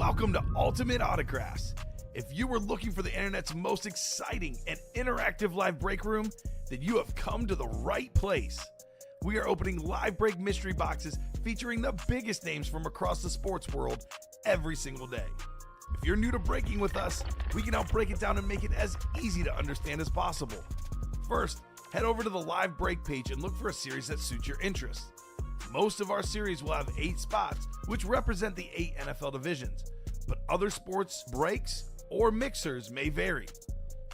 Welcome to Ultimate Autographs. If you were looking for the internet's most exciting and interactive live break room, then you have come to the right place. We are opening live break mystery boxes featuring the biggest names from across the sports world every single day. If you're new to breaking with us, we can help break it down and make it as easy to understand as possible. First, head over to the live break page and look for a series that suits your interests. Most of our series will have 8 spots, which represent the 8 NFL divisions, but other sports breaks or mixers may vary.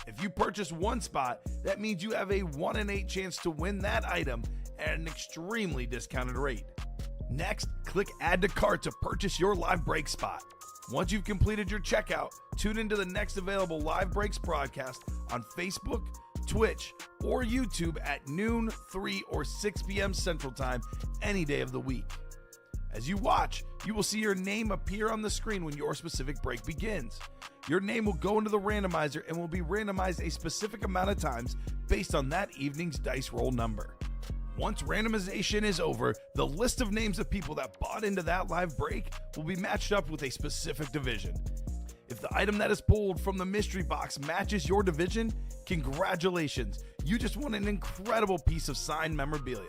If you purchase one spot, that means you have a 1 in 8 chance to win that item at an extremely discounted rate. Next, click Add to Cart to purchase your live break spot. Once you've completed your checkout, tune into the next available live breaks broadcast on Facebook, Twitch, or YouTube at noon, 3, or 6 p.m. Central Time any day of the week. As you watch, you will see your name appear on the screen when your specific break begins. Your name will go into the randomizer and will be randomized a specific amount of times based on that evening's dice roll number. Once randomization is over, the list of names of people that bought into that live break will be matched up with a specific division. If the item that is pulled from the mystery box matches your division, congratulations, you just won an incredible piece of signed memorabilia.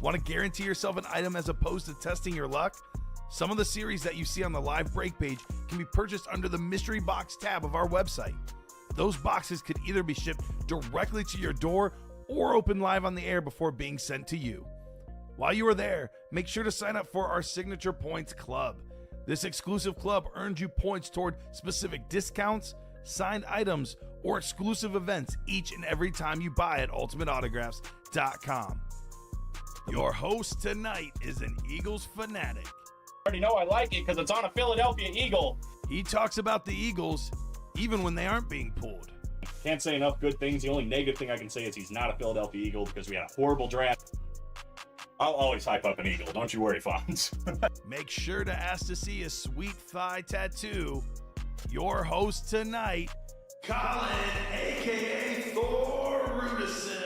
Want to guarantee yourself an item as opposed to testing your luck? Some of the series that you see on the live break page can be purchased under the mystery box tab of our website. Those boxes could either be shipped directly to your door or open live on the air before being sent to you. While you are there, make sure to sign up for our Signature Points Club. This exclusive club earns you points toward specific discounts, signed items, or exclusive events each and every time you buy at ultimateautographs.com. Your host tonight is an Eagles fanatic. I already know I like it because it's on a Philadelphia Eagle. He talks about the Eagles even when they aren't being pulled. Can't say enough good things. The only negative thing I can say is he's not a Philadelphia Eagle because we had a horrible draft. I'll always hype up an Eagle. Don't you worry, Fonz. Make sure to ask to see a sweet thigh tattoo. Your host tonight, Colin, a.k.a. Thor Rudisill.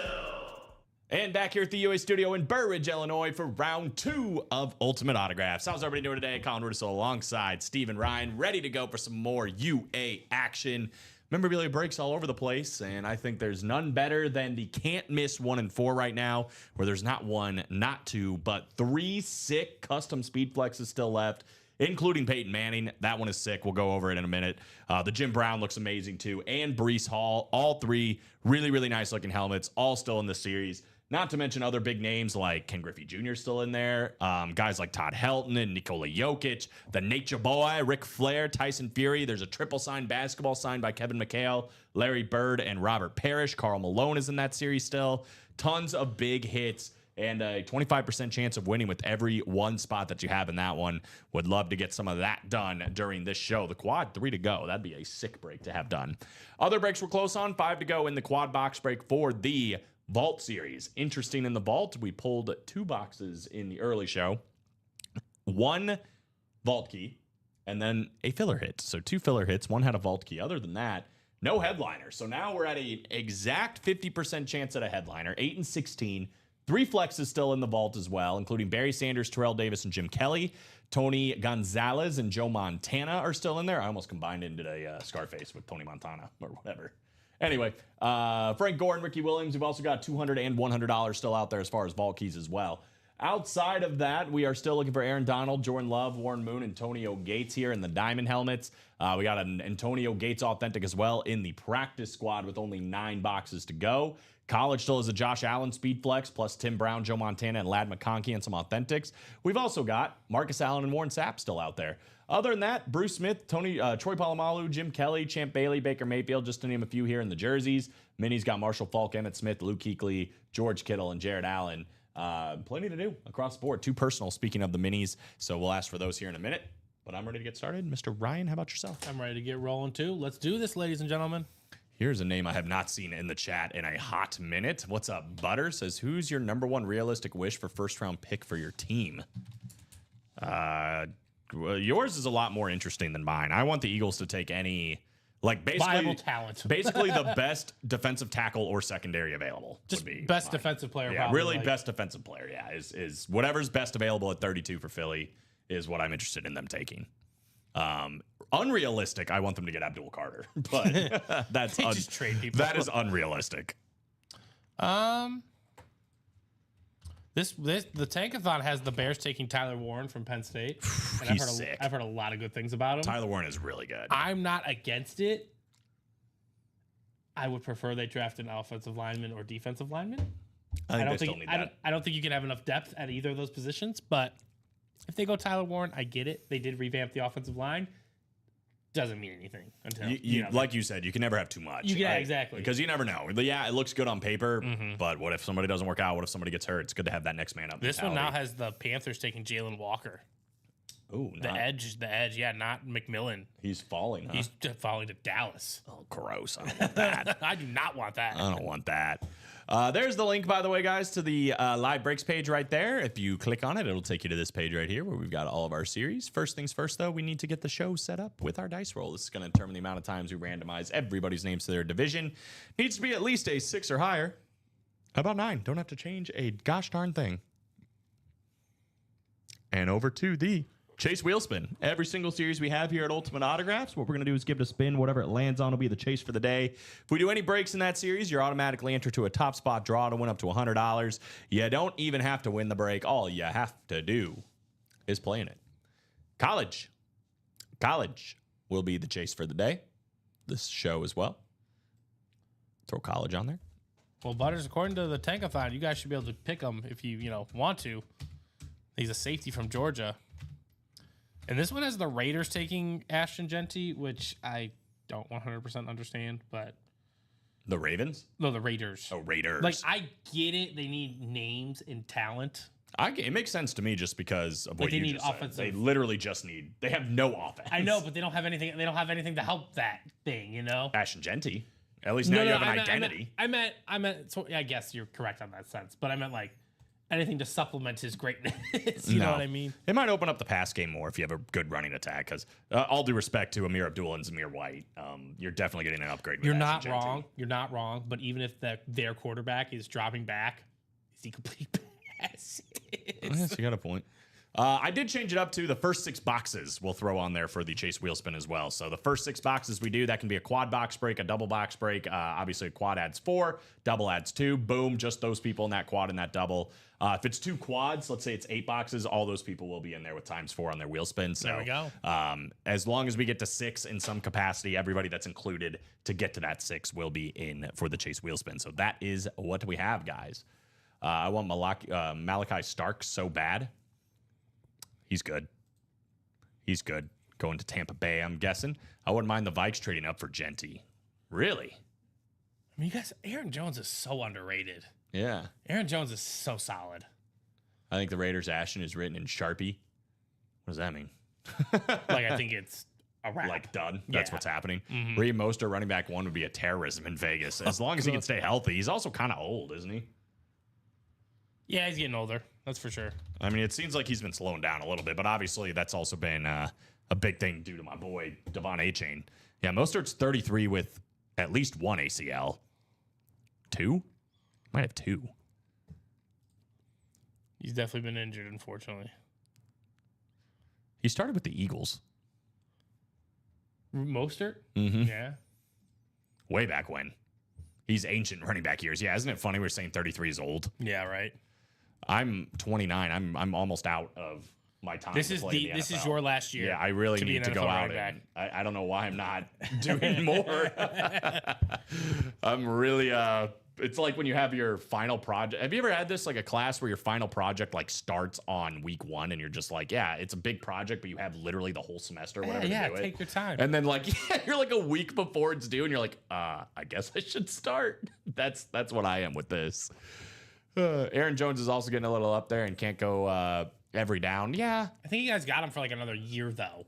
And back here at the UA studio in Burridge, Illinois for round 2 of Ultimate Autographs. How's everybody doing today? Colin Rudisill alongside Steven Ryan, ready to go for some more UA action. Memorabilia breaks all over the place, and I think there's none better than the can't miss 1 and 4 right now, where there's not 1, not 2, but 3 sick custom speed flexes still left, including Peyton Manning. That one is sick. We'll go over it in a minute. The Jim Brown looks amazing too, and Breece Hall. All 3 really, really nice looking helmets, all still in the series. Not to mention other big names like Ken Griffey Jr. still in there. Guys like Todd Helton and Nikola Jokic, the Nature Boy, Ric Flair, Tyson Fury. There's a triple signed basketball signed by Kevin McHale, Larry Bird, and Robert Parrish. Karl Malone is in that series still. Tons of big hits and a 25% chance of winning with every one spot that you have in that one. Would love to get some of that done during this show. The quad 3 to go. That'd be a sick break to have done. Other breaks we're close on. 5 to go in the quad box break for the Vault series. Interesting in the Vault, we pulled 2 boxes in the early show. 1 Vault key, and then a filler hit. So 2 filler hits, 1 had a Vault key. Other than that, no headliner. So now we're at an exact 50% chance at a headliner. 8 and 16. 3 flexes still in the Vault as well, including Barry Sanders, Terrell Davis, and Jim Kelly. Tony Gonzalez and Joe Montana are still in there. I almost combined into a Scarface with Tony Montana or whatever. Anyway, Frank Gore and Ricky Williams. We've also got $200 and $100 still out there as far as vault keys as well. Outside of that, we are still looking for Aaron Donald, Jordan Love, Warren Moon, Antonio Gates here in the diamond helmets. We got an Antonio Gates authentic as well in the practice squad with only 9 boxes to go. College still has a Josh Allen speed flex plus Tim Brown, Joe Montana, and Ladd McConkey and some authentics. We've also got Marcus Allen and Warren Sapp still out there. Other than that, Bruce Smith, Troy Polamalu, Jim Kelly, Champ Bailey, Baker Mayfield, just to name a few here in the jerseys. Minis got Marshall Faulk, Emmitt Smith, Luke Kuechly, George Kittle, and Jared Allen. Plenty to do across the board. 2 personal, speaking of the minis. So we'll ask for those here in a minute. But I'm ready to get started. Mr. Ryan, how about yourself? I'm ready to get rolling too. Let's do this, ladies and gentlemen. Here's a name I have not seen in the chat in a hot minute. What's up, Butter? Says, who's your number 1 realistic wish for first-round pick for your team? Yours is a lot more interesting than mine. I want the Eagles to take any, like, basically viable talent. Basically the best defensive tackle or secondary available. Just would be best mine. defensive player. Yeah, probably, really best defensive player. Yeah, is whatever's best available at 32 for Philly is what I'm interested in them taking. unrealistic, I want them to get Abdul Carter, but that's just trade people. that is unrealistic. The Tankathon has the Bears taking Tyler Warren from Penn State. And He's sick. I've heard a lot of good things about him. Tyler Warren is really good. I'm not against it. I would prefer they draft an offensive lineman or defensive lineman. I don't think I don't think you can have enough depth at either of those positions. But if they go Tyler Warren, I get it. They did revamp the offensive line. Doesn't mean anything until like you said, you can never have too much. Exactly. Because you never know. But yeah, it looks good on paper, but what if somebody doesn't work out? What if somebody gets hurt? It's good to have that next man up. This one now has the Panthers taking Jalen Walker. Ooh, The edge, yeah, not McMillan. He's falling. Huh? He's falling to Dallas. Oh, gross. I don't want that. I do not want that. I don't want that. There's the link, by the way, guys, to the live breaks page right there. If you click on it, it'll take you to this page right here where we've got all of our series. First things first, though, we need to get the show set up with our dice roll. This is going to determine the amount of times we randomize everybody's names to their division. Needs to be at least a 6 or higher. How about 9? Don't have to change a gosh darn thing. And over to the Chase Wheelspin. Every single series we have here at Ultimate Autographs, what we're going to do is give it a spin. Whatever it lands on will be the chase for the day. If we do any breaks in that series, you're automatically entered to a top spot draw to win up to $100. You don't even have to win the break. All you have to do is play in it. College will be the chase for the day. This show as well. Throw college on there. Well, Butters, according to the Tankathon, you guys should be able to pick him if you want to. He's a safety from Georgia. And this one has the Raiders taking Ashton Genty, which I don't 100% understand, but... The Ravens? No, the Raiders. Oh, Raiders. Like, I get it. They need names and talent. It makes sense to me just because of what they you need just said. offensive. They literally just need... They have no offense. I know, but they don't have anything. They don't have anything to help that thing, you know? Ashton Genty. At least now you have an identity. I meant. So I guess you're correct on that sense, but I meant like anything to supplement his greatness. You know what I mean? It might open up the pass game more if you have a good running attack. Because all due respect to Amir Abdul and Zamir White, you're definitely getting an upgrade. With You're Ashton not Genty. wrong. You're not wrong. But even if their quarterback is dropping back, is he complete passes? Yes, you got a point. I did change it up to the first 6 boxes we'll throw on there for the Chase Wheelspin as well. So the first 6 boxes we do, that can be a quad box break, a double box break. Obviously, a quad adds 4, double adds 2. Boom, just those people in that quad and that double. If it's 2 quads, let's say it's 8 boxes, all those people will be in there with ×4 on their Wheelspin. So There we go. As long as we get to 6 in some capacity, everybody that's included to get to that 6 will be in for the Chase Wheelspin. So that is what we have, guys. I want Malachi Stark so bad. He's good. He's good. Going to Tampa Bay, I'm guessing. I wouldn't mind the Vikes trading up for Genty. Really? I mean, you guys, Aaron Jones is so underrated. Yeah. Aaron Jones is so solid. I think the Raiders' Ashton is written in Sharpie. What does that mean? Like, I think it's a wrap. Like done. That's Yeah. what's happening. Raheem Mostert, running back 1, would be a terrorism in Vegas. As long as he can stay healthy. He's also kind of old, isn't he? Yeah, he's getting older. That's for sure. I mean, it seems like he's been slowing down a little bit, but obviously that's also been a big thing due to my boy, Devon Achane. Yeah, Mostert's 33 with at least 1 ACL. 2? Might have 2. He's definitely been injured, unfortunately. He started with the Eagles. Mostert? Mm-hmm. Yeah. Way back when. He's ancient running back years. Yeah, isn't it funny we're saying 33 is old? Yeah, right. I'm 29. I'm almost out of my time. This to is play in the this is NFL. your last year. Yeah, I really to be need an to go NFL out. running And I don't know why I'm not doing more. I'm really it's like when you have your final project. Have you ever had this, like a class where your final project like starts on week 1 and you're just like, yeah, it's a big project, but you have literally the whole semester or whatever Yeah, to do take it. your time. And then like you're like a week before it's due and you're like, I guess I should start. That's what I am with this. Aaron Jones is also getting a little up there and can't go every down. Yeah. I think you guys got him for like another year, though.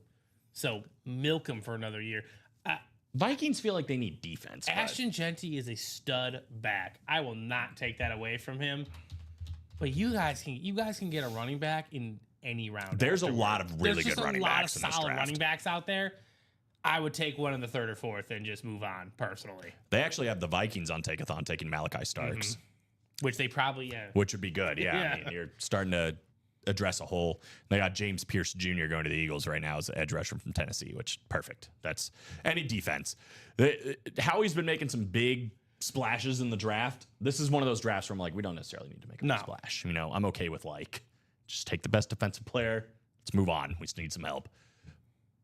So milk him for another year. Vikings feel like they need defense. but- Ashton Genty is a stud back. I will not take that away from him. But you guys can get a running back in any round. There's a afterward. lot of really good running backs in There's this just a lot of solid draft. running backs out there. I would take one in the 3rd or 4th and just move on personally. They actually have the Vikings on Takeathon taking Malachi Starks, Which they probably which would be good. Yeah, Yeah. I mean, you're starting to address a hole. They got James Pierce Jr. going to the Eagles right now as an edge rusher from Tennessee, which perfect. That's any defense. Howie's been making some big splashes in the draft. This is one of those drafts where I'm like, we don't necessarily need to make a big splash. You know, I'm okay with like, just take the best defensive player. Let's move on. We just need some help.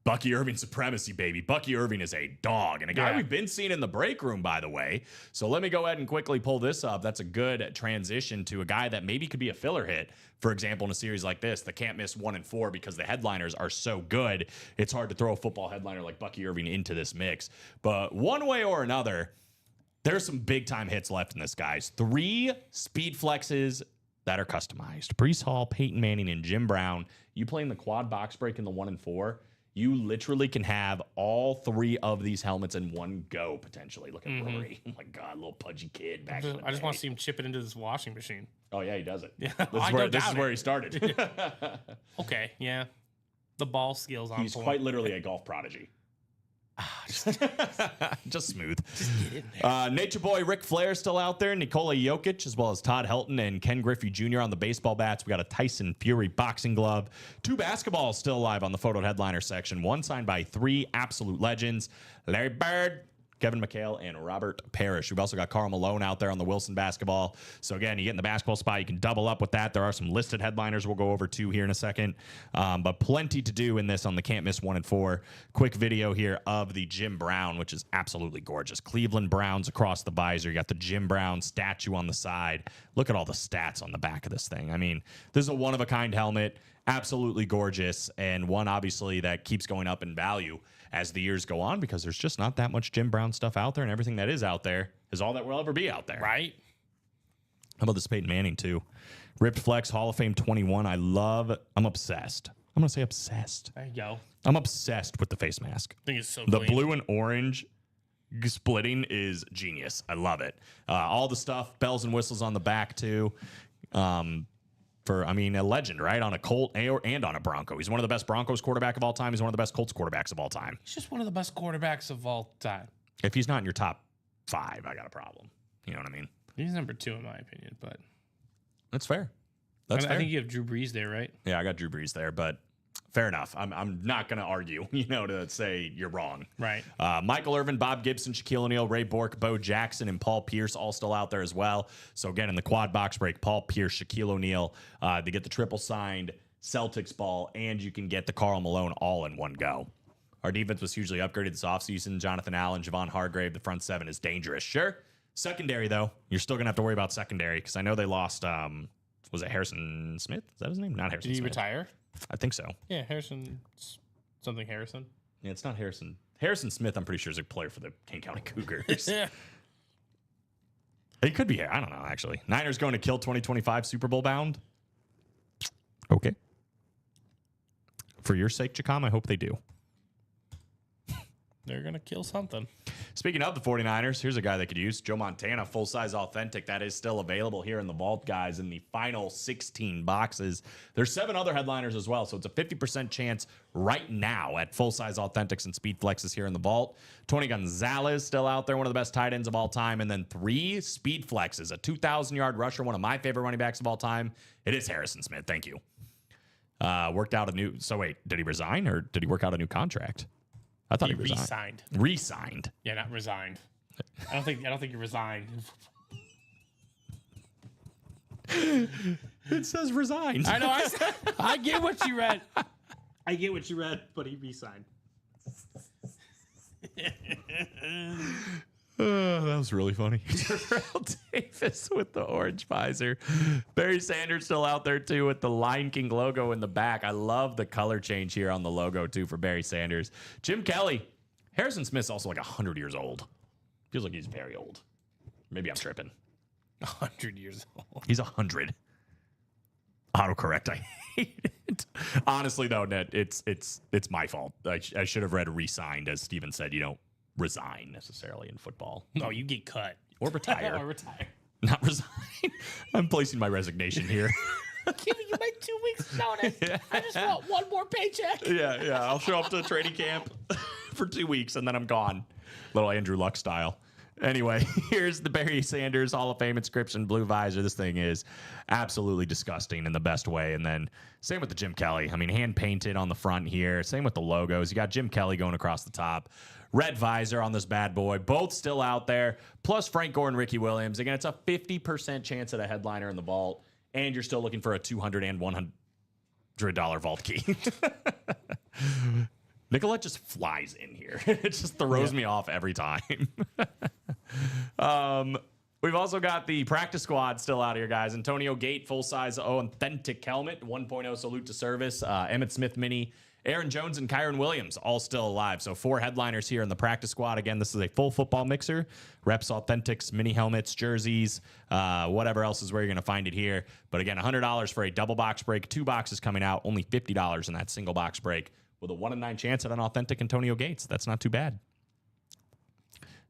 Bucky Irving supremacy, baby. Bucky Irving is a dog and a guy we've been seeing in the break room, by the way. So let me go ahead and quickly pull this up. That's a good transition to a guy that maybe could be a filler hit. For example, in a series like this, the can't miss 1 and 4 because the headliners are so good. It's hard to throw a football headliner like Bucky Irving into this mix. But one way or another, there's some big time hits left in this, guys. 3 speed flexes that are customized. Breece Hall, Peyton Manning, and Jim Brown. You playing the quad box break in the 1 and 4. You literally can have all 3 of these helmets in one go, potentially. Look at Rory. Oh, my God, little pudgy kid back in the I just day. want to see him chip it into this washing machine. Oh, yeah, he does it. Yeah, This is where he started. Okay, yeah. The ball skills on He's point. quite literally a golf prodigy. Just smooth. Nature Boy Ric Flair still out there. Nikola Jokic, as well as Todd Helton and Ken Griffey Jr. on the baseball bats. We got a Tyson Fury boxing glove. 2 basketballs still live on the photo headliner section. 1 signed by 3 absolute legends: Larry Bird, Kevin McHale, and Robert Parrish. We've also got Karl Malone out there on the Wilson basketball. So again, you get in the basketball spot, you can double up with that. There are some listed headliners we'll go over too here in a second. But plenty to do in this on the can't miss 1 and 4. Quick video here of the Jim Brown, which is absolutely gorgeous. Cleveland Browns across the visor. You got the Jim Brown statue on the side. Look at all the stats on the back of this thing. I mean, this is a one-of-a-kind helmet. Absolutely gorgeous, and one obviously that keeps going up in value as the years go on because there's just not that much Jim Brown stuff out there, and everything that is out there is all that will ever be out there. Right? How about this Peyton Manning too? Ripped Flex Hall of Fame 21. I'm obsessed. I'm going to say obsessed. There you go. I'm obsessed with the face mask. I think it's so The clean. blue and orange splitting is genius. I love it. All the stuff, bells and whistles on the back too. A legend, right? On a Colt and on a Bronco. He's one of the best Broncos quarterback of all time. He's one of the best Colts quarterbacks of all time. He's just one of the best quarterbacks of all time. If he's not in your top 5, I got a problem. You know what I mean? He's number 2 in my opinion, but That's fair. That's fair. I think you have Drew Brees there, right? Yeah, I got Drew Brees there, but fair enough. I'm not going to argue, to say you're wrong. Right. Michael Irvin, Bob Gibson, Shaquille O'Neal, Ray Bork, Bo Jackson, and Paul Pierce all still out there as well. So again, in the quad box break, Paul Pierce, Shaquille O'Neal, they get the triple signed Celtics ball, and you can get the Karl Malone all in one go. Our defense was hugely upgraded this offseason. Jonathan Allen, Javon Hargrave, the front 7 is dangerous. Sure. Secondary, though, you're still going to have to worry about secondary because I know they lost, was it Harrison Smith? Is that his name? Not Harrison Did he Smith. retire? I think so. Yeah, Harrison. Harrison. Yeah, it's not Harrison. Harrison Smith, I'm pretty sure, is a player for the King County Cougars. Yeah. He could be here. I don't know, actually. Niners going to kill 2025 Super Bowl bound? Okay. For your sake, Chacom, I hope they do. They're going to kill something. Speaking of the 49ers, here's a guy they could use. Joe Montana, full-size authentic. That is still available here in the vault, guys, in the final 16 boxes. There's 7 other headliners as well, so it's a 50% chance right now at full-size authentics and speed flexes here in the vault. Tony Gonzalez still out there, one of the best tight ends of all time. And then 3 speed flexes, a 2,000-yard rusher, one of my favorite running backs of all time. It is Harrison Smith. Thank you. Worked out a new... So wait, did he resign or did he work out a new contract? I thought he resigned. Resigned. Yeah, not resigned. I don't think he resigned. It says resigned. I know. I get what you read. But he resigned. That was really funny. Terrell Davis with the orange visor. Barry Sanders still out there, too, with the Lion King logo in the back. I love the color change here on the logo, too, for Barry Sanders. Jim Kelly. Harrison Smith's also like 100 years old. Feels like he's very old. Maybe I'm tripping. 100 years old. He's 100. Autocorrect. I hate it. Honestly, though, Ned, it's my fault. I should have read re-signed. As Steven said, you don't resign necessarily in football. No, you get cut. Or retire. Or retire. Not resign. I'm placing my resignation here. Giving you my 2 weeks notice. Yeah. I just want one more paycheck. Yeah. I'll show up to training camp for 2 weeks and then I'm gone. Little Andrew Luck style. Anyway, here's the Barry Sanders Hall of Fame inscription, blue visor. This thing is absolutely disgusting in the best way. And then same with the Jim Kelly. I mean, hand painted on the front here. Same with the logos. You got Jim Kelly going across the top. Red visor on this bad boy. Both still out there. Plus Frank Gore and Ricky Williams. Again, it's a 50% chance at a headliner in the vault. And you're still looking for a $200 and $100 vault key. Nicolette just flies in here. It just throws me off every time. We've also got the practice squad still out here, guys. Antonio Gate, full-size authentic helmet, 1.0 salute to service. Emmitt Smith mini, Aaron Jones, and Kyron Williams all still alive. So 4 headliners here in the practice squad. Again, this is a full football mixer. Reps, authentics, mini helmets, jerseys, whatever else is where you're going to find it here. But again, $100 for a double box break. 2 boxes coming out, only $50 in that single box break with a 1 in 9 chance at an authentic Antonio Gates. That's not too bad.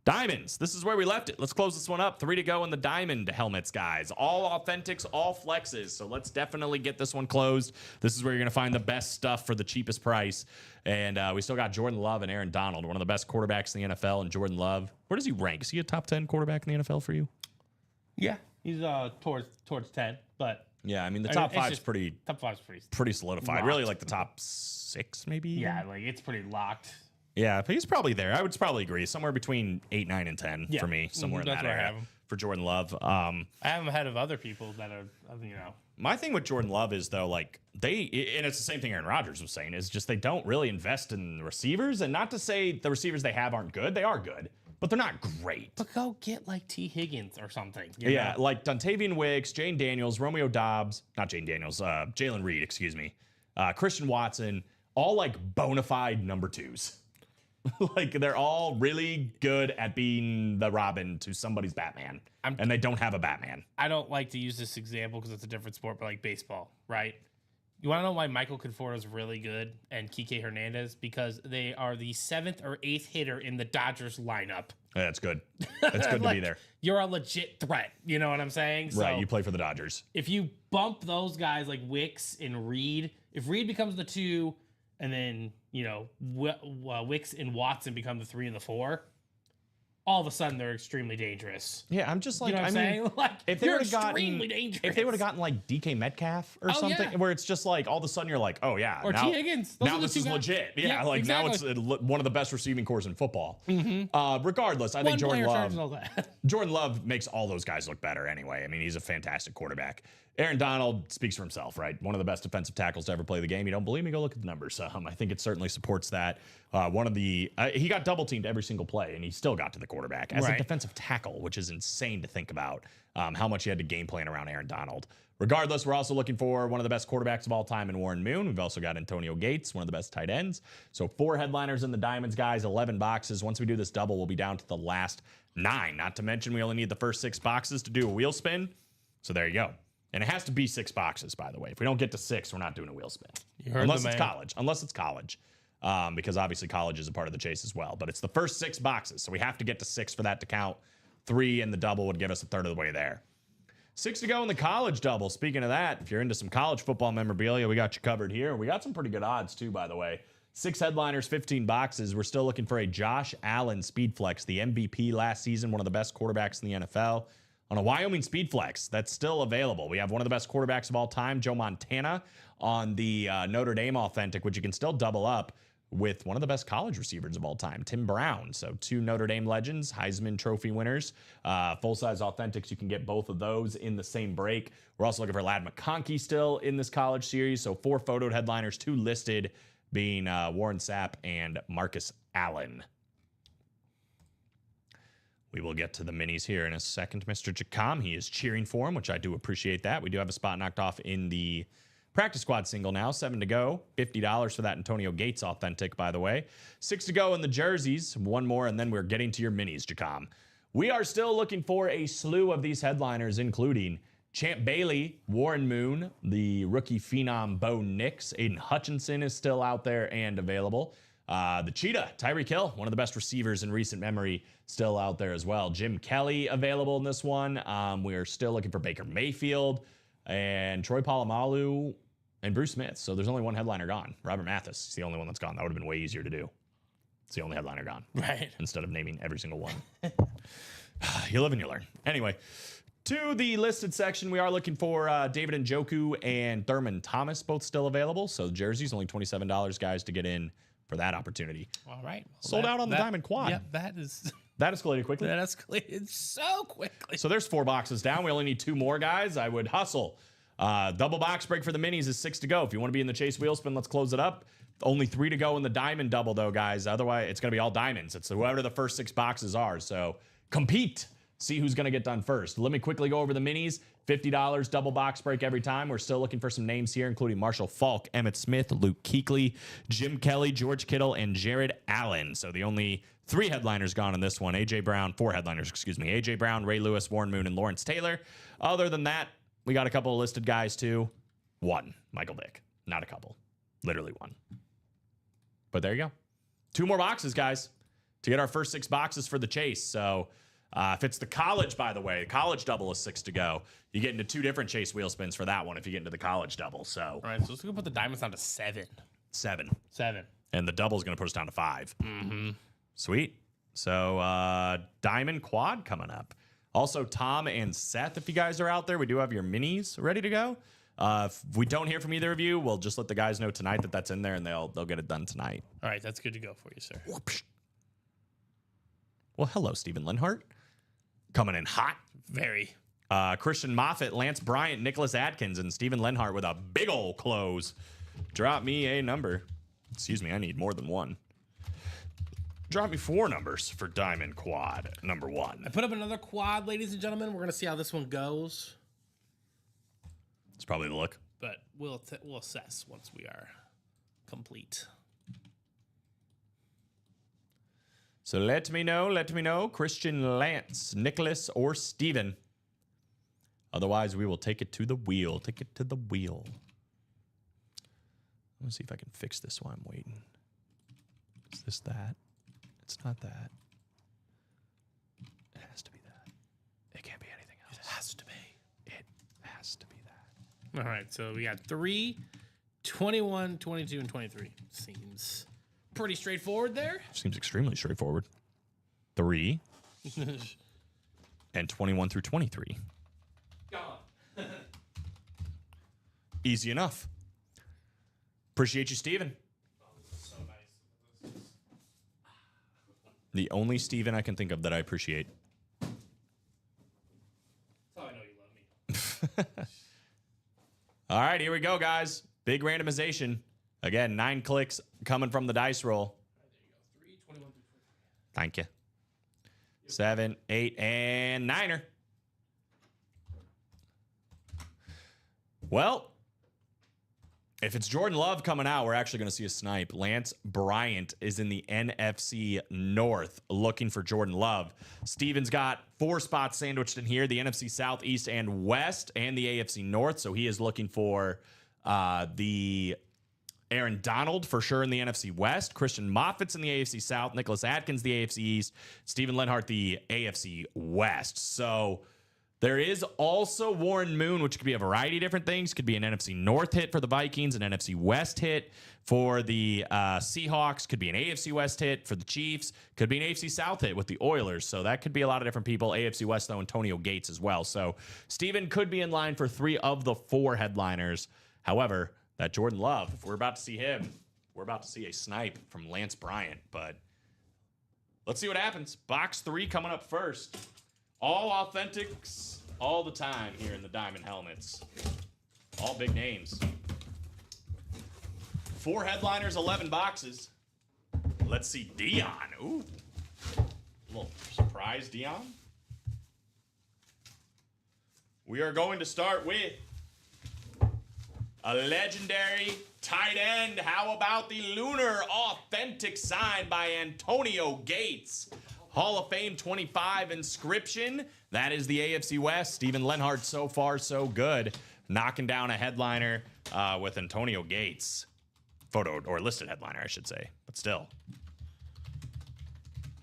Diamonds. This is where we left it. Let's close this one up. 3 to go in the diamond helmets, guys. All authentics, all flexes. So let's definitely get this one closed. This is where you're going to find the best stuff for the cheapest price. And we still got Jordan Love and Aaron Donald, one of the best quarterbacks in the NFL. And Jordan Love, where does he rank? Is he a top 10 quarterback in the NFL for you? Yeah, he's towards 10, but Yeah, I mean, the top 5 is pretty top 5's pretty solidified. locked. Really like the top 6, maybe? Yeah, like it's pretty locked. Yeah, but he's probably there. I would probably agree. Somewhere between 8, 9, and 10 Yeah. for me. Somewhere in That's that where I area have him. for Jordan Love. I have him ahead of other people that are, My thing with Jordan Love is, though, like, and it's the same thing Aaron Rodgers was saying, is just they don't really invest in the receivers. And not to say the receivers they have aren't good. They are good, but they're not great. But go get like T. Higgins or something. Yeah, like Dontavian Wicks, Jane Daniels, Romeo Dobbs, not Jane Daniels, Jalen Reed, excuse me, Christian Watson, all like bona fide number 2s. Like, they're all really good at being the Robin to somebody's Batman, and they don't have a Batman. I don't like to use this example because it's a different sport, but like baseball, right? You want to know why Michael Conforto is really good and Kike Hernandez? Because they are the 7th or 8th hitter in the Dodgers lineup. Yeah, that's good. That's good to be there. You're a legit threat. You know what I'm saying? Right, So you play for the Dodgers. if you bump those guys like Wicks and Reed, if Reed becomes the 2, and then Wicks and Watson become the 3 and the 4, all of a sudden they're extremely dangerous. Yeah, I'm just like, You know what I'm saying? Like, if they you're would have gotten, extremely dangerous. if they would have gotten like DK Metcalf or Oh, something, yeah. where it's just like all of a sudden you're like, oh yeah, Or now, T. Higgins. Those now are the this 2 is guys. legit. Yeah, Yeah, like exactly. now it's one of the best receiving cores in football. Regardless, I think One Jordan player Love. charges all that. Jordan Love makes all those guys look better anyway. I mean, he's a fantastic quarterback. Aaron Donald speaks for himself, right? One of the best defensive tackles to ever play the game. You don't believe me? Go look at the numbers. I think it certainly supports that. He got double teamed every single play, and he still got to the quarterback as a Right. defensive tackle, which is insane to think about how much he had to game plan around Aaron Donald. Regardless, we're also looking for one of the best quarterbacks of all time in Warren Moon. We've also got Antonio Gates, one of the best tight ends. So 4 headliners in the Diamonds, guys, 11 boxes. Once we do this double, we'll be down to the last 9. Not to mention we only need the first 6 boxes to do a wheel spin. So there you go. And it has to be 6 boxes, by the way. If we don't get to 6, we're not doing a wheel spin. You heard Unless the it's man. college. Unless it's college. Because obviously college is a part of the chase as well. But it's the first 6 boxes. So we have to get to 6 for that to count. 3 and the double would get us a third of the way there. 6 to go in the college double. Speaking of that, if you're into some college football memorabilia, we got you covered here. We got some pretty good odds too, by the way. 6 headliners, 15 boxes. We're still looking for a Josh Allen Speedflex, the MVP last season, one of the best quarterbacks in the NFL. On a Wyoming Speedflex, that's still available. We have one of the best quarterbacks of all time, Joe Montana, on the Notre Dame Authentic, which you can still double up with one of the best college receivers of all time, Tim Brown. So 2 Notre Dame legends, Heisman Trophy winners, full-size Authentics. You can get both of those in the same break. We're also looking for Ladd McConkey still in this college series. So 4 photoed headliners, 2 listed, being Warren Sapp and Marcus Allen. We will get to the minis here in a second. Mr. Jacom, he is cheering for him, which I do appreciate that. We do have a spot knocked off in the practice squad single now. 7 to go. $50 for that Antonio Gates Authentic, by the way. 6 to go in the jerseys. 1 more, and then we're getting to your minis, Jacom. We are still looking for a slew of these headliners, including Champ Bailey, Warren Moon, the rookie phenom Bo Nix. Aiden Hutchinson is still out there and available. The Cheetah, Tyreek Hill, one of the best receivers in recent memory, still out there as well. Jim Kelly available in this one. We're still looking for Baker Mayfield and Troy Polamalu and Bruce Smith. So there's only one headliner gone. Robert Mathis is the only one that's gone. That would have been way easier to do. It's the only headliner gone. Right. Instead of naming every single one. You live and you learn. Anyway, to the listed section, we are looking for David Njoku and Thurman Thomas, both still available. So the jersey's only $27, guys, to get in for that opportunity. All right. Well, Sold out on the Diamond Quad. Yeah, that escalated quickly. that escalated so quickly. So there's 4 boxes down. We only need 2 more, guys. I would hustle. Double box break for the minis is 6 to go. If you want to be in the Chase wheel spin, let's close it up. Only 3 to go in the diamond double, though, guys. Otherwise, it's going to be all diamonds. It's whoever the first 6 boxes are. So compete. See who's going to get done first. Let me quickly go over the minis. $50 double box break every time. We're still looking for some names here, including Marshall Falk, Emmitt Smith, Luke Kuechly, Jim Kelly, George Kittle, and Jared Allen. So the only 3 headliners gone in this one. 4 headliners, excuse me. A.J. Brown, Ray Lewis, Warren Moon, and Lawrence Taylor. Other than that, we got a couple of listed guys too. 1, Michael Vick. Not a couple. Literally 1. But there you go. 2 more boxes, guys, to get our first 6 boxes for the chase. So if it's the college, by the way, the college double is 6 to go. You get into 2 different chase wheel spins for that one if you get into the college double. So All right, so let's go put the diamonds down to 7. 7. 7. And the double is going to put us down to 5. Mm-hmm. Sweet. So diamond quad coming up. Also, Tom and Seth, if you guys are out there, we do have your minis ready to go. If we don't hear from either of you, we'll just let the guys know tonight that that's in there, and they'll get it done tonight. All right, that's good to go for you, sir. Well, hello, Stephen Lenhart. Coming in hot. Very. Christian Moffitt, Lance Bryant, Nicholas Atkins, and Stephen Lenhart with a big old close. Drop me a number. Excuse me, I need more than 1. Drop me 4 numbers for Diamond Quad number 1. I put up another quad, ladies and gentlemen. We're going to see how this one goes. It's probably the look. But we'll assess once we are complete. So let me know, Christian, Lance, Nicholas, or Steven. Otherwise, we will take it to the wheel. Take it to the wheel. Let's see if I can fix this while I'm waiting. Is this that? It's not that. It has to be that. It can't be anything else. It has to be. It has to be that. All right, so we got 3, 21, 22, and 23. Seems pretty straightforward there. Seems extremely straightforward. 3 and 21 through 23. Gone. Easy enough. Appreciate you, Steven. So nice. The only Steven I can think of that I appreciate. That's how I know you love me. All right, here we go, guys. Big randomization. Again, 9 clicks coming from the dice roll. There you go. 3, 21 through 23. Thank you. 7, 8, and 9er. Well, if it's Jordan Love coming out, we're actually going to see a snipe. Lance Bryant is in the NFC North looking for Jordan Love. Steven's got 4 spots sandwiched in here, the NFC South, East, and West, and the AFC North. So he is looking for the Aaron Donald for sure in the NFC West. Christian Moffitt's in the AFC South. Nicholas Atkins, the AFC East. Stephen Lenhart, the AFC West. So there is also Warren Moon, which could be a variety of different things. Could be an NFC North hit for the Vikings, an NFC West hit for the Seahawks. Could be an AFC West hit for the Chiefs. Could be an AFC South hit with the Oilers. So that could be a lot of different people. AFC West, though, Antonio Gates as well. So Steven could be in line for 3 of the 4 headliners. However, that Jordan Love, if we're about to see him, we're about to see a snipe from Lance Bryant. But let's see what happens. Box 3 coming up first. All authentics all the time here in the Diamond Helmets. All big names. 4 headliners, 11 boxes. Let's see Dion. Ooh. A little surprise, Dion. We are going to start with a legendary tight end. How about the Lunar Authentic signed by Antonio Gates? Hall of Fame 25 inscription. That is the AFC West. Stephen Lenhart, so far, so good. Knocking down a headliner with Antonio Gates. Photo or listed headliner, I should say. But still.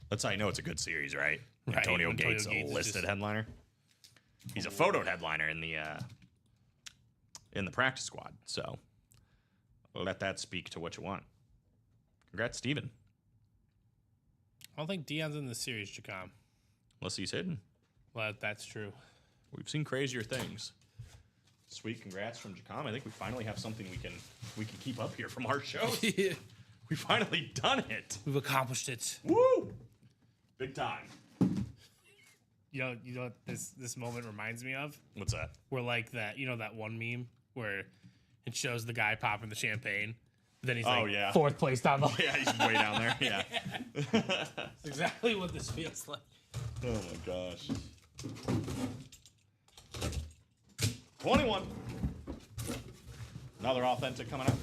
That's how you know it's a good series, right? Right. Antonio Gates, Gates a is listed just- headliner. He's a photoed headliner in the practice squad. So let that speak to what you want. Congrats, Steven. don't think Dion's in the series, Jacom. Unless he's hidden. Well, that's true. We've seen crazier things. Sweet congrats from Jacom. I think we finally have something we can keep up here from our shows. We finally done it. We've accomplished it. Woo! Big time. You know what this moment reminds me of? What's that? Where like that, that one meme where it shows the guy popping the champagne, but then he's like fourth place down the line. Yeah, he's way down there. Yeah. That's exactly what this feels like. Oh my gosh. 21. Another authentic coming up.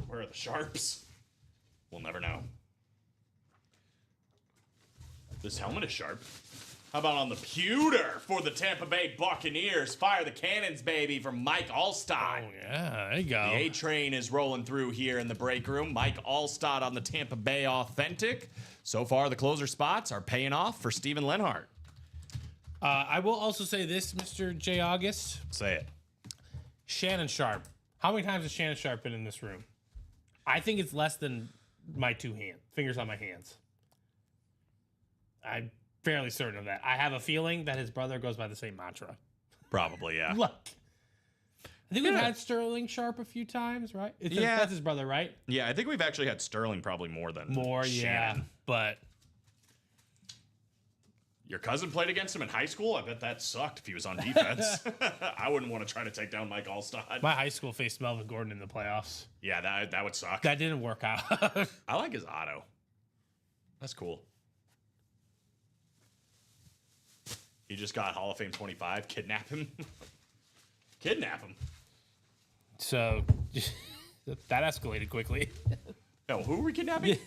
Where are the sharps? We'll never know. This helmet is sharp. How about on the pewter for the Tampa Bay Buccaneers? Fire the cannons, baby, from Mike Alstott. Oh, yeah, there you go. The A train is rolling through here in the break room. Mike Alstott on the Tampa Bay Authentic. So far, the closer spots are paying off for Steven Lenhart. I will also say this, Mr. J. August. Say it. Shannon Sharp. How many times has Shannon Sharp been in this room? I think it's less than my fingers on my hands. I'm fairly certain of that. I have a feeling that his brother goes by the same mantra. Probably, yeah. Look. I think we've had Sterling Sharp a few times, right? That's his brother, right? Yeah, I think we've actually had Sterling probably more than Shannon. Yeah. But your cousin played against him in high school? I bet that sucked if he was on defense. I wouldn't want to try to take down Mike Alstott. my high school faced Melvin Gordon in the playoffs. Yeah, that would suck. That didn't work out. I like his auto. That's cool. He just got Hall of Fame 25. Kidnap him. Kidnap him. So that escalated quickly. No, who are we kidnapping?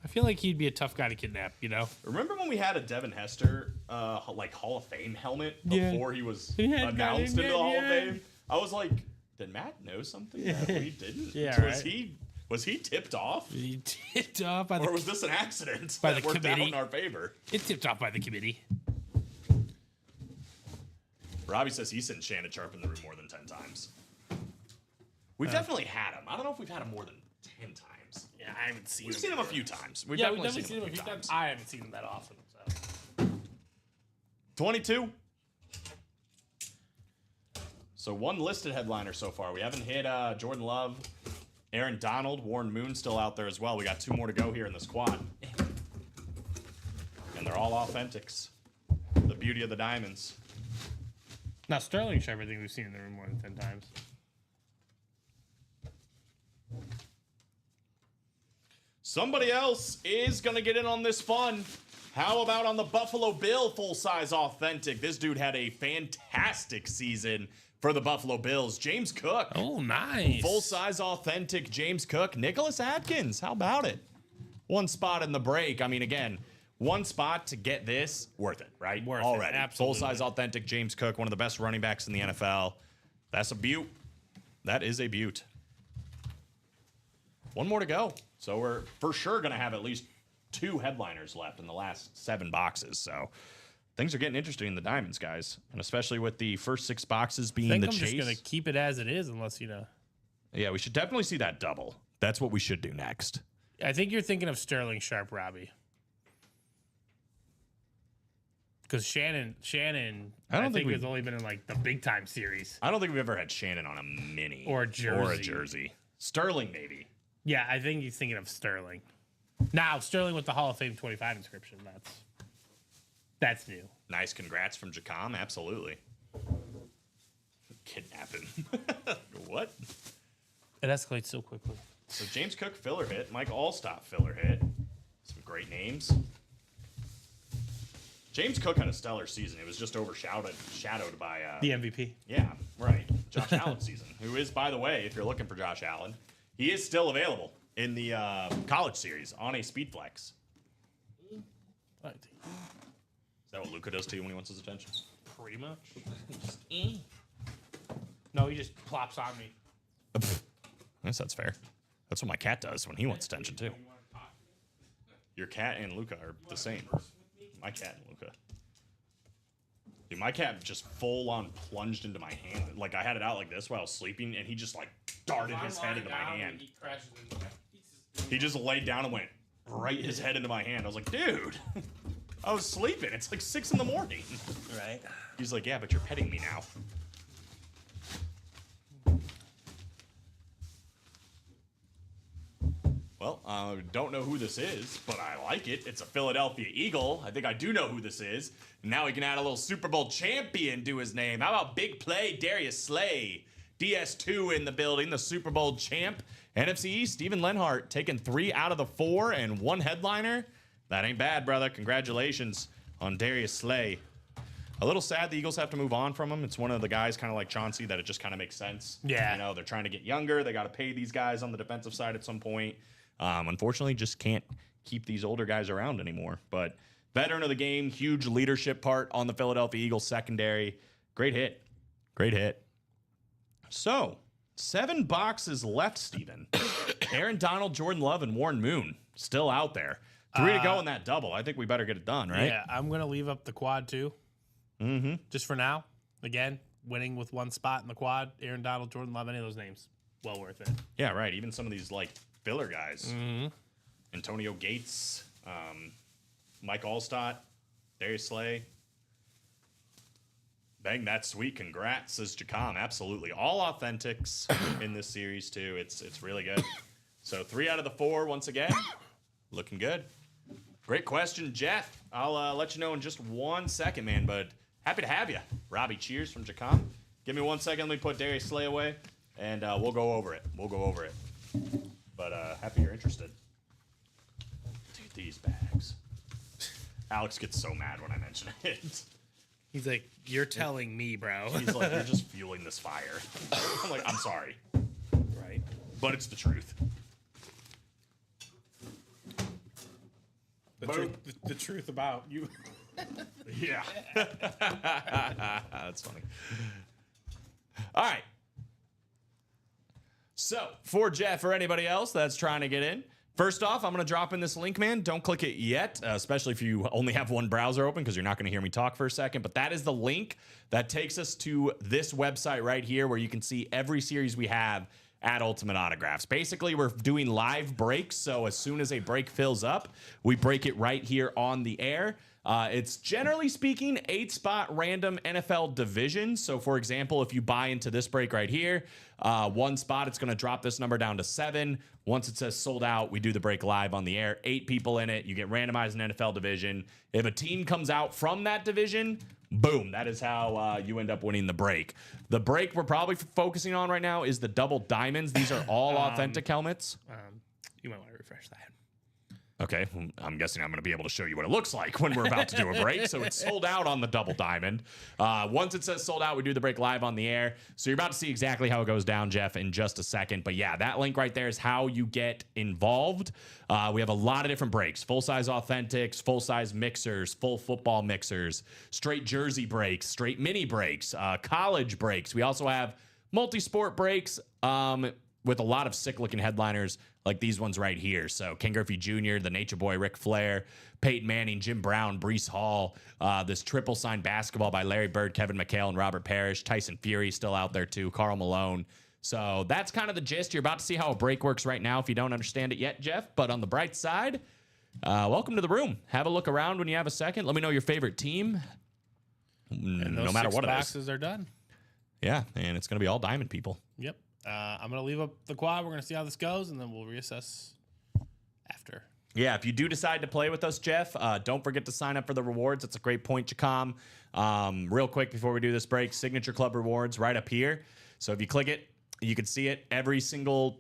I feel like he'd be a tough guy to kidnap, Remember when we had a Devin Hester Hall of Fame helmet before he was announced into the Hall of Fame? I was like, did Matt know something that we didn't? Yeah, Was he tipped off? He tipped off by Or was this an accident by that the worked out committee? in our favor? It's tipped off by the committee. Robbie says he's seen Shannon Sharp in the room more than 10 times. We've definitely had him. I don't know if we've had him more than 10 times. Yeah, I haven't seen We've him. seen him a few times. We've We've definitely seen him a few times. I haven't seen him that often. So. 22. So one listed headliner so far. We haven't hit Jordan Love, Aaron Donald, Warren Moon still out there as well. We got 2 more to go here in the squad. And they're all authentics. The beauty of the diamonds. Now, Sterling Sharp, I think we've seen in the room more than 10 times. Somebody else is going to get in on this fun. How about on the Buffalo Bill full-size authentic? This dude had a fantastic season for the Buffalo Bills. James Cook. Oh, nice. Full-size authentic James Cook. Nicholas Atkins. How about it? 1 spot in the break. I mean, again, 1 spot to get this, worth it, right? Worth Already. it, absolutely. Full-size authentic James Cook, one of the best running backs in the NFL. That's a beaut. That is a beaut. 1 more to go. So we're for sure going to have at least 2 headliners left in the last 7 boxes. So things are getting interesting in the diamonds, guys. And especially with the first 6 boxes being I think the I'm chase. just going to keep it as it is unless, Yeah, we should definitely see that double. That's what we should do next. I think you're thinking of Sterling Sharp, Robbie. Because Shannon, I don't think has only been in like the big time series. I don't think we've ever had Shannon on a mini. Or a jersey. jersey. Sterling, maybe. Yeah, I think he's thinking of Sterling. Now, Sterling with the Hall of Fame 25 inscription. That's new. Nice congrats from Jacom. Absolutely. Kidnap him. What? It escalates so quickly. So James Cook filler hit. Mike Alstott filler hit. Some great names. James Cook had a stellar season. It was just overshadowed by The MVP. Yeah, right. Josh Allen season. Who is, by the way, if you're looking for Josh Allen, he is still available in the college series on a speed flex. Is that what Luka does to you when he wants his attention? Pretty much. No, he just plops on me. I guess that's fair. That's what my cat does when he wants attention too. Your cat and Luca are the same. My cat and Luca. Dude, my cat just full on plunged into my hand. Like I had it out like this while I was sleeping, and he just like darted his head into my hand. He just laid down and went right his head into my hand. I was like, dude, I was sleeping. It's like 6 a.m. Right. He's like, yeah, but you're petting me now. Well, don't know who this is, but I like it. It's a Philadelphia Eagle. I think I do know who this is. Now he can add a little Super Bowl champion to his name. How about big play Darius Slay? DS2 in the building, the Super Bowl champ. NFC East, Steven Lenhart taking 3 out of the 4 and 1 headliner. That ain't bad, brother. Congratulations on Darius Slay. A little sad the Eagles have to move on from him. It's one of the guys kind of like Chauncey that it just kind of makes sense. Yeah. You know, they're trying to get younger. They got to pay these guys on the defensive side at some point. Unfortunately, just can't keep these older guys around anymore. But veteran of the game, huge leadership part on the Philadelphia Eagles secondary. Great hit. Great hit. So, 7 boxes left, Steven. Aaron Donald, Jordan Love, and Warren Moon still out there. 3 to go in that double. I think we better get it done, right? Yeah, I'm going to leave up the quad too. Mm-hmm. Just for now. Again, winning with 1 spot in the quad. Aaron Donald, Jordan Love, any of those names. Well worth it. Yeah, right. Even some of these, like, filler guys. Mm-hmm. Antonio Gates, Mike Allstott, Darius Slay. Bang, that's sweet. Congrats, says Jacom. Absolutely. All authentics in this series, too. It's really good. So 3 out of the 4, once again. Looking good. Great question, Jeff. I'll let you know in just 1 second, man, but happy to have you. Robbie, cheers from Jacom. Give me 1 second. Let me put Darius Slay away, and we'll go over it. But happy you're interested. Dude, these bags. Alex gets so mad when I mention it. He's like, you're telling me, bro. He's like, you're just fueling this fire. I'm like, I'm sorry. Right. But it's the truth. The truth about you. Yeah. That's funny. All right. So, for Jeff or anybody else that's trying to get in, first off, I'm going to drop in this link, man. Don't click it yet, especially if you only have one browser open because you're not going to hear me talk for a second. But that is the link that takes us to this website right here where you can see every series we have at Ultimate Autographs. Basically, we're doing live breaks. So as soon as a break fills up, we break it right here on the air. It's generally speaking 8-spot random NFL division. So for example, if you buy into this break right here, 1 spot, it's going to drop this number down to 7. Once it says sold out, we do the break live on the air. 8 people in it. You get randomized in NFL division. If a team comes out from that division, boom, that is how you end up winning the break. The break we're probably focusing on right now is the double diamonds. These are all authentic helmets. You might want to refresh that. Okay, I'm guessing I'm going to be able to show you what it looks like when we're about to do a break. So it's sold out on the double diamond. Once it says sold out, we do the break live on the air. So you're about to see exactly how it goes down, Jeff, in just a second. But yeah, that link right there is how you get involved. We have a lot of different breaks. Full-size authentics, full-size mixers, full football mixers, straight jersey breaks, straight mini breaks, college breaks. We also have multi-sport breaks with a lot of sick-looking headliners like these ones right here. So Ken Griffey Jr., the Nature Boy, Ric Flair, Peyton Manning, Jim Brown, Breece Hall, this triple signed basketball by Larry Bird, Kevin McHale, and Robert Parrish. Tyson Fury still out there too, Karl Malone. So that's kind of the gist. You're about to see how a break works right now if you don't understand it yet, Jeff. But on the bright side, welcome to the room. Have a look around when you have a second. Let me know your favorite team, no matter what it is. Boxes are done. Yeah, and it's going to be all diamond people. Yep. I'm going to leave up the quad. We're going to see how this goes, and then we'll reassess after. Yeah, if you do decide to play with us, Jeff, don't forget to sign up for the rewards. It's a great point, Jacom. Real quick before we do this break, Signature Club rewards right up here. So if you click it, you can see it. Every single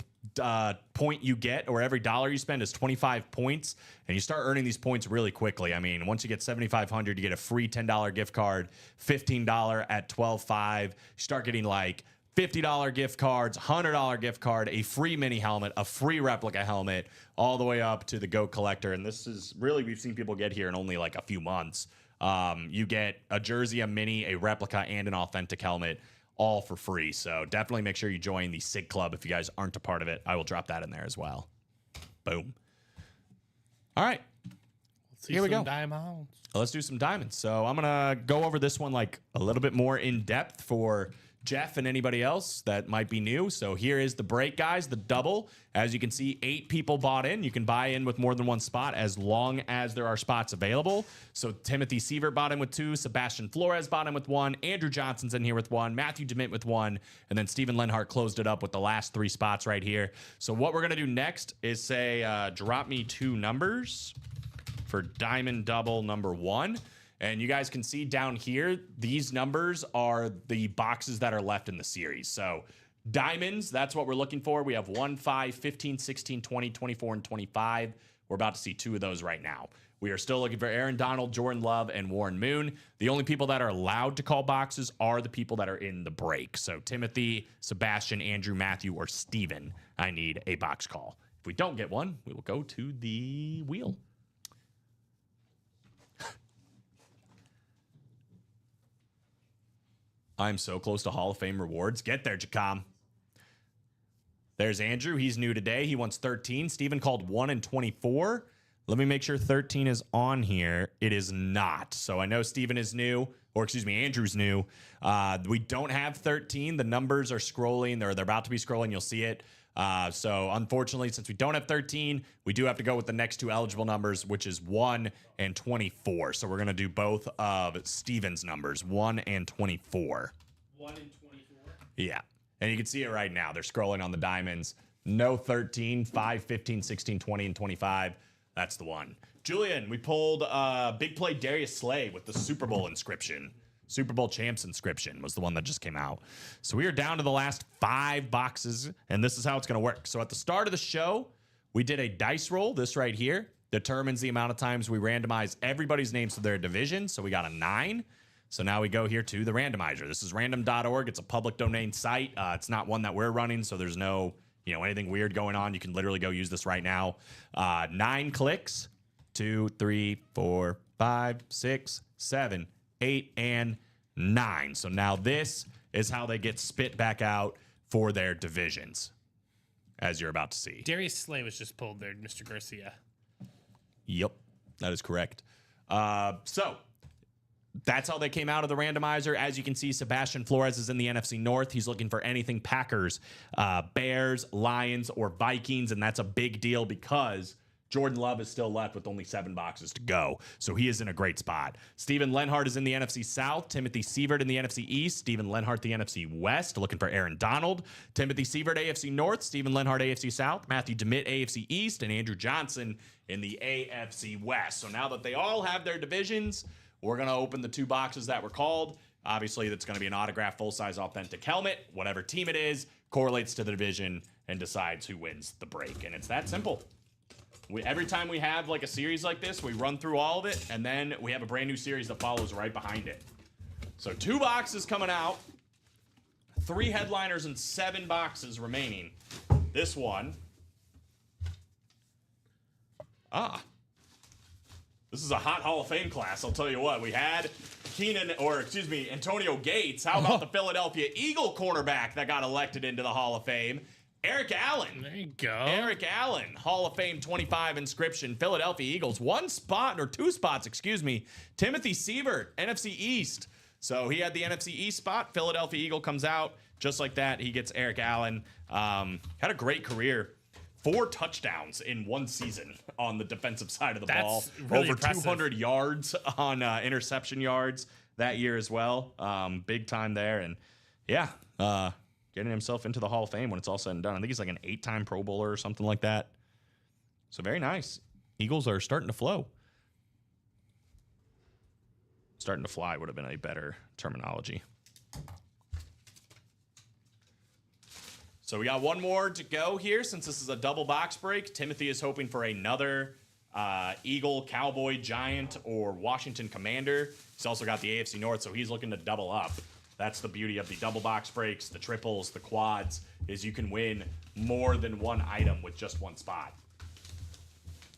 point you get or every dollar you spend is 25 points, and you start earning these points really quickly. I mean, once you get 7,500, you get a free $10 gift card, $15 at 12.5. You start getting like $50 gift cards, $100 gift card, a free mini helmet, a free replica helmet, all the way up to the GOAT Collector. And this is really, we've seen people get here in only like a few months. You get a jersey, a mini, a replica, and an authentic helmet, all for free. So definitely make sure you join the SIG Club if you guys aren't a part of it. I will drop that in there as well. Boom. All right. here we go. Diamonds. Let's do some diamonds. So I'm going to go over this one like a little bit more in depth for Jeff and anybody else that might be new. So here is the break, guys, the double. As you can see, 8 people bought in. You can buy in with more than one spot as long as there are spots available. So Timothy Sievert bought in with 2. Sebastian Flores bought in with 1. Andrew Johnson's in here with 1. Matthew DeMint with 1. And then Steven Lenhart closed it up with the last 3 spots right here. So what we're going to do next is say, drop me 2 numbers for diamond double number 1. And you guys can see down here, these numbers are the boxes that are left in the series. So diamonds, that's what we're looking for. We have 1, 5, 15, 16, 20, 24, and 25. We're about to see 2 of those right now. We are still looking for Aaron Donald, Jordan Love, and Warren Moon. The only people that are allowed to call boxes are the people that are in the break. So Timothy, Sebastian, Andrew, Matthew, or Steven, I need a box call. If we don't get one, we will go to the wheel. I'm so close to Hall of Fame rewards. Get there, Jacom. There's Andrew. He's new today. He wants 13. Steven called 1 and 24. Let me make sure 13 is on here. It is not. So I know Steven is new, or excuse me, Andrew's new. We don't have 13. The numbers are scrolling. They're about to be scrolling. You'll see it. So unfortunately, since we don't have 13, we do have to go with the next 2 eligible numbers, which is 1 and 24. So we're going to do both of Steven's numbers, 1 and 24. 1 and 24? Yeah. And you can see it right now. They're scrolling on the diamonds. No 13, 5, 15, 16, 20, and 25. That's the one. Julian, we pulled big play Darius Slay with the Super Bowl inscription. Super Bowl champs inscription was the one that just came out. So we are down to the last 5 boxes, and this is how it's going to work. So at the start of the show, we did a dice roll. This right here determines the amount of times we randomize everybody's names to their division. So we got a 9. So now we go here to the randomizer. This is random.org. It's a public domain site. It's not one that we're running, so there's no, anything weird going on. You can literally go use this right now. 9 clicks. 2, 3, 4, 5, 6, 7, 8, and 9. So now this is how they get spit back out for their divisions, as you're about to see. Darius Slay was just pulled there, Mr. Garcia. Yep, that is correct. So that's how they came out of the randomizer. As you can see, Sebastian Flores is in the NFC North. He's looking for anything Packers, Bears, Lions, or Vikings, and that's a big deal because Jordan Love is still left with only 7 boxes to go, so he is in a great spot. Steven Lenhart is in the NFC South. Timothy Sievert in the NFC East. Steven Lenhart, the NFC West, looking for Aaron Donald. Timothy Sievert, AFC North. Steven Lenhart, AFC South. Matthew DeMint, AFC East. And Andrew Johnson in the AFC West. So now that they all have their divisions, we're going to open the 2 boxes that were called. Obviously, that's going to be an autographed full-size authentic helmet. Whatever team it is, correlates to the division and decides who wins the break. And it's that simple. Every time we have like a series like this, we run through all of it, and then we have a brand new series that follows right behind it. So 2 boxes coming out, 3 headliners, and 7 boxes remaining. This one. This is a hot Hall of Fame class, I'll tell you what. We had Antonio Gates. How about the Philadelphia Eagle cornerback that got elected into the Hall of Fame? Eric Allen. There you go. Eric Allen, Hall of Fame 25 inscription, Philadelphia Eagles. 2 spots, excuse me. Timothy Sievert, NFC East. So he had the NFC East spot. Philadelphia Eagle comes out just like that. He gets Eric Allen. Had a great career. 4 touchdowns in 1 season on the defensive side of the ball. Really over impressive. 200 yards on interception yards that year as well. Big time there. And yeah, getting himself into the Hall of Fame when it's all said and done. I think he's like an 8-time Pro Bowler or something like that. So very nice. Eagles are starting to flow. Starting to fly would have been a better terminology. So we got 1 more to go here since this is a double box break. Timothy is hoping for another Eagle, Cowboy, Giant, or Washington Commander. He's also got the AFC North, so he's looking to double up. That's the beauty of the double box breaks, the triples, the quads, is you can win more than 1 item with just 1 spot.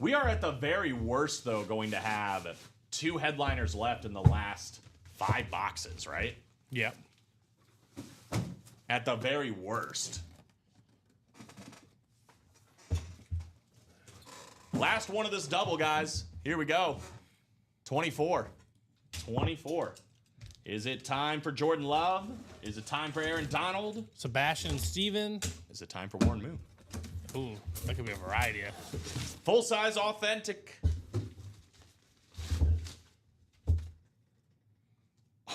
We are at the very worst, though, going to have 2 headliners left in the last 5 boxes, right? Yep. At the very worst. Last one of this double, guys. Here we go. 24. 24. Is it time for Jordan Love? Is it time for Aaron Donald? Sebastian and Steven. Is it time for Warren Moon? Ooh, that could be a variety. Full-size authentic.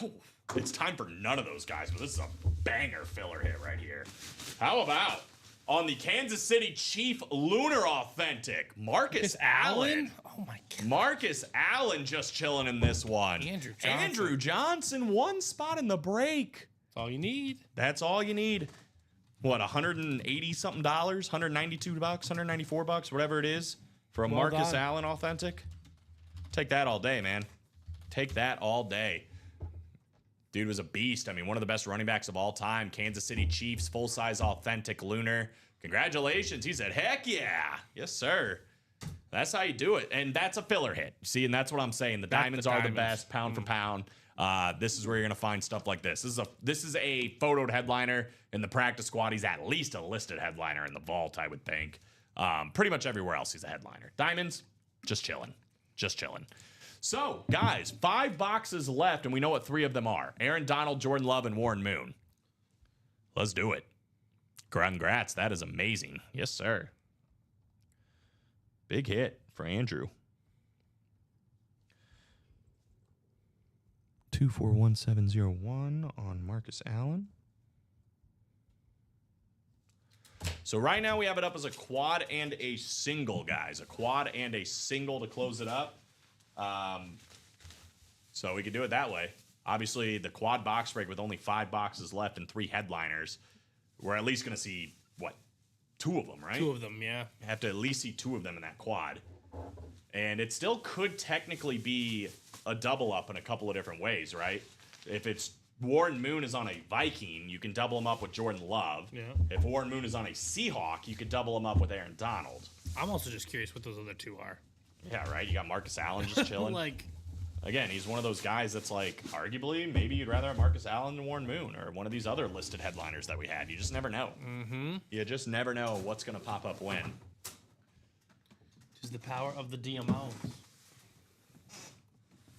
Oh, it's time for none of those guys, but this is a banger filler hit right here. How about on the Kansas City Chief Lunar Authentic, Marcus Allen? Oh my God. Marcus Allen just chilling in this one. Andrew Johnson. Andrew Johnson, one spot in the break. That's all you need. That's all you need. What, $180 something dollars, $192, $194, whatever it is, for a Well Marcus done. Allen authentic? Take that all day, man. Take that all day. Dude was a beast. I mean, one of the best running backs of all time. Kansas City Chiefs, full-size authentic lunar. Congratulations. He said, heck yeah. Yes, sir. That's how you do it. And that's a filler hit. See, and that's what I'm saying. The diamonds are the best, pound for pound. This is where you're going to find stuff like this. This is a photoed headliner in the practice squad. He's at least a listed headliner in the vault, I would think. Pretty much everywhere else he's a headliner. Diamonds, just chilling. Just chilling. So, guys, 5 boxes left, and we know what 3 of them are. Aaron Donald, Jordan Love, and Warren Moon. Let's do it. Congrats. That is amazing. Yes, sir. Big hit for Andrew. 241701 on Marcus Allen. So right now we have it up as a quad and a single, guys. A quad and a single to close it up. So we could do it that way. Obviously, the quad box break with only 5 boxes left and 3 headliners. We're at least going to see, what, 2 of them, right? 2 of them, yeah. Have to at least see 2 of them in that quad. And it still could technically be a double up in a couple of different ways, right? If it's Warren Moon is on a Viking, you can double him up with Jordan Love. Yeah. If Warren Moon is on a Seahawk, you could double him up with Aaron Donald. I'm also just curious what those other 2 are. Yeah, right? You got Marcus Allen just chilling. Again, he's one of those guys that's like, arguably, maybe you'd rather have Marcus Allen than Warren Moon or one of these other listed headliners that we had. You just never know. Mm-hmm. You just never know what's going to pop up when. Is the power of the DMOs.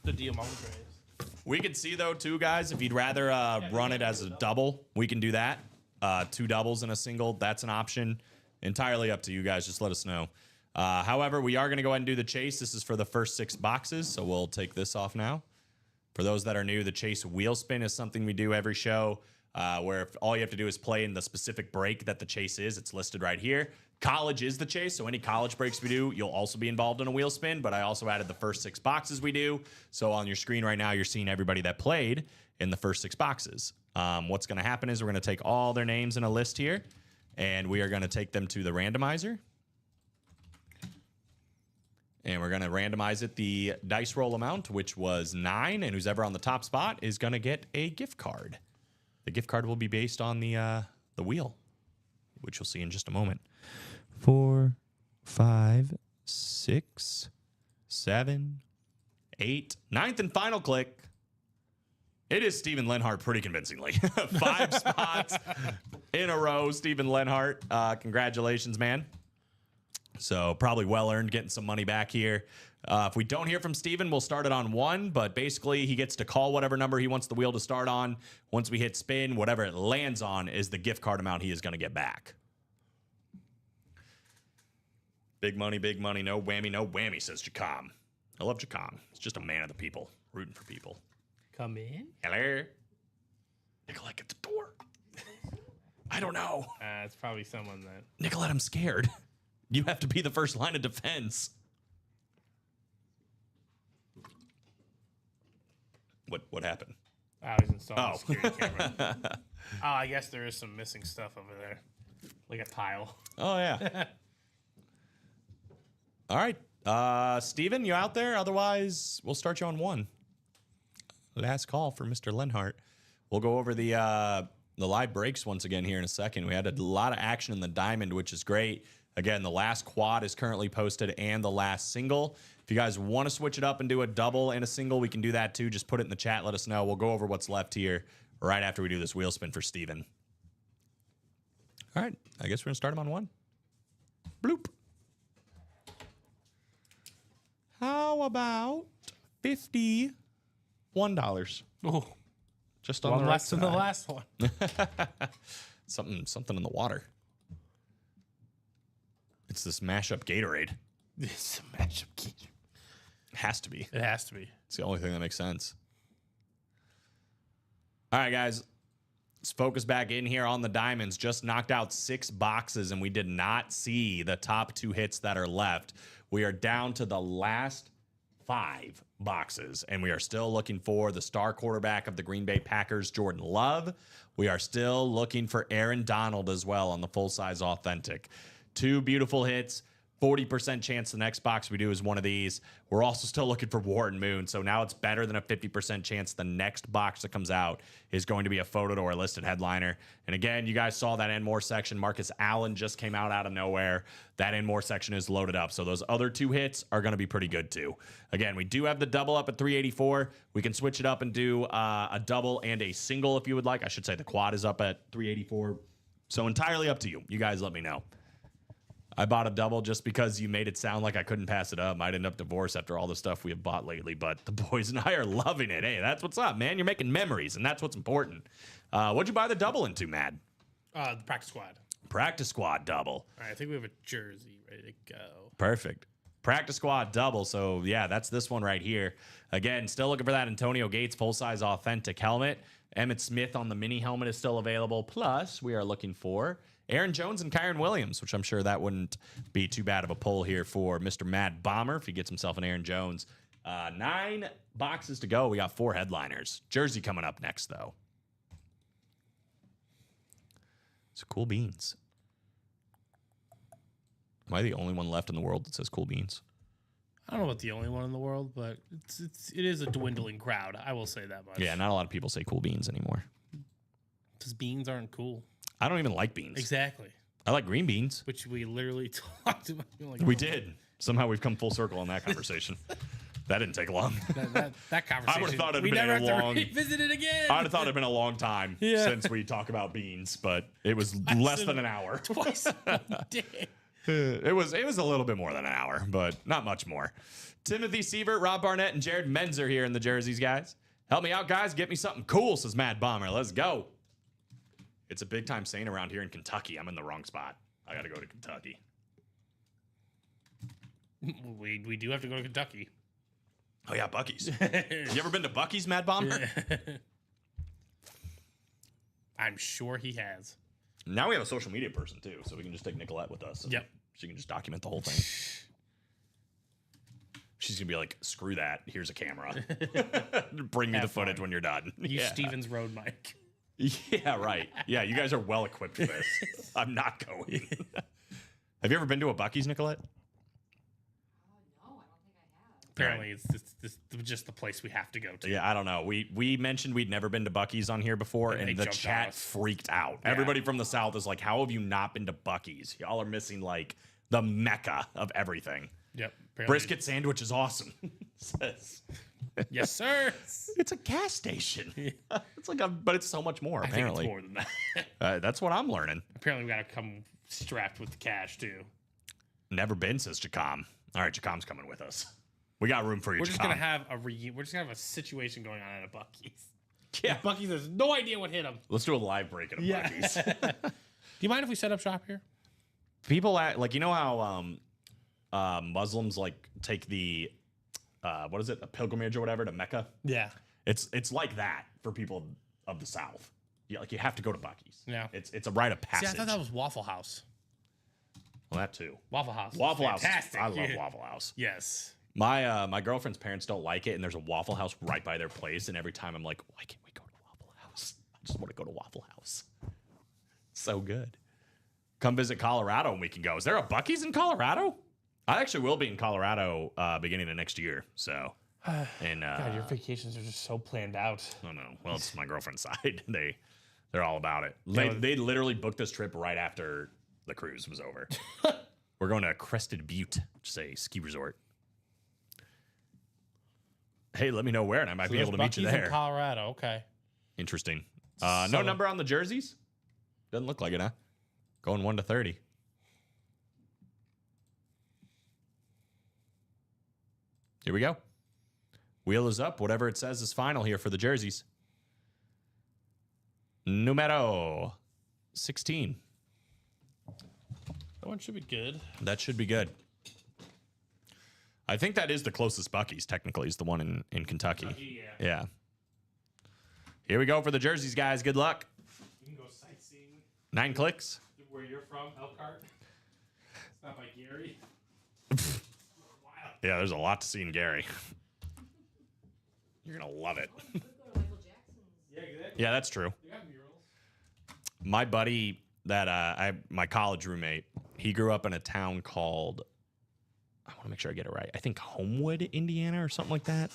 The DMO trays. We could see, though, too, guys, if you'd rather run it as a double, we can do that. 2 doubles and a single, that's an option. Entirely up to you guys. Just let us know. However, we are going to go ahead and do the chase. This is for the first 6 boxes, so we'll take this off now. For those that are new, the chase wheel spin is something we do every show, where if all you have to do is play in the specific break that the chase is. It's listed right here. College is the chase, so any college breaks we do, you'll also be involved in a wheel spin, but I also added the first 6 boxes we do. So on your screen right now, you're seeing everybody that played in the first 6 boxes. What's going to happen is we're going to take all their names in a list here, and we are going to take them to the randomizer. And we're going to randomize it the dice roll amount, which was 9, and who's ever on the top spot is going to get a gift card. The gift card will be based on the wheel, which you'll see in just a moment. 4, 5, 6, 7, 8, 9th and final click. It is Steven Lenhart pretty convincingly. 5 spots in a row, Steven Lenhart. Congratulations, man. So probably well-earned getting some money back here. If we don't hear from Steven, we'll start it on 1, but basically he gets to call whatever number he wants the wheel to start on. Once we hit spin, whatever it lands on is the gift card amount he is going to get back. Big money, no whammy, says Jacom. I love Jacom. He's just a man of the people, rooting for people. Come in. Hello? Nicolette, get the door. I don't know. It's probably someone that... Nicolette, I'm scared. You have to be the first line of defense. What happened? Oh, he's installing a security camera. Oh, I guess there is some missing stuff over there. Like a tile. Oh, yeah. All right. Steven, you out there? Otherwise, we'll start you on 1. Last call for Mr. Lenhart. We'll go over the live breaks once again here in a second. We had a lot of action in the diamond, which is great. Again, the last quad is currently posted and the last single. If you guys want to switch it up and do a double and a single, we can do that too. Just put it in the chat. Let us know. We'll go over what's left here right after we do this wheel spin for Steven. All right. I guess we're going to start him on 1. Bloop. How about $51? Oh, Just on one the less right than the side. last one. Something in the water. It's this mashup Gatorade. This matchup. Has to be. It has to be. It's the only thing that makes sense. All right, guys. Let's focus back in here on the diamonds. Just knocked out 6 boxes, and we did not see the top 2 hits that are left. We are down to the last 5 boxes, and we are still looking for the star quarterback of the Green Bay Packers, Jordan Love. We are still looking for Aaron Donald as well on the full-size authentic. 2 beautiful hits. 40% chance the next box we do is one of these. We're also still looking for Warren Moon, so now it's better than a 50% chance the next box that comes out is going to be a photo or a listed headliner. And again, you guys saw that and more section. Marcus Allen just came out of nowhere. That and more section is loaded up, so those other 2 hits are going to be pretty good too. Again, we do have the double up at 384. We can switch it up and do a double and a single if you would like. I should say the quad is up at 384. So entirely up to you. You guys let me know. I bought a double just because you made it sound like I couldn't pass it up. Might end up divorced after all the stuff we have bought lately, but the boys and I are loving it. Hey, that's what's up, man. You're making memories, and that's what's important. What'd you buy the double into, Matt? The practice squad. Practice squad double. All right, I think we have a jersey ready to go. Perfect. Practice squad double. So, yeah, that's this one right here. Again, still looking for that Antonio Gates full-size authentic helmet. Emmett Smith on the mini helmet is still available. Plus, we are looking for Aaron Jones and Kyron Williams, which I'm sure that wouldn't be too bad of a pull here for Mr. Mad Bomber if he gets himself an Aaron Jones. 9 boxes to go. We got 4 headliners. Jersey coming up next, though. So Cool Beans. Am I the only one left in the world that says Cool Beans? I don't know about the only one in the world, but it is a dwindling crowd. I will say that much. Yeah, not a lot of people say Cool Beans anymore. Because beans aren't cool. I don't even like beans. Exactly. I like green beans. Which we literally talked about. Like, We did. Somehow we've come full circle on that conversation. That didn't take long. That conversation. I would've thought it'd we been never a have long- to revisit it again. I'd have thought it'd been a long time Yeah. since we talk about beans, but it was less than an hour. Twice a day. It was a little bit more than an hour, but not much more. Timothy Sievert, Rob Barnett, and Jared Menzer here in the jerseys, guys. Help me out, guys. Get me something cool, says Mad Bomber. Let's go. It's a big time saying around here in Kentucky. I'm in the wrong spot. I got to go to Kentucky. We do have to go to Kentucky. Oh, yeah, Buc-ee's. You ever been to Buc-ee's, Mad Bomber? I'm sure he has. Now we have a social media person, too, so we can just take Nicolette with us. Yep. She can just document the whole thing. She's going to be like, screw that. Here's a camera. Bring me the footage fun. when you're done. Use Yeah. Stevens Road mic. Yeah, right. Yeah, you guys are well equipped for this. I'm not going. Have you ever been to a Buc-ee's, Nicolette? No, I don't think I have. Apparently, it's just the place we have to go to. Yeah, I don't know. We mentioned we'd never been to Buc-ee's on here before, And and they the jumped on chat us. freaked out. Yeah. Everybody from the South is like, how have you not been to Buc-ee's? Y'all are missing, like, the mecca of everything. Yep. apparently- Brisket sandwich is awesome. Says. Yes, sir. It's a gas station. It's like but it's so much more, I think apparently. it's more than that. That's what I'm learning. Apparently, we got to come strapped with the cash too. Never been, says Jacom. All right, Jacom's coming with us. We got room for you, We're just Jacom. gonna have we're just gonna have a situation going on at a Buc-ee's. Yeah. Buc-ee's has no idea what hit him. Let's do a live break at a Buc-ee's. Do you mind if we set up shop here? People act like, you know how Muslims like take the what is it, a pilgrimage or whatever to Mecca? Yeah. It's like that for people of the South. You have to go to Buc-ee's. Yeah. It's a rite of See, passage. I thought that was Waffle House. Well, that too. Waffle House. is Waffle House. Fantastic. I love Waffle House. Yes. My girlfriend's parents don't like it, and there's a Waffle House right by their place. And every time I'm like, why can't we go to Waffle House? I just want to go to Waffle House. So good. Come visit Colorado and we can go. Is there a Buc-ee's in Colorado? I actually will be in Colorado beginning of next year. So, and God, your vacations are just so planned out. I don't know. Well, it's my girlfriend's side. They're all about it. Yeah. They literally booked this trip right after the cruise was over. We're going to Crested Butte, which is a ski resort. Hey, let me know where, and I might be able to meet you Buc-ee's in there. Colorado. Okay. Interesting. No number on the jerseys? Doesn't look like it, huh? Going 1 to 30. Here we go. Wheel is up. Whatever it says is final here for the jerseys. Numero 16. That one should be good. That should be good. I think that is the closest Buc-ee's, technically, is the one in Kentucky. Yeah. Here we go for the jerseys, guys. Good luck. You can go sightseeing 9 clicks. where you're from, Elkhart. It's not by Gary. Yeah, there's a lot to see in Gary. You're going to love it. Could go to Michael Jackson's. Yeah, exactly. Yeah, that's true. They got murals. My buddy that my college roommate, he grew up in a town called, I want to make sure I get it right, I think Homewood, Indiana or something like that.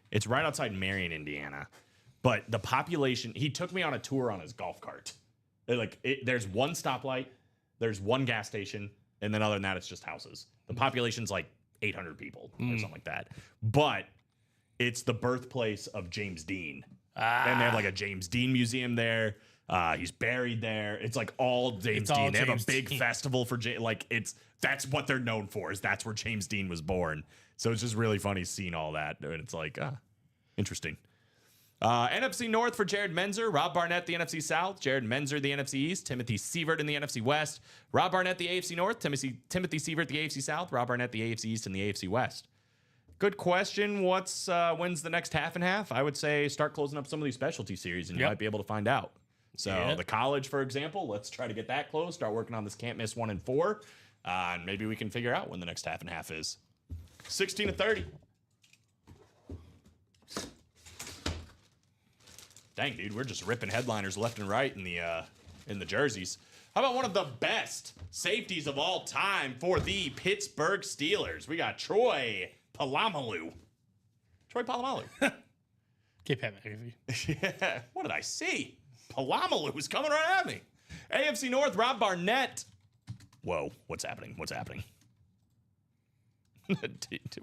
It's right outside Marion, Indiana. But the population, he took me on a tour on his golf cart. There's one stoplight, there's one gas station, and then other than that, it's just houses. The population's like 800 people or something like that. But it's the birthplace of James Dean. And they have like a James Dean museum there. He's buried there. It's like all James Dean. They have a big festival for that's what they're known for. That's where James Dean was born. So it's just really funny seeing all that. And it's like, interesting. NFC North for Jared Menzer, Rob Barnett, the NFC South, Jared Menzer, the NFC East, Timothy Sievert in the NFC West, Rob Barnett, the AFC North, Timothy Sievert, the AFC South, Rob Barnett, the AFC East, and the AFC West. Good question. When's the next half and half? I would say start closing up some of these specialty series, and you might be able to find out. So the college, for example, let's try to get that closed. Start working on this can't miss 1 and 4, and maybe we can figure out when the next half and half is. 16-30. Dang, dude, we're just ripping headliners left and right in the jerseys. How about one of the best safeties of all time for the Pittsburgh Steelers? We got Troy Polamalu. Get Pat McAfee. Yeah, what did I see? Polamalu was coming right at me. AFC North, Rob Barnett. Whoa, what's happening?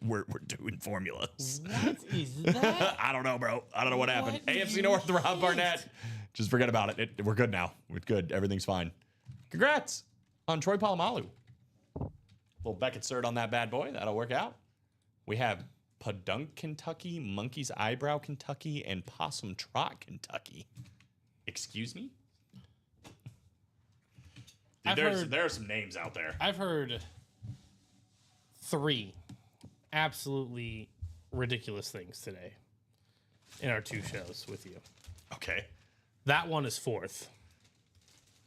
We're doing formulas. What is that? I don't know, bro. I don't know what happened. What AFC you North, Rob hate? Barnett. Just forget about it. We're good now. We're good. Everything's fine. Congrats on Troy Polamalu. Little Beckett cert on that bad boy. That'll work out. We have Podunk, Kentucky, Monkey's Eyebrow, Kentucky, and Possum Trot, Kentucky. Excuse me? Dude, there are some names out there. I've heard 3 absolutely ridiculous things today in our 2 shows with you. Okay. That one is 4th.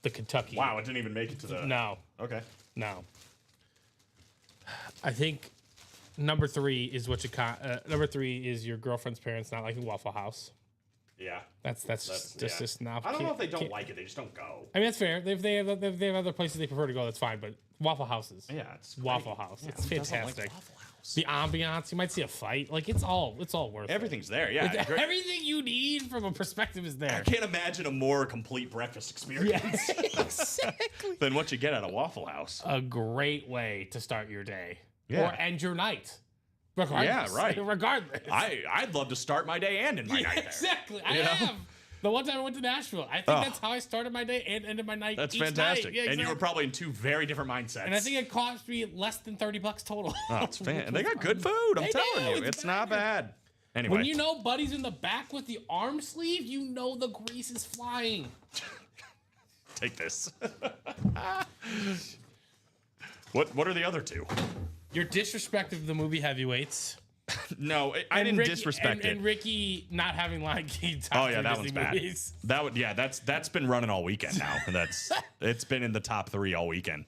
The Kentucky. Wow, it didn't even make it to the... No. Okay. No. I think number 3 is number 3 is your girlfriend's parents not liking Waffle House. Yeah. That's just not. I don't know if they don't like it. They just don't go. I mean, that's fair. If they have other places they prefer to go, that's fine. But Waffle Houses. Yeah, it's great. Waffle House. Yeah, It's who doesn't like fantastic. Waffle House? The ambiance. You might see a fight. Like it's all worth Everything's there. Yeah. it. Everything you need from a perspective is I there. can't imagine a more complete breakfast experience Exactly. than what you get at a Waffle House. A great way to start your day Yeah. or end your night. Regardless. Yeah, right. Regardless. I'd love to start my day and end my night there. Exactly. I You know? have. The one time I went to Nashville, I think that's how I started my day and ended my night. That's each fantastic. night. Yeah, And you were exactly. probably in 2 very different mindsets. And I think it cost me less than $30 total. Oh, it's fan. And they got good food. I'm They telling do. you, It's it's not bad. Anyway, When you know Buddy's in the back with the arm sleeve, you know the grease is flying. take this. What are the other 2? Your disrespect of the movie Heavyweights. No, I didn't Ricky, disrespect it. And Ricky not having Lion King top Oh yeah, 3 that Disney one's movies. bad. That's been running all weekend now. It's been in the top 3 all weekend.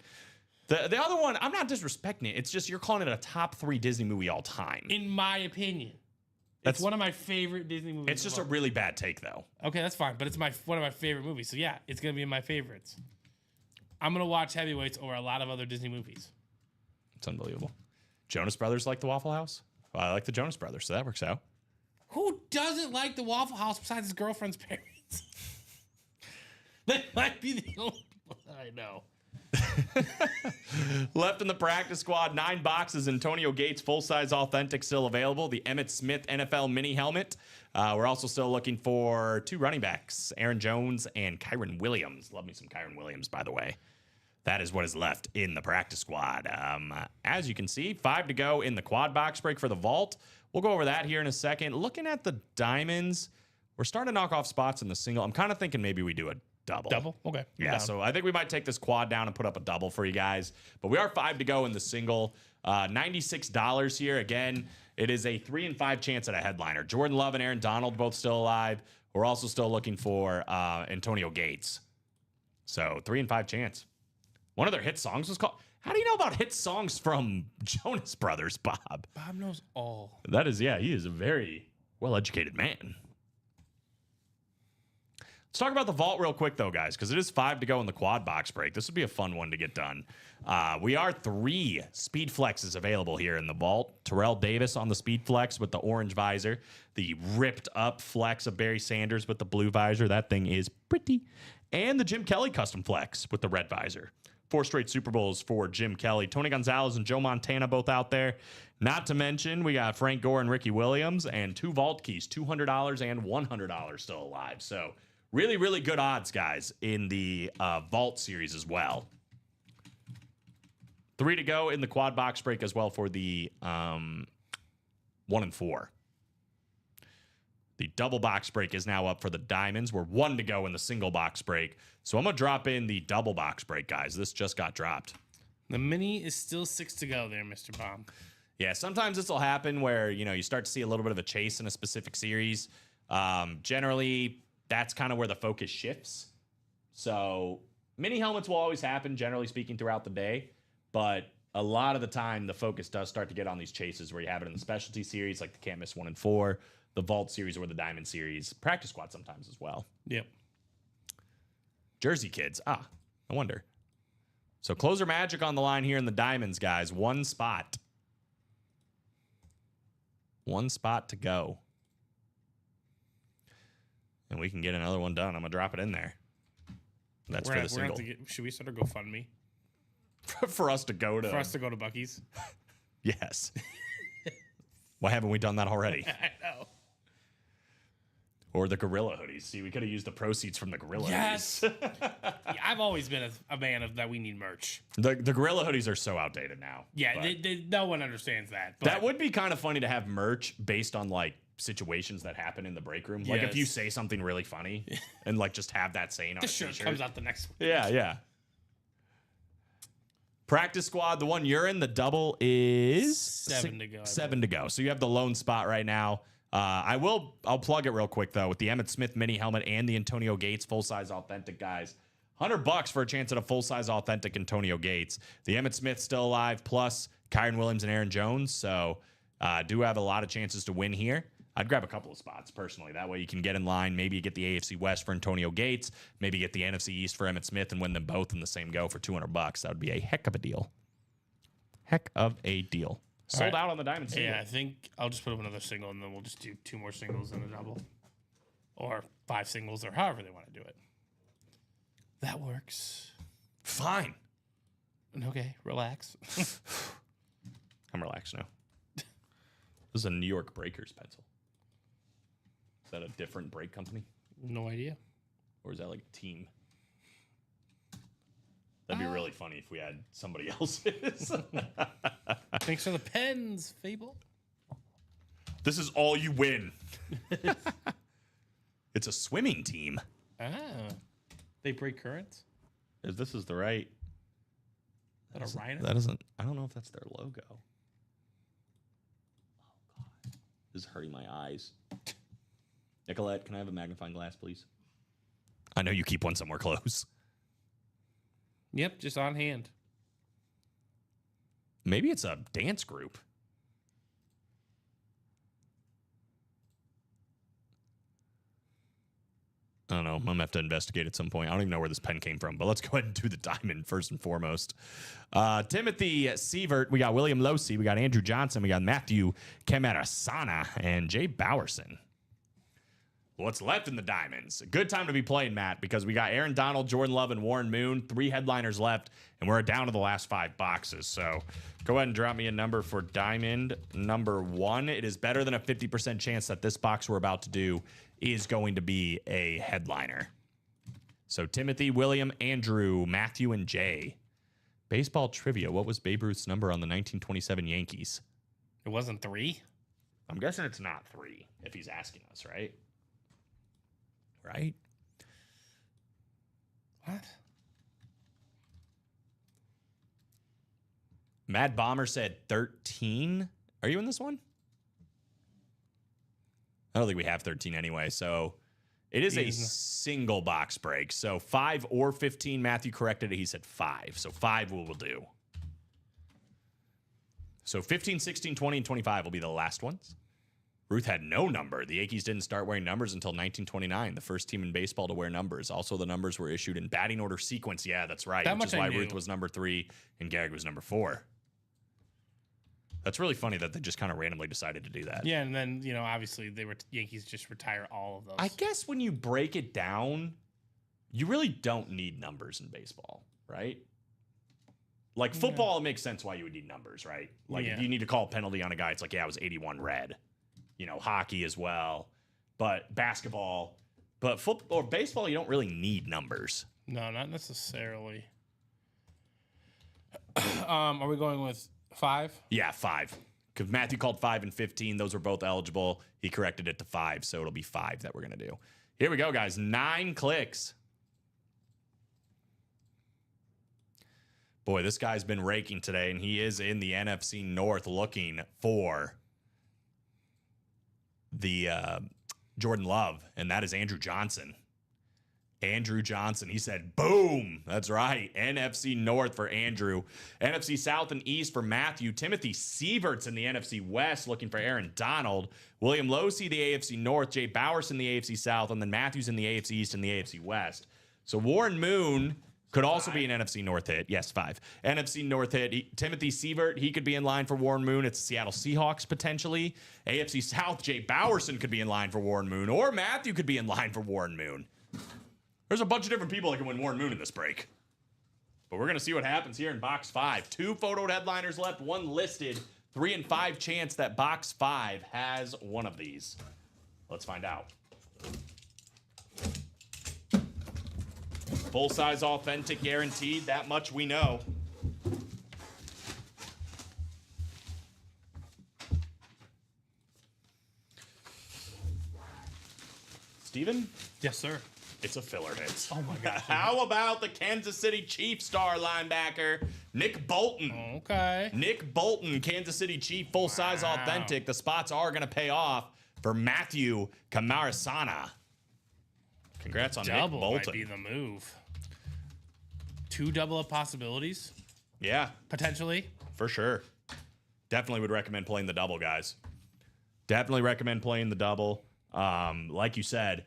The other one, I'm not disrespecting it. It's just you're calling it a top 3 Disney movie all time. In my opinion. That's It's one of my favorite Disney movies. It's just a really bad take though. Okay, that's fine, but it's one of my favorite movies. So yeah, it's gonna be in my favorites. I'm gonna watch Heavyweights over a lot of other Disney movies. It's unbelievable. Jonas Brothers like the Waffle House. Well, I like the Jonas Brothers, so that works out. Who doesn't like the Waffle House besides his girlfriend's parents? That might be the only people that I know. Left in the practice squad, 9 boxes. Antonio Gates full-size authentic still available. The Emmitt Smith NFL mini helmet. We're also still looking for 2 running backs, Aaron Jones and Kyron Williams. Love me some Kyron Williams, by the way. That is what is left in the practice squad. As you can see, 5 to go in the quad box break for the vault. we'll go over that here in a second. Looking at the diamonds, we're starting to knock off spots in the single. I'm kind of thinking maybe we do a double. Double? Okay. I'm Yeah, down. so I think we might take this quad down and put up a double for you guys. But we are 5 to go in the single. $96 here. Again, it is a 3 and 5 chance at a headliner. Jordan Love and Aaron Donald both still alive. We're also still looking for Antonio Gates. So 3 and 5 chance. One of their hit songs was called. How do you know about hit songs from Jonas Brothers, Bob? Bob knows all. That is, yeah, he is a very well-educated man. Let's talk about the vault real quick, though, guys, because it is 5 to go in the quad box break. This would be a fun one to get done. We are 3 speed flexes available here in the vault. Terrell Davis on the speed flex with the orange visor. The ripped up flex of Barry Sanders with the blue visor. That thing is pretty. And the Jim Kelly custom flex with the red visor. 4 straight Super Bowls for Jim Kelly. Tony Gonzalez and Joe Montana both out there. Not to mention, we got Frank Gore and Ricky Williams and 2 vault keys, $200 and $100 still alive. So really, really good odds, guys, in the vault series as well. 3 to go in the quad box break as well for the 1 and 4. The double box break is now up for the diamonds. We're 1 to go in the single box break. So I'm going to drop in the double box break, guys. This just got dropped. The mini is still 6 to go there, Mr. Bomb. Yeah, sometimes this will happen where, you start to see a little bit of a chase in a specific series. Generally, that's kind of where the focus shifts. So mini helmets will always happen, generally speaking, throughout the day. But a lot of the time, the focus does start to get on these chases where you have it in the specialty series, like the Can't Miss 1 and 4, the Vault series or the Diamond series, practice squad sometimes as well. Yep. Jersey kids. I wonder. So closer magic on the line here in the Diamonds, guys. 1 spot. 1 spot to go. And we can get another one done. I'm going to drop it in there. That's for the single. Should we start a GoFundMe? For us to go to. For us to go to Buc-ee's? Yes. Why haven't we done that already? I know. Or the Gorilla hoodies. See, we could have used the proceeds from the Gorilla Yes. hoodies. Yeah, I've always been a man of that we need merch. The Gorilla hoodies are so outdated now. Yeah, but no one understands that. But that would be kind of funny to have merch based on like situations that happen in the break room. Like if you Yes. say something really funny and like just have that saying on the a shirt t-shirt. comes out the next week. Yeah. Practice squad, the one you're in, the double is 7 to go. 7 to go. So you have the lone spot right now. I'll plug it real quick though with the Emmitt Smith mini helmet and the Antonio Gates full size authentic, guys. $100 for a chance at a full size authentic Antonio Gates. The Emmitt Smith still alive, plus Kyron Williams and Aaron Jones. So do have a lot of chances to win here. I'd grab a couple of spots personally. That way you can get in line. Maybe you get the AFC West for Antonio Gates. Maybe get the NFC East for Emmitt Smith and win them both in the same go for $200. That would be a heck of a deal. Heck of a deal. Sold right. out on the Diamond single. Yeah, I think I'll just put up another single and then we'll just do 2 more singles and a double. Or 5 singles or however they want to do it. That works. Fine. Okay, relax. I'm relaxed now. This is a New York Breakers pencil. Is that a different brake company? No idea. Or is that like a team? That'd be really funny if we had somebody else's. Thanks for the pens, Fable. This is all you win. It's a swimming team. Ah. They break currents? If this is the right. Is that a rhino? That isn't. I don't know if that's their logo. Oh, God. This is hurting my eyes. Nicolette, can I have a magnifying glass, please? I know you keep one somewhere close. Yep, just on hand. Maybe it's a dance group. I don't know. I'm going to have to investigate at some point. I don't even know where this pen came from, but let's go ahead and do the diamond first and foremost. Timothy Sievert. We got William Losey. We got Andrew Johnson. We got Matthew Camarasana and Jay Bowerson. What's left in the diamonds? A good time to be playing, Matt, because we got Aaron Donald, Jordan Love, and Warren Moon. 3 headliners left, and we're down to the last 5 boxes. So go ahead and drop me a number for diamond number 1. It is better than a 50% chance that this box we're about to do is going to be a headliner. So Timothy, William, Andrew, Matthew, and Jay. Baseball trivia. What was Babe Ruth's number on the 1927 Yankees? It wasn't 3? I'm guessing it's not 3 if he's asking us, right? Right? What? Mad Bomber said 13. Are you in this one? I don't think we have 13 anyway, so it is a single box break. So 5 or 15. Matthew corrected it. He said 5. So 5 will do. So 15, 16, 20, and 25 will be the last ones. Ruth had no number. The Yankees didn't start wearing numbers until 1929, the first team in baseball to wear numbers. Also, the numbers were issued in batting order sequence. Yeah, that's right. That which is much I why knew. Ruth was number 3 and Gag was number 4. That's really funny that they just kind of randomly decided to do that. Yeah, and then, you know, obviously they were Yankees just retire all of those. I guess when you break it down, you really don't need numbers in baseball, right? Like football, it makes sense why you would need numbers, right? Like if you need to call a penalty on a guy, it's like, yeah, it was 81 red. You know, hockey as well, but basketball, but football or baseball, you don't really need numbers. No, not necessarily. Are we going with 5? Yeah, 5. Because Matthew called 5 and 15. Those were both eligible. He corrected it to 5, so it'll be 5 that we're going to do. Here we go, guys. 9 clicks. Boy, this guy's been raking today, and he is in the NFC North looking for the Jordan Love, and that is Andrew Johnson. Andrew Johnson. He said, boom. That's right. NFC North for Andrew. NFC South and East for Matthew. Timothy Sievert's in the NFC West looking for Aaron Donald. William Losey, the AFC North. Jay Bowers in the AFC South. And then Matthews in the AFC East and the AFC West. So Warren Moon could also be an NFC North hit. Yes, 5. NFC North hit. Timothy Sievert, he could be in line for Warren Moon. It's the Seattle Seahawks potentially. AFC South, Jay Bowerson could be in line for Warren Moon. Or Matthew could be in line for Warren Moon. There's a bunch of different people that can win Warren Moon in this break. But we're going to see what happens here in box 5. 2 photoed headliners left, 1 listed. 3 and 5 chance that box 5 has one of these. Let's find out. Full size, authentic, guaranteed. That much we know. Steven? Yes, sir. It's a filler hit. Oh my God. How about the Kansas City Chiefs star linebacker, Nick Bolton? Okay. Nick Bolton, Kansas City Chief, full-size authentic. The spots are going to pay off for Matthew Camarasana. Congrats on Nick Double Bolton. might be the move. 2 double-up possibilities, Yeah, potentially. for sure. Definitely would recommend playing the double, guys. Definitely recommend playing the double. Like you said,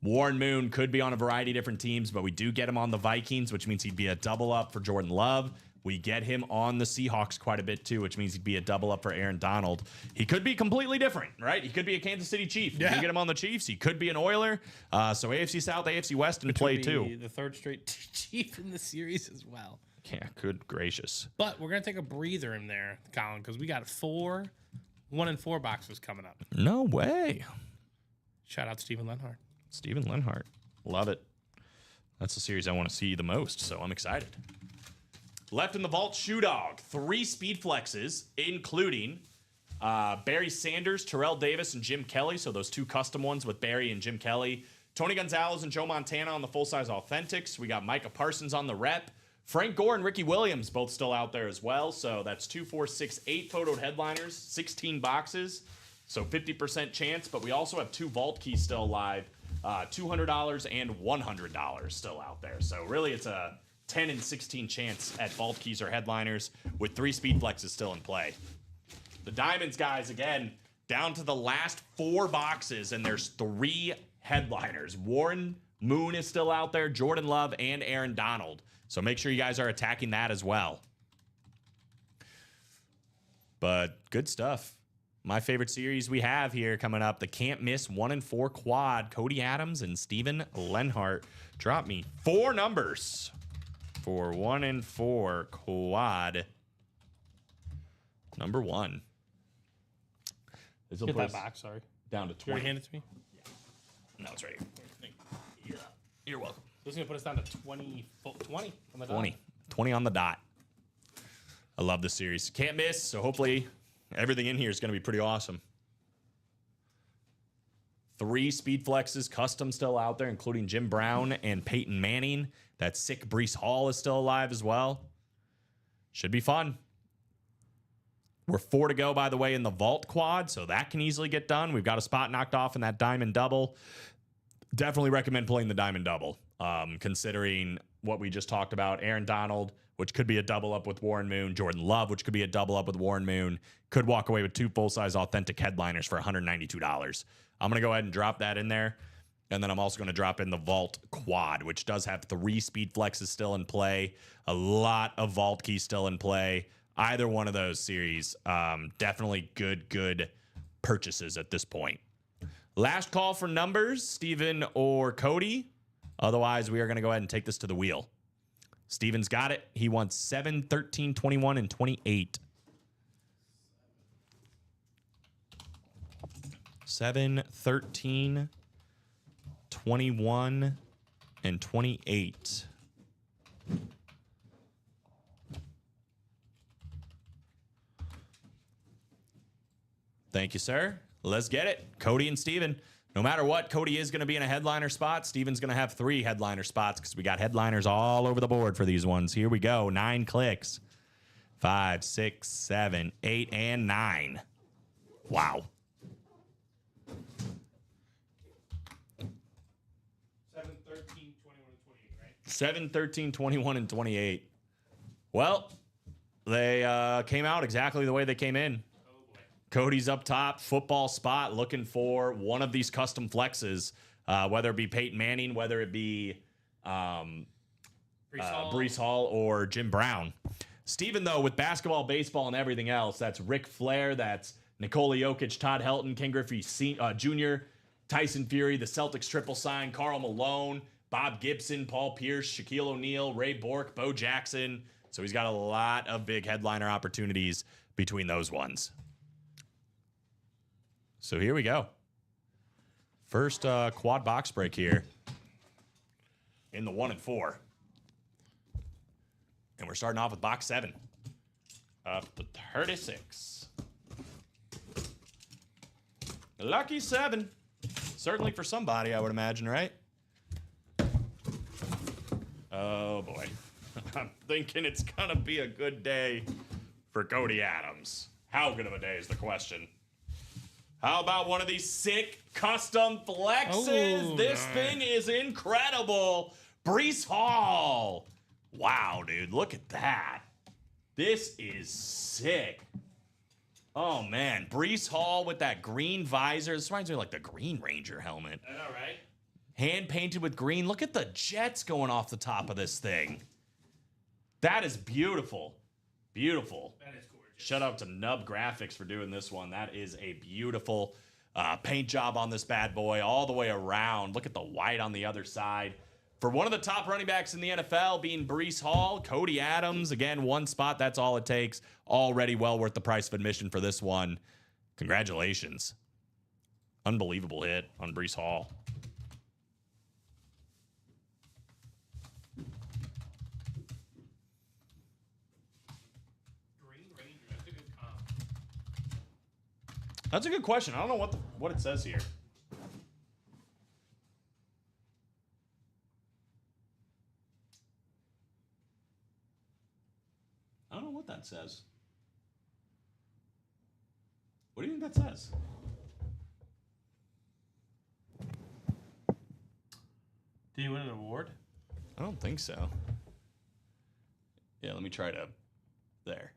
Warren Moon could be on a variety of different teams, but we do get him on the Vikings, which means he'd be a double up for Jordan Love. We get him on the Seahawks quite a bit too, which means he'd be a double up for Aaron Donald. He could be completely different, right? He could be a Kansas City Chief. Yeah. You get him on the Chiefs. He could be an Oiler. So AFC South, AFC West in play Would be too. the 3rd straight Chief in the series as well. Yeah, good gracious. But we're going to take a breather in there, Colin, because we got 1 and 4 boxes coming up. No way. Shout out Stephen Lenhart. Steven Lenhart. Love it. That's the series I want to see the most, so I'm excited. Left in the vault, Shoe Dog. 3 speed flexes, including Barry Sanders, Terrell Davis, and Jim Kelly. So those 2 custom ones with Barry and Jim Kelly. Tony Gonzalez and Joe Montana on the full-size authentics. We got Micah Parsons on the rep. Frank Gore and Ricky Williams both still out there as well. So that's 2, 4, 6, 8 photoed headliners, 16 boxes. So 50% chance, but we also have 2 vault keys still live. $200 and $100 still out there. So really it's a 10 and 16 chance at vault keys or headliners with 3 speed flexes still in play. The Diamonds, guys, again, down to the last 4 boxes, and there's 3 headliners. Warren Moon is still out there, Jordan Love, and Aaron Donald. So make sure you guys are attacking that as well. But good stuff. My favorite series we have here coming up, the can't miss 1 and 4 quad. Cody Adams and Steven Lenhart. Drop me 4 numbers for 1 and 4 quad. Number 1. This will Get put that us box, sorry. down to You already 20. hand it to me? No, it's right here. You're welcome. This is going to put us down to 20 on the dot. 20. 20 on the dot. I love this series. Can't miss, so hopefully everything in here is going to be pretty awesome. 3 speed flexes custom still out there, including Jim Brown and Peyton Manning. That sick Brees Hall is still alive as well. Should be fun. We're 4 to go, by the way, in the vault quad, so that can easily get done. We've got a spot knocked off in that diamond double. Definitely recommend playing the diamond double, considering what we just talked about. Aaron Donald, which could be a double up with Warren Moon. Jordan Love, which could be a double up with Warren Moon. Could walk away with 2 full-size authentic headliners for $192. I'm going to go ahead and drop that in there. And then I'm also going to drop in the Vault Quad, which does have 3 speed flexes still in play. A lot of Vault keys still in play. Either one of those series, definitely good purchases at this point. Last call for numbers, Steven or Cody. Otherwise, we are going to go ahead and take this to the wheel. Steven's got it. He wants 7, 13, 21, and 28. 7, 13, 21, and 28. Thank you, sir. Let's get it. Cody and Steven. No matter what, Cody is going to be in a headliner spot. Steven's going to have 3 headliner spots because we got headliners all over the board for these ones. Here we go. 9 clicks. 5, 6, 7, 8, and 9. Wow. 7, 13, 21, and 28, right? 7, 13, 21, and 28. Well, they came out exactly the way they came in. Cody's up top, football spot, looking for one of these custom flexes, whether it be Peyton Manning, whether it be Brees Hall or Jim Brown. Steven, though, with basketball, baseball, and everything else, that's Ric Flair, that's Nikola Jokic, Todd Helton, Ken Griffey Jr., Tyson Fury, the Celtics triple sign, Karl Malone, Bob Gibson, Paul Pierce, Shaquille O'Neal, Ray Bork, Bo Jackson. So he's got a lot of big headliner opportunities between those ones. So here we go. First quad box break here in the 1 and 4. And we're starting off with box 7. Up to 36. Lucky 7. Certainly for somebody, I would imagine, right? Oh, boy. I'm thinking it's going to be a good day for Cody Adams. How good of a day is the question? How about one of these sick custom flexes? Oh, this thing is incredible. Brees Hall. Wow, dude. Look at that. This is sick. Oh, man. Brees Hall with that green visor. This reminds me of like the Green Ranger helmet. I know, right? Hand painted with green. Look at the jets going off the top of this thing. That is beautiful. Beautiful. That is gorgeous. Shout out to Nub Graphics for doing this one. That is a beautiful paint job on this bad boy all the way around. Look at the white on the other side. For one of the top running backs in the NFL being Brees Hall, Cody Adams, again, 1 spot, that's all it takes. Already well worth the price of admission for this one. Congratulations. Unbelievable hit on Brees Hall. Green Ranger, that's a good comp. That's a good question. I don't know what it says here. I don't know what that says. What do you think that says? Did he win an award? I don't think so. Yeah, let me try to. There.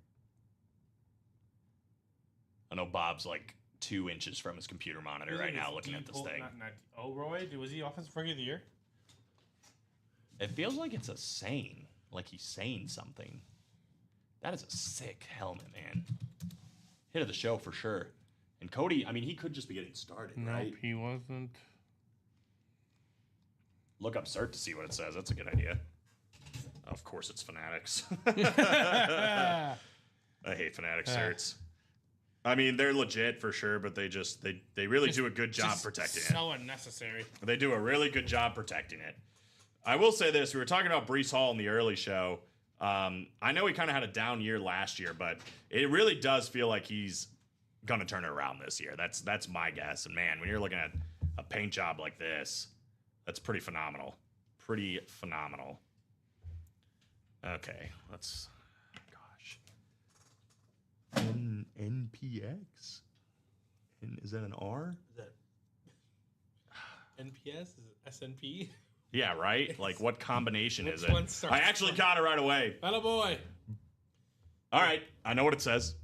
I know Bob's like 2 inches from his computer monitor right now looking at this thing. Roy, was he offensive rookie of the year? It feels like it's a saying, like he's saying something. That is a sick helmet, man. Hit of the show for sure. And Cody, I mean, he could just be getting started, right? Nope, he wasn't. Look up CERT to see what it says. That's a good idea. Of course, it's Fanatics. I hate Fanatics certs. I mean, they're legit for sure, but they really do a good job protecting it. So unnecessary. They do a really good job protecting it. I will say this. We were talking about Brees Hall in the early show. I know he kind of had a down year last year, but it really does feel like he's going to turn it around this year. That's my guess. And, man, when you're looking at a paint job like this. That's pretty phenomenal. Pretty phenomenal. Okay, let's. Gosh. NPX? Is that an R? Is that NPS? Is it SNP? Yeah, right? Like, what combination is Which it? one starts I actually got it right away. Hello, boy. All right, I know what it says.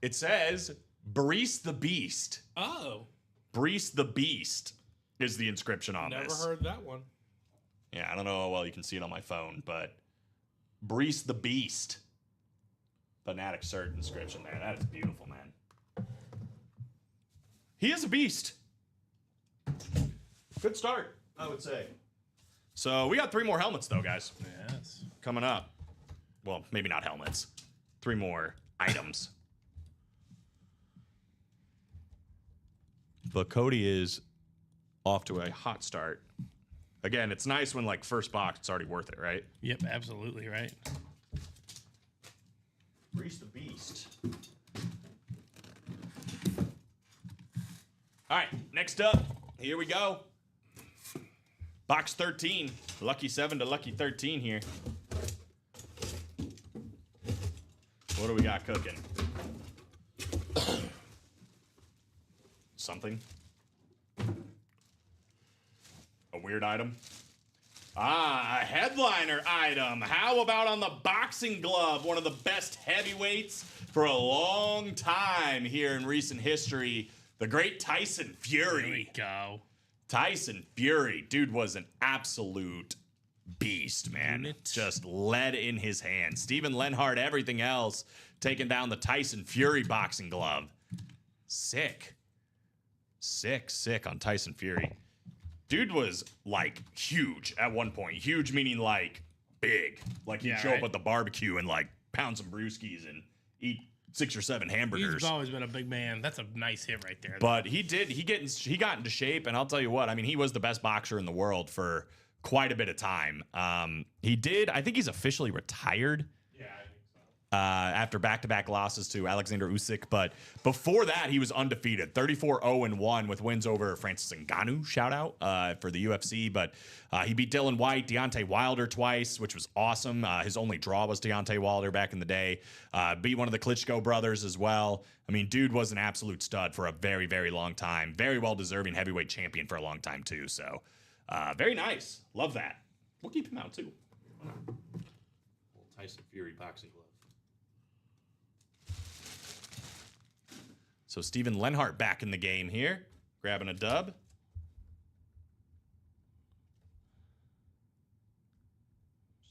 It says, Brees the Beast. Oh. Brees the Beast is the inscription on Never this. heard that one. Yeah, I don't know how well you can see it on my phone, but Brees the Beast. Fanatic Cert inscription there. That is beautiful, man. He is a beast. Good start, I would say. So we got 3 more helmets, though, guys. Yes. Coming up. Well, maybe not helmets. 3 more items. But Cody is off to a hot start. Again, it's nice when, like, first box, it's already worth it, right? Yep, absolutely right. Brees the Beast. All right, next up, here we go. Box 13. Lucky 7 to lucky 13 here. What do we got cooking? Something? A weird item? Ah, a headliner item. How about on the boxing glove? One of the best heavyweights for a long time here in recent history. The great Tyson Fury. Here we go. Tyson Fury. Dude was an absolute beast, man. Unit. Just lead in his hand. Steven Lenhart, everything else, taking down the Tyson Fury boxing glove. Sick. Sick on Tyson Fury. Dude was, like, huge at one point. Huge meaning, like, big. Like, he'd Yeah, show up right. at the barbecue and, like, pound some brewskis and eat 6 or 7 hamburgers. He's always been a big man. That's a nice hit right there. But he got into shape, and I'll tell you what, I mean, he was the best boxer in the world for quite a bit of time. I think he's officially retired. Yeah, I think so. After back-to-back losses to Alexander Usyk, but before that, he was undefeated, 34-0-1 with wins over Francis Ngannou, shout out for the UFC. But he beat Dylan White, Deontay Wilder twice, which was awesome. His only draw was Deontay Wilder back in the day. Beat one of the Klitschko brothers as well. I mean, dude was an absolute stud for a very, very long time. Very well-deserving heavyweight champion for a long time too. So, very nice. Love that. We'll keep him out too. Tyson Fury boxing glove. So Steven Lenhart back in the game here, grabbing a dub.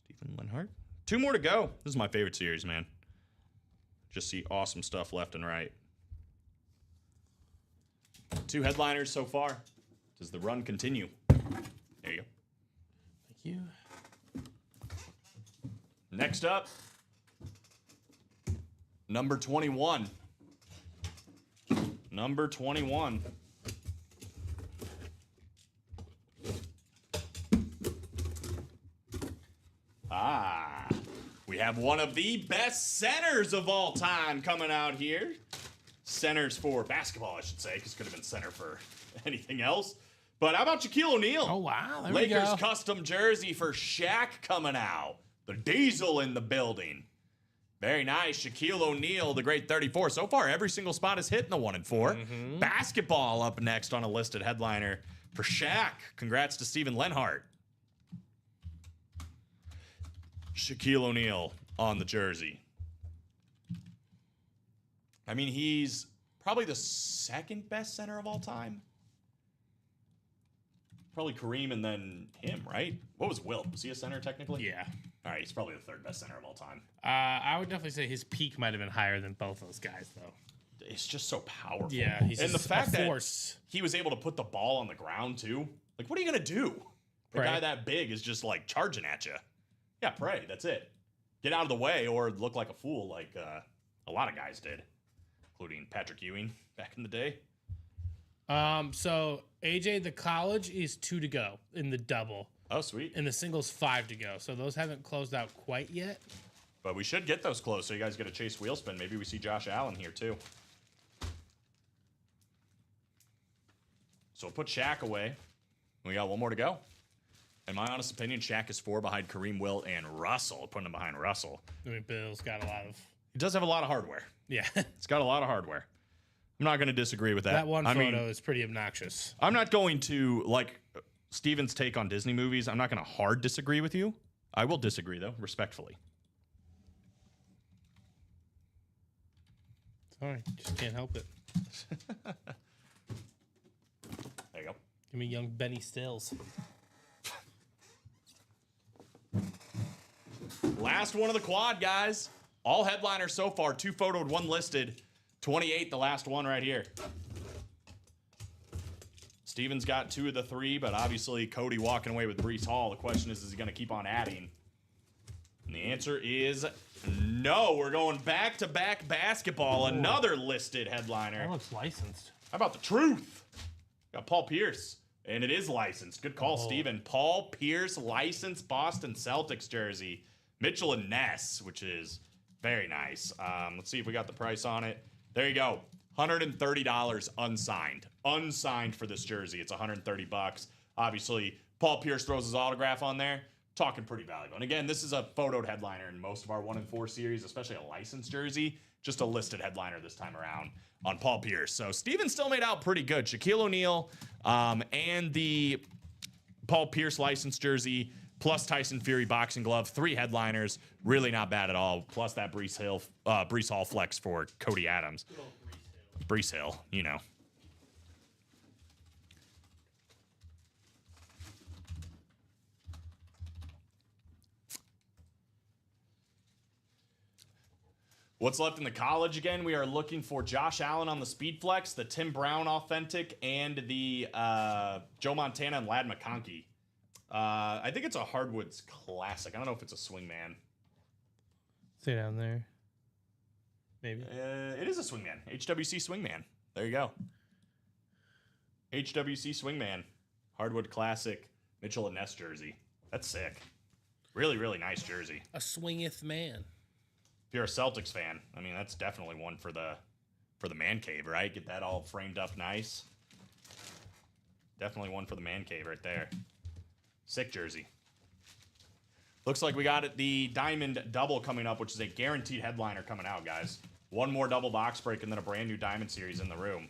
Steven Lenhart. 2 more to go. This is my favorite series, man. Just see awesome stuff left and right. 2 headliners so far. Does the run continue? There you go. Thank you. Next up, number 21. Number 21. We have one of the best centers of all time coming out here. Centers for basketball, I should say, because could have been center for anything else. But how about Shaquille O'Neal? Oh, wow. There Lakers we go. custom jersey for Shaq coming out. The Diesel in the building. Very nice. Shaquille O'Neal, the great 34. So far, every single spot is hitting the 1 and 4. Basketball up next on a listed headliner for Shaq. Congrats to Steven Lenhart. Shaquille O'Neal on the jersey. I mean, he's probably the 2nd best center of all time. Probably Kareem and then him, right? What was Wilt? Was he a center technically? Yeah. All right, he's probably the 3rd best center of all time. I would definitely say his peak might have been higher than both those guys, though. It's just so powerful. Yeah, he's and the just fact a that force. he was able to put the ball on the ground too. Like, what are you gonna do? A Pray. guy that big is just like charging at you. Yeah, pray. That's it. Get out of the way or look like a fool, like a lot of guys did, including Patrick Ewing back in the day. So AJ, the college is 2 to go in the double, Oh, sweet. and the singles 5 to go. So those haven't closed out quite yet. But we should get those close so you guys get a Chase Wheelspin. Maybe we see Josh Allen here too. So we'll put Shaq away. We got one more to go. In my honest opinion, Shaq is 4 behind Kareem, Wilt, and Russell. Putting him behind Russell. I mean, Bill's got a lot of. He does have a lot of hardware. Yeah. It's got a lot of hardware. I'm not going to disagree with that. That one I photo mean, is pretty obnoxious. I'm not going to, like Steven's take on Disney movies, I'm not going to hard disagree with you. I will disagree, though, respectfully. Sorry, just can't help it. There you go. Give me young Benny Stills. Last one of the quad, guys. All headliners so far. 2 photoed, 1 listed. 28, the last one right here. Steven's got 2 of the 3, but obviously Cody walking away with Breece Hall. The question is he going to keep on adding? And the answer is no. We're going back-to-back basketball. Another listed headliner. That looks licensed. How about the truth? Got Paul Pierce. And it is licensed. Good call, Steven. Paul Pierce, licensed Boston Celtics jersey. Mitchell and Ness, which is very nice. Let's see if we got the price on it. There you go. $130 unsigned. Unsigned for this jersey. It's $130. Obviously, Paul Pierce throws his autograph on there. Talking pretty valuable. And again, this is a photoed headliner in most of our 1 and 4 series, especially a licensed jersey. Just a listed headliner this time around on Paul Pierce. So Steven still made out pretty good. Shaquille O'Neal and the Paul Pierce licensed jersey plus Tyson Fury boxing glove. 3 headliners. Really not bad at all. Plus that Breece Hall flex for Cody Adams. Breece Hill, you know. What's left in the college again? We are looking for Josh Allen on the Speed Flex, the Tim Brown Authentic, and the Joe Montana and Lad McConkey. I think it's a Hardwoods Classic. I don't know if it's a Swingman. Stay down there. Maybe. It is a Swingman. HWC Swingman. There you go. HWC Swingman. Hardwood Classic. Mitchell and Ness jersey. That's sick. Really, really nice jersey. A swingeth man. If you're a Celtics fan, I mean, that's definitely one for the man cave, right? Get that all framed up nice. Definitely one for the man cave right there. Sick jersey. Looks like we got it, the Diamond Double coming up, which is a guaranteed headliner coming out, guys. One more double box break and then a brand new Diamond Series in the room.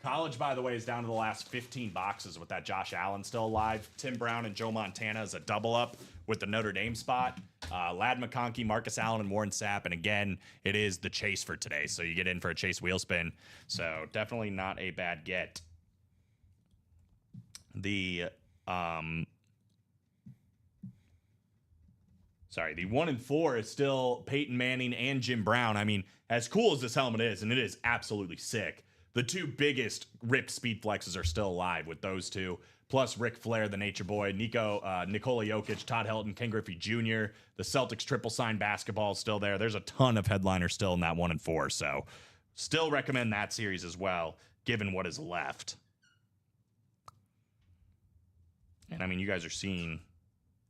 College, by the way, is down to the last 15 boxes with that Josh Allen still alive. Tim Brown and Joe Montana is a double up with the Notre Dame spot. Lad McConkey, Marcus Allen, and Warren Sapp. And again, it is the chase for today. So you get in for a chase wheel spin. So definitely not a bad get. The 1 and 4 is still Peyton Manning and Jim Brown. I mean, as cool as this helmet is, and it is absolutely sick, the 2 biggest ripped speed flexes are still alive with those 2. Plus Ric Flair, the Nature Boy, Nikola Jokic, Todd Helton, Ken Griffey Jr., the Celtics triple sign basketball is still there. There's a ton of headliners still in that 1 and 4. So still recommend that series as well, given what is left. And I mean, you guys are seeing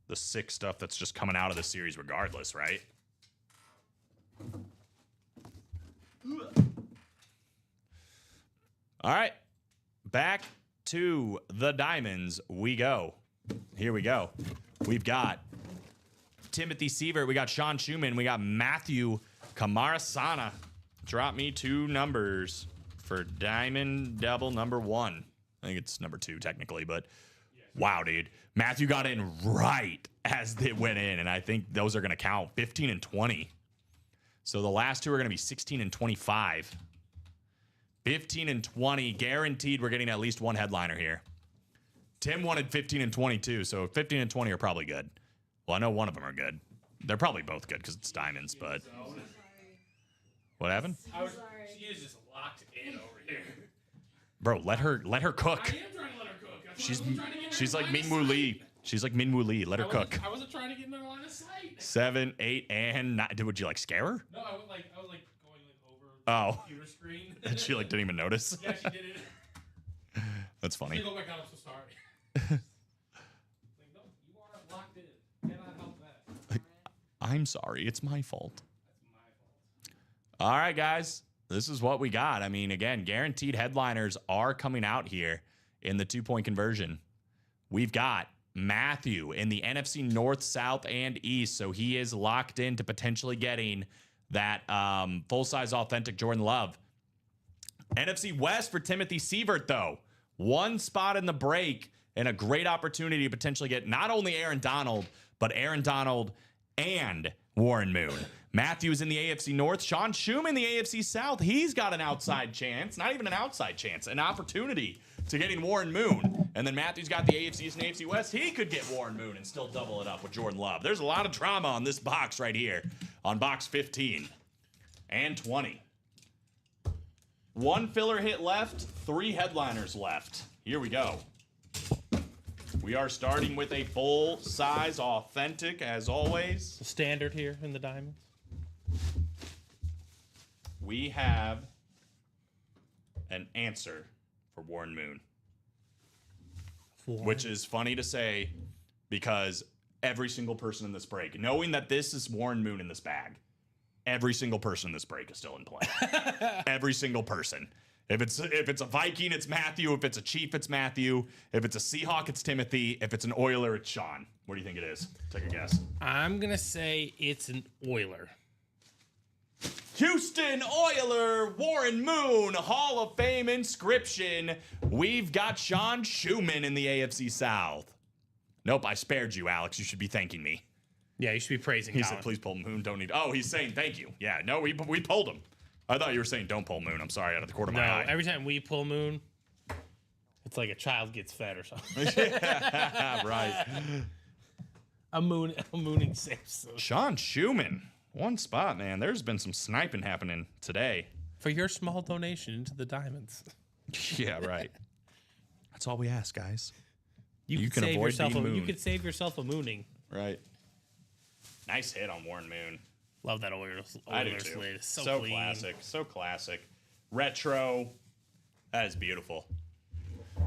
the sick stuff that's just coming out of the series regardless, right? All right, back to the Diamonds we go. Here we go. We've got Timothy Sievert. We got Sean Schumann. We got Matthew Camarasana. Drop me 2 numbers for Diamond Double number 1. I think it's number 2 technically, but wow, dude. Matthew got in right as they went in, and I think those are going to count 15 and 20. So the last 2 are going to be 16 and 25. 15 and 20, guaranteed we're getting at least 1 headliner here. Tim wanted 15 and 22, so 15 and 20 are probably good. Well, I know one of them are good. They're probably both good because it's diamonds, but... What happened? She is just locked in over here. Bro, let her cook. I am trying to let her cook. She's like Min Woo Lee. She's like Min Woo Lee. Let her cook. I wasn't trying to get in her line of sight. 7, 8, and 9. Would you like scare her? No, I was like going like over Oh. the computer screen. And she like didn't even notice. Yeah, she did it. That's funny. She go back out. I'm so sorry. Like, no, you are locked in. Cannot help that. I'm sorry. It's my fault. That's my fault. All right, guys. this is what we got. I mean, again, guaranteed headliners are coming out here in the 2-point conversion. We've got Matthew in the NFC North, South, and East. So he is locked into potentially getting that full-size authentic Jordan Love. NFC West for Timothy Sievert, though. One spot in the break and a great opportunity to potentially get not only Aaron Donald, but Aaron Donald and Warren Moon. Matthew's in the AFC North. Sean Schumann in the AFC South. He's got an outside chance. Not even an outside chance. An opportunity to getting Warren Moon. And then Matthew's got the AFC East and AFC West. He could get Warren Moon and still double it up with Jordan Love. There's a lot of drama on this box right here. On box 15 and 20. One filler hit left. 3 headliners left. Here we go. We are starting with a full-size authentic, as always. The standard here in the diamonds. We have an answer for Warren Moon, which is funny to say because every single person in this break, knowing that this is Warren Moon in this bag, every single person in this break is still in play. Every single person. If it's a Viking, it's Matthew. If it's a Chief, it's Matthew. If it's a Seahawk, it's Timothy. If it's an Oiler, it's Sean. What do you think it is? Take a guess. I'm going to say it's an Oiler. Houston Oiler, Warren Moon, Hall of Fame inscription. We've got Sean Schumann in the AFC South. Nope, I spared you, Alex. You should be thanking me. Yeah, you should be praising He Colin. said, please pull Moon. Don't need. Oh, he's saying thank you. Yeah, no, we pulled him. I thought you were saying don't pull Moon. I'm sorry, out of the corner of No, my eye. every time we pull Moon, it's like a child gets fed or something. Right. a mooning safe. Sean Schumann. One spot, man. There's been some sniping happening today. For your small donation into the diamonds. Yeah, right. That's all we ask, guys. You can save avoid yourself being you mooned. could save yourself a mooning. Right. Nice hit on Warren Moon. Love that Oilers I do too. slate. It's so clean. classic. So classic. Retro. That is beautiful.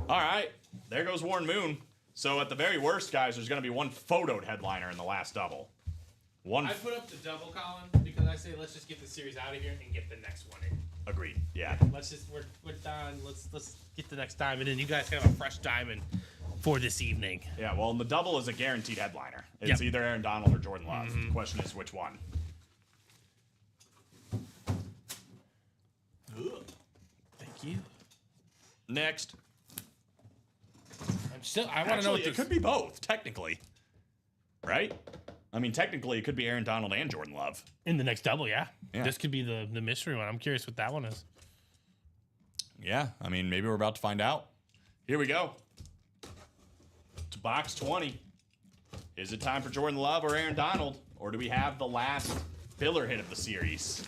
All right. There goes Warren Moon. So at the very worst, guys, there's going to be one photoed headliner in the last double. One. I put up the double, Colin, because I say let's just get the series out of here and get the next one in. Agreed. Yeah. Let's just we're done. Let's get the next diamond in. You guys have a fresh diamond for this evening. Yeah. Well, and the double is a guaranteed headliner. It's Yep. either Aaron Donald or Jordan Love. The question is which one. Thank you. Next. I want to know Actually, it could be both, technically. Right? I mean, technically, it could be Aaron Donald and Jordan Love. in the next double. Yeah, Yeah. this could be the mystery one. I'm curious what that one is. Yeah, I mean, maybe we're about to find out. Here we go. To box 20. Is it time for Jordan Love or Aaron Donald? Or do we have the last filler hit of the series?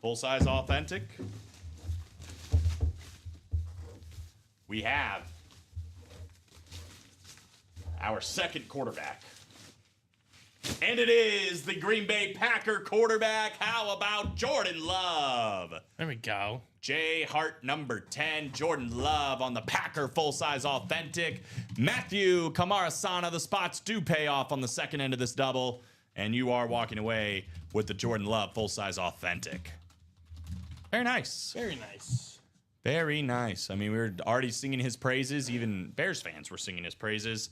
Full-size authentic. We have our second quarterback. And it is the Green Bay Packer quarterback. How about Jordan Love? There we go. J Hart number 10, Jordan Love on the Packer full-size authentic. Matthew Kamarasana, the spots do pay off on the second end of this double, and you are walking away with the Jordan Love full-size authentic. Very nice. Very nice. Very nice. I mean, we were already singing his praises. Even Bears fans were singing his praises.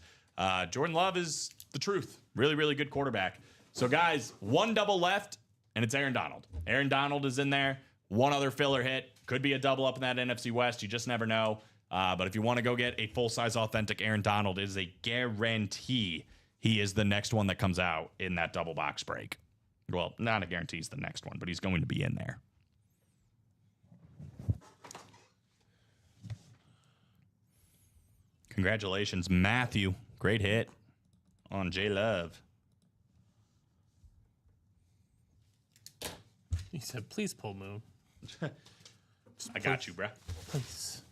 Jordan Love is the truth. Really, really good quarterback. So, guys, one double left, and it's Aaron Donald. Aaron Donald is in there. One other filler hit. Could be a double up in that NFC West. You just never know. But if you want to go get a full-size authentic Aaron Donald, it is a guarantee he is the next one that comes out in that double box break. Well, not a guarantee he's the next one, but he's going to be in there. Congratulations, Matthew. Great hit on J Love. He said, "Please pull Moon." I got you, bruh. Please.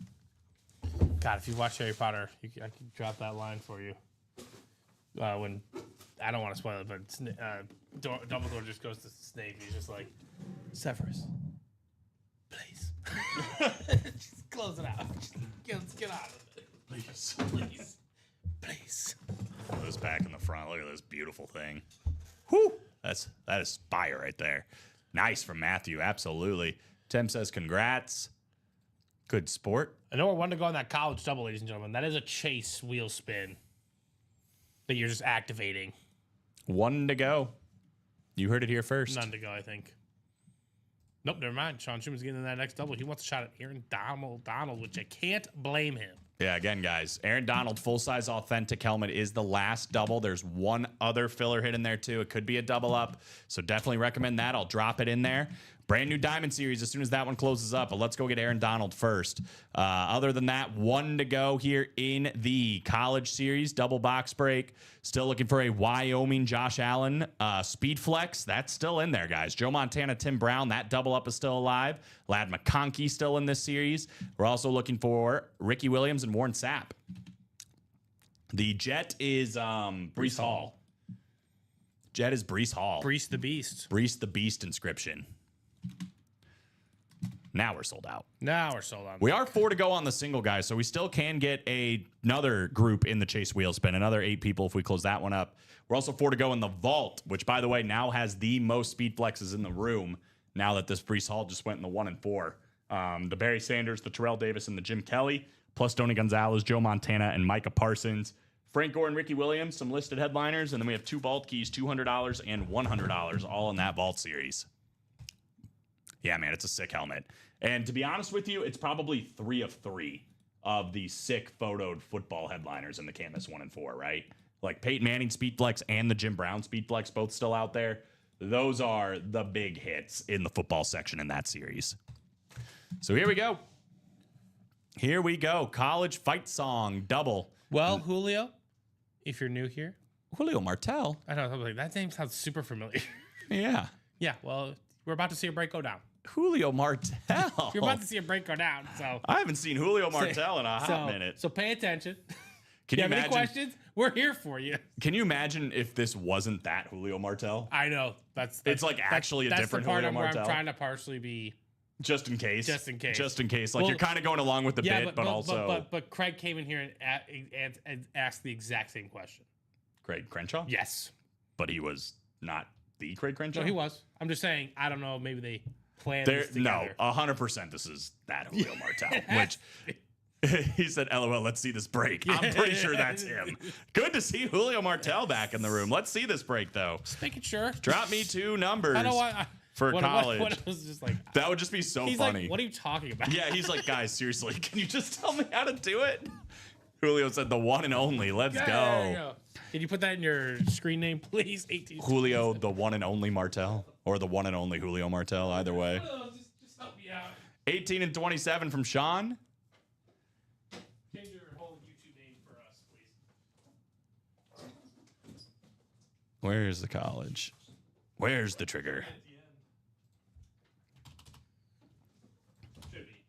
God, if you watch Harry Potter, I can drop that line for you. When I don't want to spoil it, but Dumbledore just goes to Snape. He's just like, "Severus, please, just close it out. Let's get out of it, please, please." Look at this back in the front. Look at this beautiful thing. Whew. That is fire right there. Nice from Matthew. Absolutely. Tim says, congrats. Good sport. I know we're one to go on that college double, ladies and gentlemen. That is a chase wheel spin that you're just activating. 1 to go. You heard it here first. None to go, I think. Nope, never mind. Sean Schuman's getting in that next double. He wants a shot at Aaron Donald, which I can't blame him. Yeah, again, guys, Aaron Donald full-size authentic helmet is the last double. There's one other filler hit in there, too. It could be a double up, so definitely recommend that. I'll drop it in there. Brand new Diamond Series as soon as that one closes up, but let's go get Aaron Donald first. Other than that, 1 to go here in the College Series, double box break. Still looking for a Wyoming Josh Allen Speed Flex. That's still in there, guys. Joe Montana, Tim Brown, that double up is still alive. Ladd McConkey still in this series. We're also looking for Ricky Williams and Warren Sapp. The Jet is Breece Hall. Jet is Breece Hall. Breece the Beast. Breece the Beast inscription. Now we're sold out. Now we're sold on. We are 4 to go on the single, guys, so we still can get another group in the Chase Wheel Spin, another 8 people if we close that one up. We're also 4 to go in the Vault, which, by the way, now has the most speed flexes in the room now that this Breece Hall just went in the 1 and 4. The Barry Sanders, the Terrell Davis, and the Jim Kelly, plus Tony Gonzalez, Joe Montana, and Micah Parsons. Frank Gore and Ricky Williams, some listed headliners, and then we have 2 Vault keys, $200 and $100, all in that Vault series. Yeah, man, it's a sick helmet. And to be honest with you, it's probably 3 of 3 of the sick photoed football headliners in the Camus 1 and 4, right? Like Peyton Manning Speedflex and the Jim Brown Speedflex, both still out there. Those are the big hits in the football section in that series. So here we go. Here we go. College Fight Song double. Well, Julio, if you're new here, Julio Martel. I don't know, like, that name sounds super familiar. Yeah. Yeah, well, we're about to see a break go down. Julio Martel. You're about to see a break go down, so. I haven't seen Julio Martel in a hot minute. So pay attention. Can you you have any imagine? questions? We're here for you. Can you imagine if this wasn't that Julio Martel? I know. It's like actually a different the part Julio where I'm Martel. trying to partially be. Just in case. Just in case. Just in case. Like Well, you're kind of going along with the bit, but also. But Craig came in here and asked the exact same question. Craig Crenshaw? Yes. But he was not the Craig Crenshaw? No, he was. I'm just saying, I don't know, maybe they planned this No, together. 100% this is that Julio Martel, which. He said, LOL, let's see this break. I'm pretty sure that's him. Good to see Julio Martel back in the room. Let's see this break, though. Just making sure. Drop me 2 numbers I don't want for college. What was just like? That would just be so He's funny. like, what are you talking about? Yeah, he's like, guys, seriously, can you just tell me how to do it? Julio said the one and only. Let's Yeah, go. there you go. Can you put that in your screen name, please? 18. Julio, the one and only Martel, or the one and only Julio Martel, either way. Oh, just help me out. 18 and 27 from Sean. Change your whole YouTube name for us, please. Where's the college? Where's the trigger? At the end. Should be.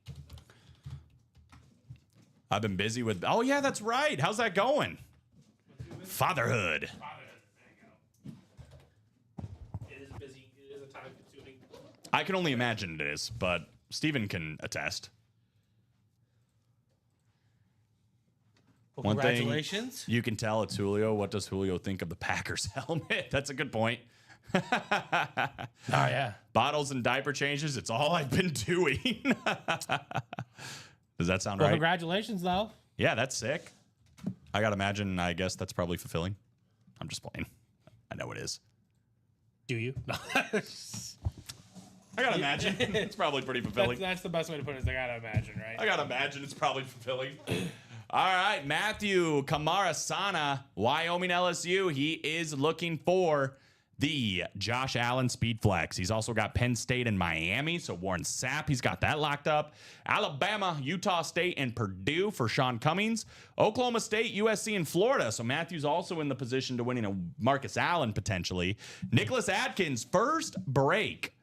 I've been busy with. Oh, yeah, that's right. How's that going? Fatherhood. There you go. It is busy. It is a time consuming. I can only imagine it is, but Steven can attest. Well, One thing congratulations. you can tell it's Julio. What does Julio think of the Packers helmet? That's a good point. Oh, yeah. Bottles and diaper changes. It's all I've been doing. Does that sound Well, right? congratulations, though. Yeah, that's sick. I gotta imagine. I guess that's probably fulfilling. I'm just playing. I know it is. Do you? I gotta imagine. It's probably pretty fulfilling. That's the best way to put it. Is I gotta imagine, right? I gotta imagine it's probably fulfilling. All right, Matthew Kamara Sana, Wyoming LSU. He is looking for the Josh Allen Speed Flex. He's also got Penn State and Miami, so Warren Sapp, he's got that locked up. Alabama, Utah State, and Purdue for Sean Cummings. Oklahoma State, USC, and Florida. So Matthew's also in the position to winning a Marcus Allen potentially. Nicholas Adkins, first break.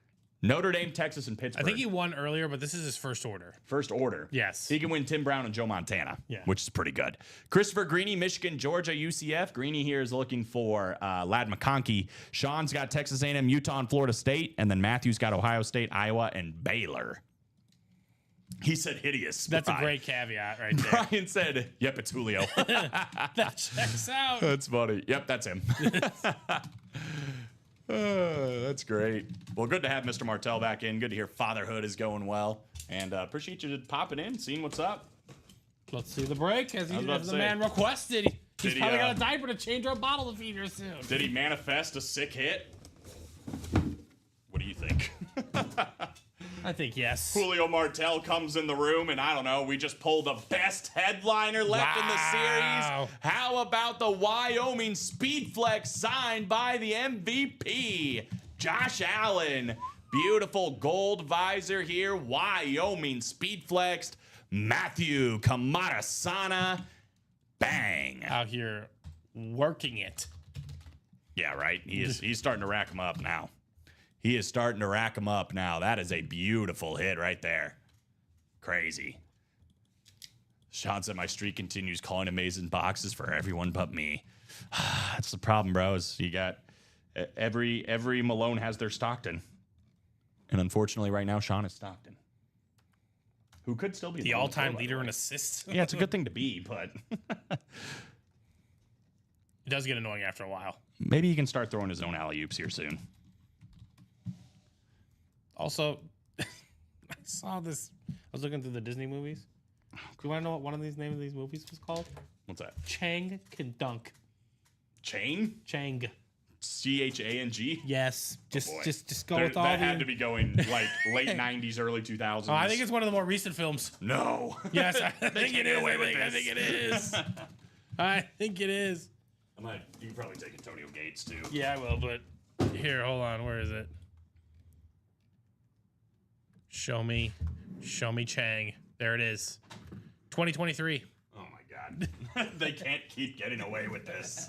Notre Dame, Texas, and Pittsburgh. I think he won earlier, but this is his first order. First order. Yes. He can win Tim Brown and Joe Montana, Yeah. which is pretty good. Christopher Greeny, Michigan, Georgia, UCF. Greeny here is looking for Ladd McConkey. Sean's got Texas A&M, Utah, and Florida State. And then Matthew's got Ohio State, Iowa, and Baylor. He said hideous. That's a Brian. great caveat right there. Brian said, yep, it's Julio. That checks out. That's funny. Yep, that's him. That's great. Well, good to have Mr. Martell back in. Good to hear fatherhood is going well. And appreciate you popping in, seeing what's up. Let's see the break as, I was about as to the say, man requested. He's did he, probably got a diaper to change or a bottle to feed her soon. Did he manifest a sick hit? What do you think? I think yes. Julio Martell comes in the room, and I don't know, we just pull the best headliner left in the Wow. series. How about the Wyoming Speed Flex signed by the MVP, Josh Allen? Beautiful gold visor here. Wyoming Speed Flexed. Matthew Kamarasana. Bang. Out here working it. Yeah, right. He's starting to rack them up now. He is starting to rack them up now. That is a beautiful hit right there. Crazy. Sean said my streak continues calling amazing boxes for everyone but me. That's the problem, bro. Is you got every Malone has their Stockton. And unfortunately right now Sean is Stockton. Who could still be The number all-time 4, by the leader way. in assists. Yeah, it's a good thing to be, but It does get annoying after a while. maybe he can start throwing his own alley-oops here soon. Also, I saw this. I was looking through the Disney movies. Do you want to know what one of these names of these movies was called? What's that? Chang Can Dunk. Chain? Chang. C-H-A-N-G? Yes. Just boy. just go There- with all that the. had to be going like late 90s, early 2000s. Oh, I think it's one of the more recent films. No. Yes, I They think can't it get is. away with I this. think it is. I think it is. You can probably take Antonio Gates too. Yeah, I will, but here, hold on. Where is it? Show me Chang. There it is. 2023. Oh my God. They can't keep getting away with this.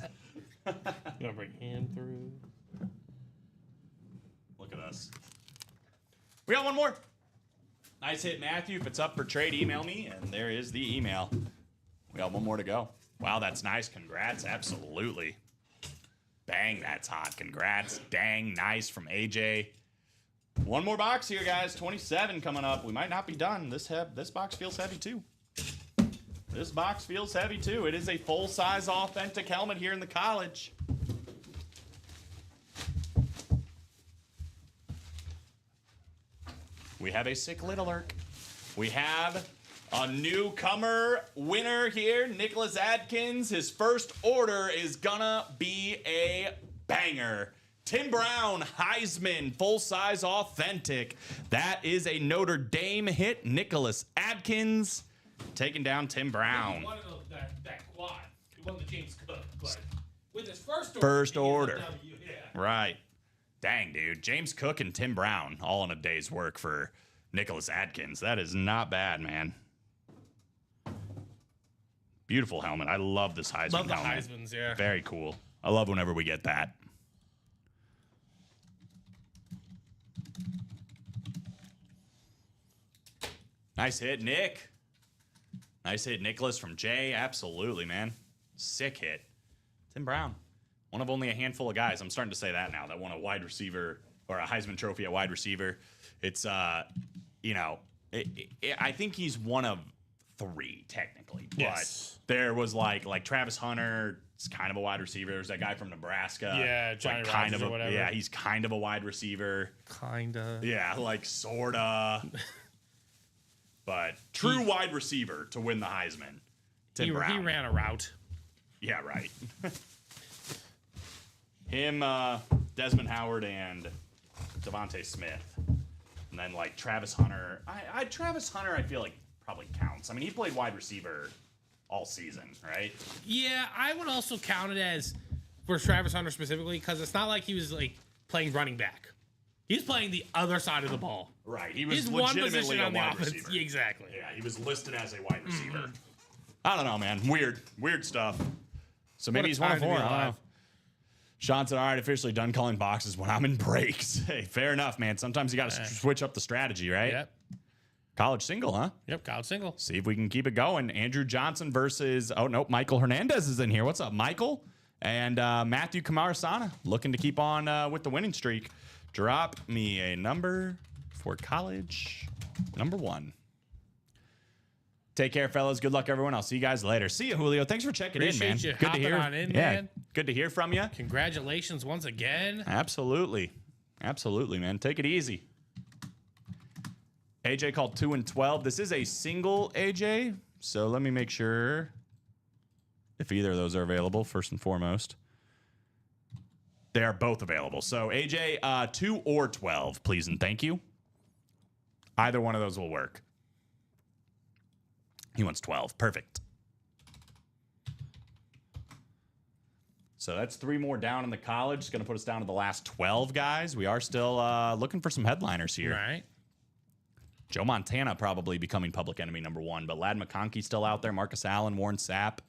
You gonna bring him through? Look at us. We got one more. Nice hit, Matthew. If it's up for trade, email me. And there is the email. We got one more to go. Wow, that's nice. Congrats. Absolutely. Bang, that's hot. Congrats. Dang, nice from AJ. One more box here, guys. 27 coming up. We might not be done. This box feels heavy, too. This box feels heavy, too. It is a full-size authentic helmet here in the college. We have a sick little alert. We have a newcomer winner here, Nicholas Adkins. His first order is gonna be a banger. Tim Brown, Heisman, full-size authentic. That is a Notre Dame hit. Nicholas Adkins taking down Tim Brown. He won that quad. He won the James Cook, but with his first order. First he gets a order. W, yeah. Right. Dang, dude. James Cook and Tim Brown all in a day's work for Nicholas Adkins. That is not bad, man. Beautiful helmet. I love this Heisman Love the helmet. Heismans, yeah. Very cool. I love whenever we get that. Nice hit, Nick. Nice hit, Nicholas from Jay. Absolutely, man. Sick hit. Tim Brown. One of only a handful of guys. I'm starting to say that now. That won a wide receiver or a Heisman Trophy at wide receiver. It's, you know, I think he's one of 3 technically. But Yes. there was like Travis Hunter. It's kind of a wide receiver. There's that guy from Nebraska. Yeah, It's Johnny like kind Rodgers of or whatever. Yeah, he's kind of a wide receiver. Kinda. Yeah, like sorta. But true wide receiver to win the Heisman. Tim He Brown. ran a route. Yeah, right. Him, Desmond Howard, and Devontae Smith. And then, like, Travis Hunter. Travis Hunter, I feel like, probably counts. I mean, he played wide receiver all season, right? Yeah, I would also count it as for Travis Hunter specifically because it's not like he was like playing running back. He's playing the other side of the ball. Right. He was He's one legitimately position a on the wide offense. receiver. Yeah, exactly. Yeah, he was listed as a wide receiver. I don't know, man. Weird stuff. So maybe a he's 1 of time to 4. be I don't know. alive. Sean said, all right, officially done calling boxes when I'm in breaks. Hey, fair enough, man. Sometimes you got to switch up the strategy, right? Yep. College single, huh? Yep. College single. See if we can keep it going. Andrew Johnson versus, oh, nope, Michael Hernandez is in here. What's up, Michael? And Matthew Kamarasana looking to keep on with the winning streak. Drop me a number for college. Number 1. Take care, fellas. Good luck, everyone. I'll see you guys later. See you, Julio. Thanks for checking Appreciate in, man. you Good to hopping hear. on in, yeah. man. Good to hear from you. Congratulations once again. Absolutely. Absolutely, man. Take it easy. AJ called 2 and 12. This is a single AJ, so let me make sure if either of those are available, first and foremost. They are both available. So, AJ, 2 or 12, please and thank you. Either one of those will work. He wants 12. Perfect. So that's 3 more down in the college. It's going to put us down to the last 12 guys. We are still looking for some headliners here. Right. Joe Montana probably becoming public enemy number 1, but Ladd McConkey still out there. Marcus Allen, Warren Sapp.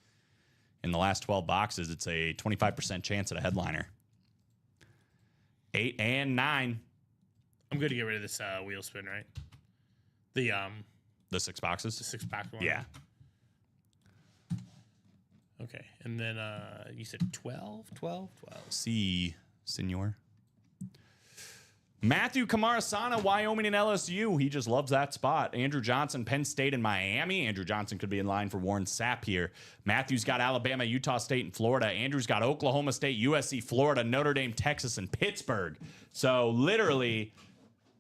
In the last 12 boxes, it's a 25% chance at a headliner. 8 and 9. I'm good to get rid of this wheel spin, right? The 6 boxes? 6-pack one. Yeah. Okay. And then you said 12? See, senor. Matthew Camarasana, Wyoming and LSU. He just loves that spot. Andrew Johnson, Penn State and Miami. Andrew Johnson could be in line for Warren Sapp here. Matthew's got Alabama, Utah State, and Florida. Andrew's got Oklahoma State, USC, Florida, Notre Dame, Texas, and Pittsburgh. So literally,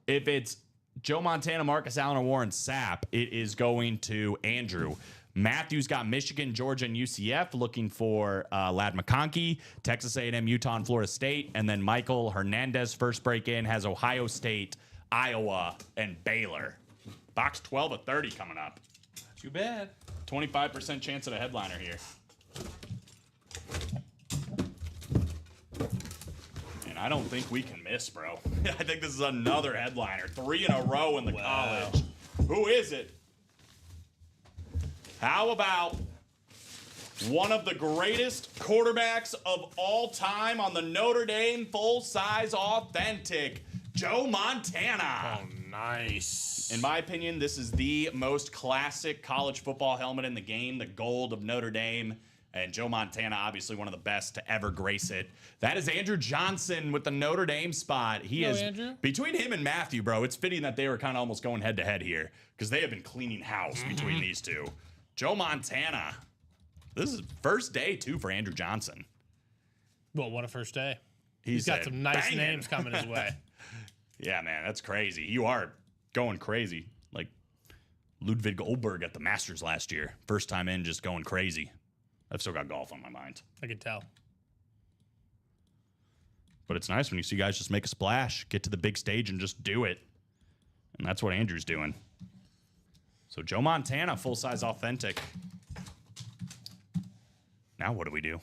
if it's Joe Montana, Marcus Allen, or Warren Sapp, it is going to Andrew. Matthew's got Michigan, Georgia, and UCF, looking for Ladd McConkey, Texas A&M, Utah, and Florida State. And then Michael Hernandez, first break in, has Ohio State, Iowa, and Baylor. Box 12 of 30 coming up. Too bad. 25% chance at a headliner here. And I don't think we can miss, bro. I think this is another headliner. 3 in a row in the college. Who is it? How about one of the greatest quarterbacks of all time on the Notre Dame full-size authentic, Joe Montana? Oh, nice. In my opinion, this is the most classic college football helmet in the game, the gold of Notre Dame. And Joe Montana, obviously one of the best to ever grace it. That is Andrew Johnson with the Notre Dame spot. He is Andrew. Between him and Matthew, bro. It's fitting that they were kind of almost going head to head here because they have been cleaning house between these two. Joe Montana. This is first day too for Andrew Johnson. Well, what a first day. He's got some nice banging. names coming his way. Yeah, man, that's crazy. You are going crazy. Like Ludwig Goldberg at the Masters last year. First time in, just going crazy. I've still got golf on my mind. I can tell. But it's nice when you see guys just make a splash, get to the big stage, and just do it. And that's what Andrew's doing. So Joe Montana, full-size authentic. Now what do we do?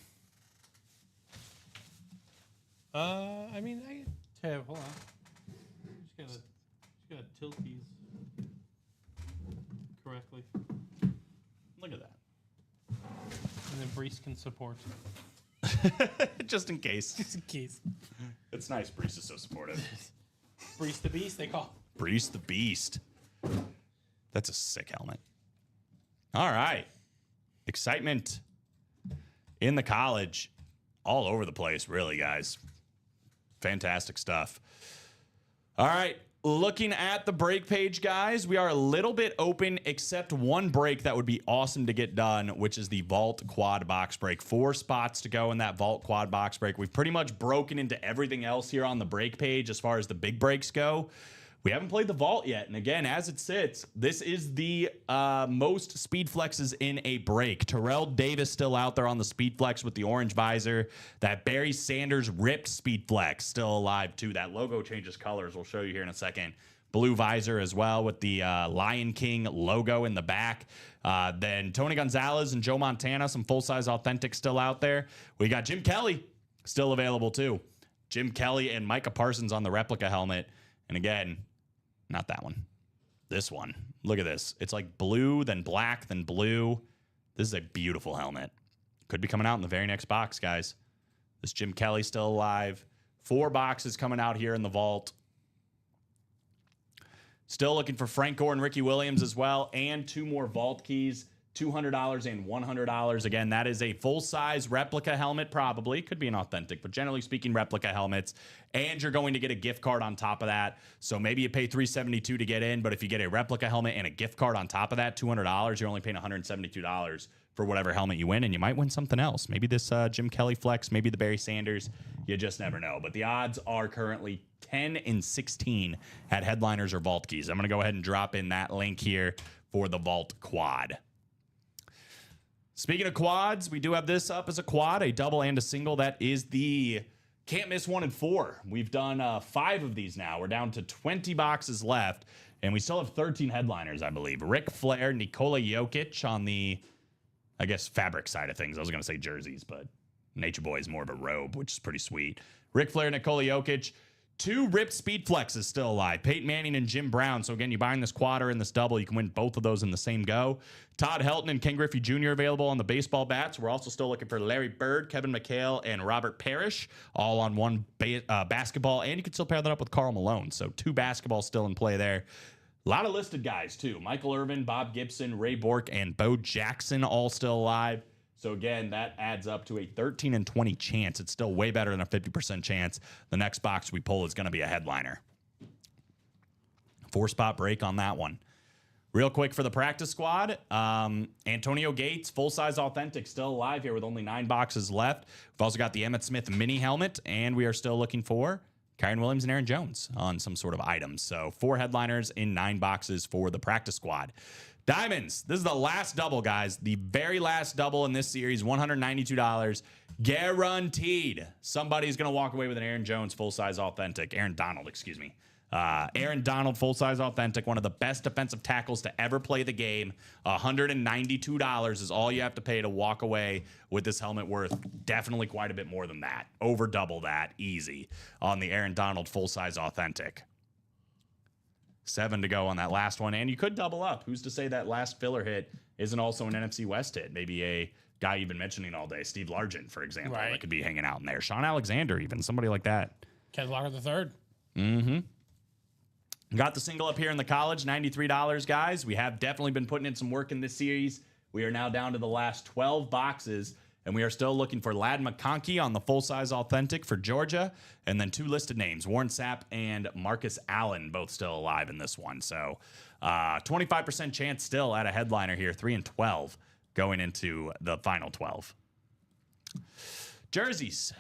I mean, hold on. Just gotta tilt these correctly. Look at that. And then Brees can support. Just in case. Just in case. It's nice. Brees is so supportive. Brees the Beast, they call. Brees the Beast. That's a sick helmet. All right. Excitement in the college. All over the place, really, guys. Fantastic stuff. All right. Looking at the break page, guys, we are a little bit open, except one break that would be awesome to get done, which is the Vault Quad Box Break. 4 spots to go in that Vault Quad Box Break. We've pretty much broken into everything else here on the break page as far as the big breaks go. We haven't played the Vault yet, and again, as it sits, this is the most speed flexes in a break. Terrell Davis still out there on the speed flex with the orange visor. That Barry Sanders ripped speed flex still alive too. That logo changes colors. We'll show you here in a second. Blue visor as well with the Lion King logo in the back. Then Tony Gonzalez and Joe Montana, some full-size authentic still out there. We got Jim Kelly still available too. Jim Kelly and Micah Parsons on the replica helmet. And again, not that one. This one. Look at this. It's like blue, then black, then blue. This is a beautiful helmet. Could be coming out in the very next box, guys. This Jim Kelly still alive. 4 boxes coming out here in the vault. Still looking for Frank Gore and Ricky Williams as well. And 2 more vault keys. $200 and $100. Again, that is a full-size replica helmet, probably. Could be an authentic, but generally speaking, replica helmets. And you're going to get a gift card on top of that. So maybe you pay $372 to get in, but if you get a replica helmet and a gift card on top of that, $200, you're only paying $172 for whatever helmet you win, and you might win something else. Maybe this Jim Kelly flex, maybe the Barry Sanders. You just never know. But the odds are currently 10 and 16 at headliners or vault keys. I'm going to go ahead and drop in that link here for the vault quad. Speaking of quads, we do have this up as a quad, a double and a single. That is the can't miss 1 and 4. We've done 5 of these now. We're down to 20 boxes left, and we still have 13 headliners, I believe. Ric Flair, Nikola Jokic on the, I guess, fabric side of things. I was going to say jerseys, but Nature Boy is more of a robe, which is pretty sweet. Ric Flair, Nikola Jokic. 2 ripped speed flexes still alive. Peyton Manning and Jim Brown. So again, you're buying this quad or in this double, you can win both of those in the same go. Todd Helton and Ken Griffey Jr. available on the baseball bats. We're also still looking for Larry Bird, Kevin McHale, and Robert Parrish, all on one basketball. And you can still pair that up with Karl Malone. So 2 basketballs still in play there. A lot of listed guys too. Michael Irvin, Bob Gibson, Ray Bork, and Bo Jackson all still alive. So again, that adds up to a 13 and 20 chance. It's still way better than a 50% chance. The next box we pull is going to be a headliner. 4-spot break on that one. Real quick for the practice squad, Antonio Gates, full-size authentic, still alive here with only 9 boxes left. We've also got the Emmitt Smith mini helmet, and we are still looking for Kyren Williams and Aaron Jones on some sort of items. So 4 headliners in 9 boxes for the practice squad. Diamonds, this is the last double, guys. The very last double in this series, $192. Guaranteed. Somebody's going to walk away with an Aaron Jones full-size authentic. Aaron Donald, excuse me. Aaron Donald, full-size authentic, one of the best defensive tackles to ever play the game. $192 is all you have to pay to walk away with this helmet worth definitely quite a bit more than that. Over double that, easy, on the Aaron Donald full-size authentic. 7 to go on that last one, and you could double up. Who's to say that last filler hit isn't also an NFC West hit? Maybe a guy you've been mentioning all day, Steve Largent, for example, that could be hanging out in there. Sean Alexander, even, somebody like that. Kedlocker the third. Mm-hmm. Got the single up here in the college, $93, guys. We have definitely been putting in some work in this series. We are now down to the last 12 boxes, and we are still looking for Ladd McConkey on the full-size authentic for Georgia, and then 2 listed names, Warren Sapp and Marcus Allen, both still alive in this one. So 25% chance still at a headliner here, 3 and 12 going into the final 12. Jerseys.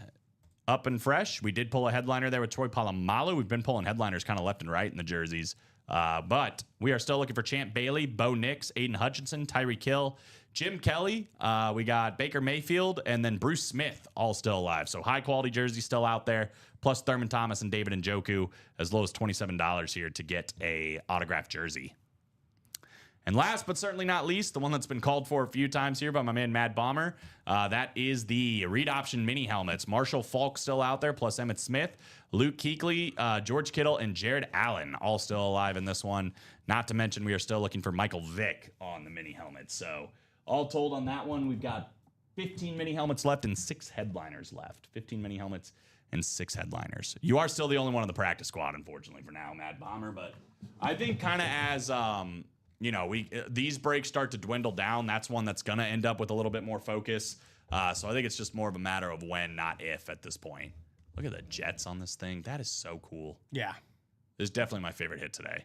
Up and fresh. We did pull a headliner there with Troy Polamalu. We've been pulling headliners kind of left and right in the jerseys. But we are still looking for Champ Bailey, Bo Nix, Aiden Hutchinson, Tyreek Hill, Jim Kelly. We got Baker Mayfield, and then Bruce Smith, all still alive. So high-quality jerseys still out there, plus Thurman Thomas and David Njoku, as low as $27 here to get a autographed jersey. And last but certainly not least, the one that's been called for a few times here by my man Mad Bomber, that is the read option mini helmets. Marshall Faulk still out there, plus Emmitt Smith, Luke Kuechly, George Kittle, and Jared Allen, all still alive in this one. Not to mention we are still looking for Michael Vick on the mini helmets. So all told on that one, we've got 15 mini helmets left and 6 headliners left. 15 mini helmets and 6 headliners. You are still the only one in the practice squad, unfortunately, for now, Mad Bomber. But I think kind of as... you know, these breaks start to dwindle down. That's one that's going to end up with a little bit more focus. So I think it's just more of a matter of when, not if, at this point. Look at the Jets on this thing. That is so cool. Yeah. This is definitely my favorite hit today.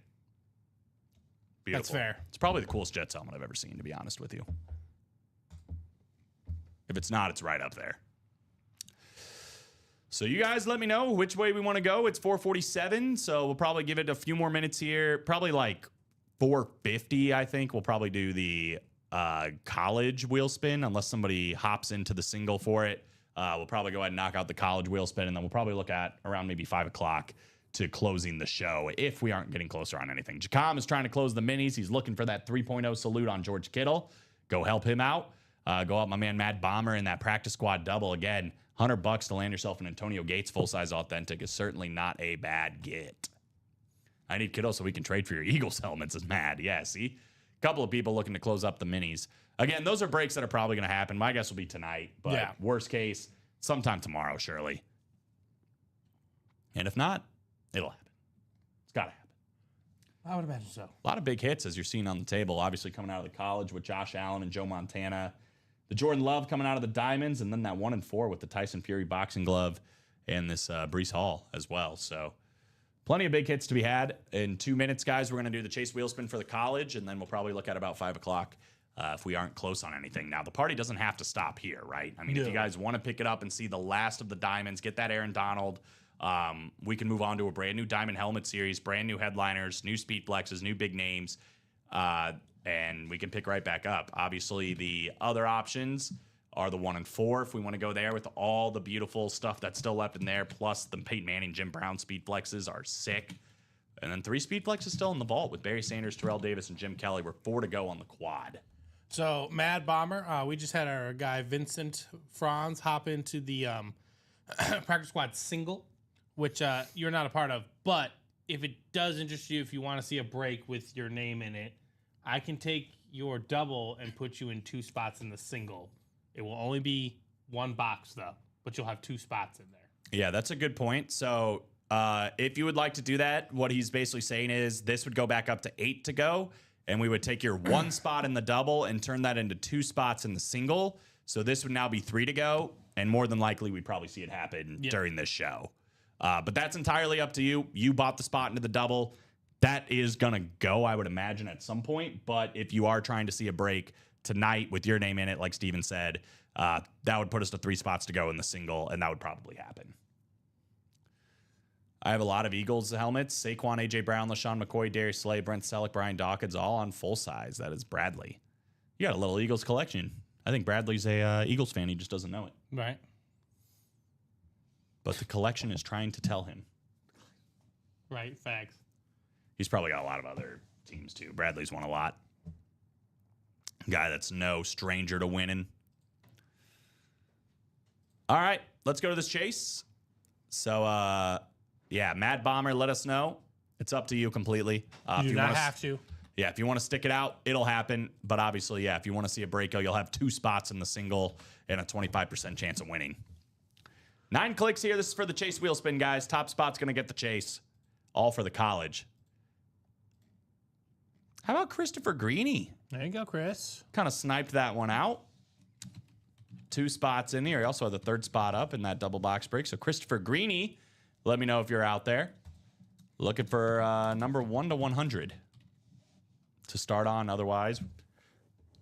Beautiful. That's fair. It's probably the coolest Jets helmet I've ever seen, to be honest with you. If it's not, it's right up there. So you guys let me know which way we want to go. It's 4:47, so we'll probably give it a few more minutes here. Probably like 4:50, I think. We'll probably do the college wheel spin unless somebody hops into the single for it. We'll probably go ahead and knock out the college wheel spin, and then we'll probably look at around maybe 5 o'clock to closing the show if we aren't getting closer on anything. Jacom is trying to close the minis. He's looking for that 3.0 salute on George Kittle. Go help him out. Go out my man Mad Bomber in that practice squad double. Again, $100 to land yourself an Antonio Gates full-size authentic is certainly not a bad get. I need Kittle so we can trade for your Eagles helmets is mad. Yeah, see? A couple of people looking to close up the minis. Again, those are breaks that are probably going to happen. My guess will be tonight, but worst case, sometime tomorrow, surely. And if not, it'll happen. It's got to happen. I would imagine so. A lot of big hits, as you're seeing on the table, obviously coming out of the college with Josh Allen and Joe Montana. The Jordan Love coming out of the Diamonds, and then that 1 and 4 with the Tyson Fury boxing glove and this Breece Hall as well. So plenty of big hits to be had. In 2 minutes, guys, we're going to do the Chase wheel spin for the college, and then we'll probably look at about 5 o'clock if we aren't close on anything. Now, the party doesn't have to stop here, right? I mean, if you guys want to pick it up and see the last of the diamonds, get that Aaron Donald, we can move on to a brand new Diamond Helmet series, brand new headliners, new speed flexes, new big names, and we can pick right back up. Obviously, the other options are the 1 and 4 if we want to go there with all the beautiful stuff that's still left in there, plus the Peyton Manning, Jim Brown speed flexes are sick. And then 3 speed flexes still in the vault with Barry Sanders, Terrell Davis, and Jim Kelly. We're 4 to go on the quad. So, Mad Bomber, we just had our guy Vincent Franz hop into the practice squad single, which you're not a part of. But if it does interest you, if you want to see a break with your name in it, I can take your double and put you in 2 spots in the single. It will only be 1 box, though, but you'll have 2 spots in there. Yeah, that's a good point. So if you would like to do that, what he's basically saying is this would go back up to 8 to go, and we would take your 1 spot in the double and turn that into 2 spots in the single. So this would now be 3 to go, and more than likely we'd probably see it happen during this show. But that's entirely up to you. You bought the spot into the double. That is going to go, I would imagine, at some point. But if you are trying to see a break tonight with your name in it, like Steven said, that would put us to 3 spots to go in the single, and that would probably happen. I have a lot of Eagles helmets. Saquon, A.J. Brown, LaShawn McCoy, Darius Slay, Brent Selleck, Brian Dawkins, all on full size. That is Bradley. You got a little Eagles collection. I think Bradley's a Eagles fan. He just doesn't know it. Right. But the collection is trying to tell him. Right, facts. He's probably got a lot of other teams, too. Bradley's won a lot. Guy that's no stranger to winning. All right, let's go to this chase. So, yeah, Mad Bomber, let us know. It's up to you completely. You do not have to. Yeah, if you want to stick it out, it'll happen. But obviously, yeah, if you want to see a breakout, you'll have 2 spots in the single and a 25% chance of winning. 9 clicks here. This is for the chase wheel spin, guys. Top spot's going to get the chase. All for the college. How about Christopher Greeny? There you go, Chris. Kind of sniped that one out. 2 spots in here. He also had the 3rd spot up in that double box break. So Christopher Greeny, let me know if you're out there. Looking for number 1 to 100 to start on. Otherwise,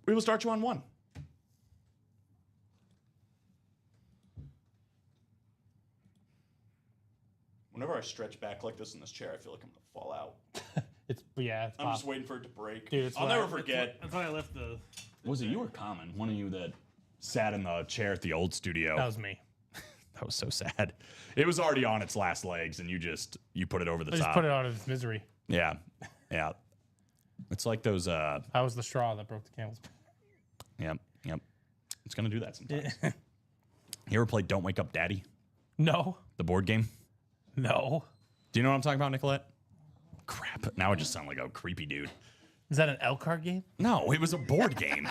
we will start you on 1. Whenever I stretch back like this in this chair, I feel like I'm going to fall out. It's I'm just waiting for it to break. Dude, I'll never forget. That's why I left the. Was it you or Common? One of you that sat in the chair at the old studio. That was me. That was so sad. It was already on its last legs, and you put it over the I top. just put it out of its misery. Yeah, yeah. It's like those. I was the straw that broke the camel's back. Yep. It's gonna do that sometimes. You ever play Don't Wake Up Daddy, No. the board game? No. Do you know what I'm talking about, Nicolette? Crap. Now I just sound like a creepy dude. Is that an L card game? No, it was a board game.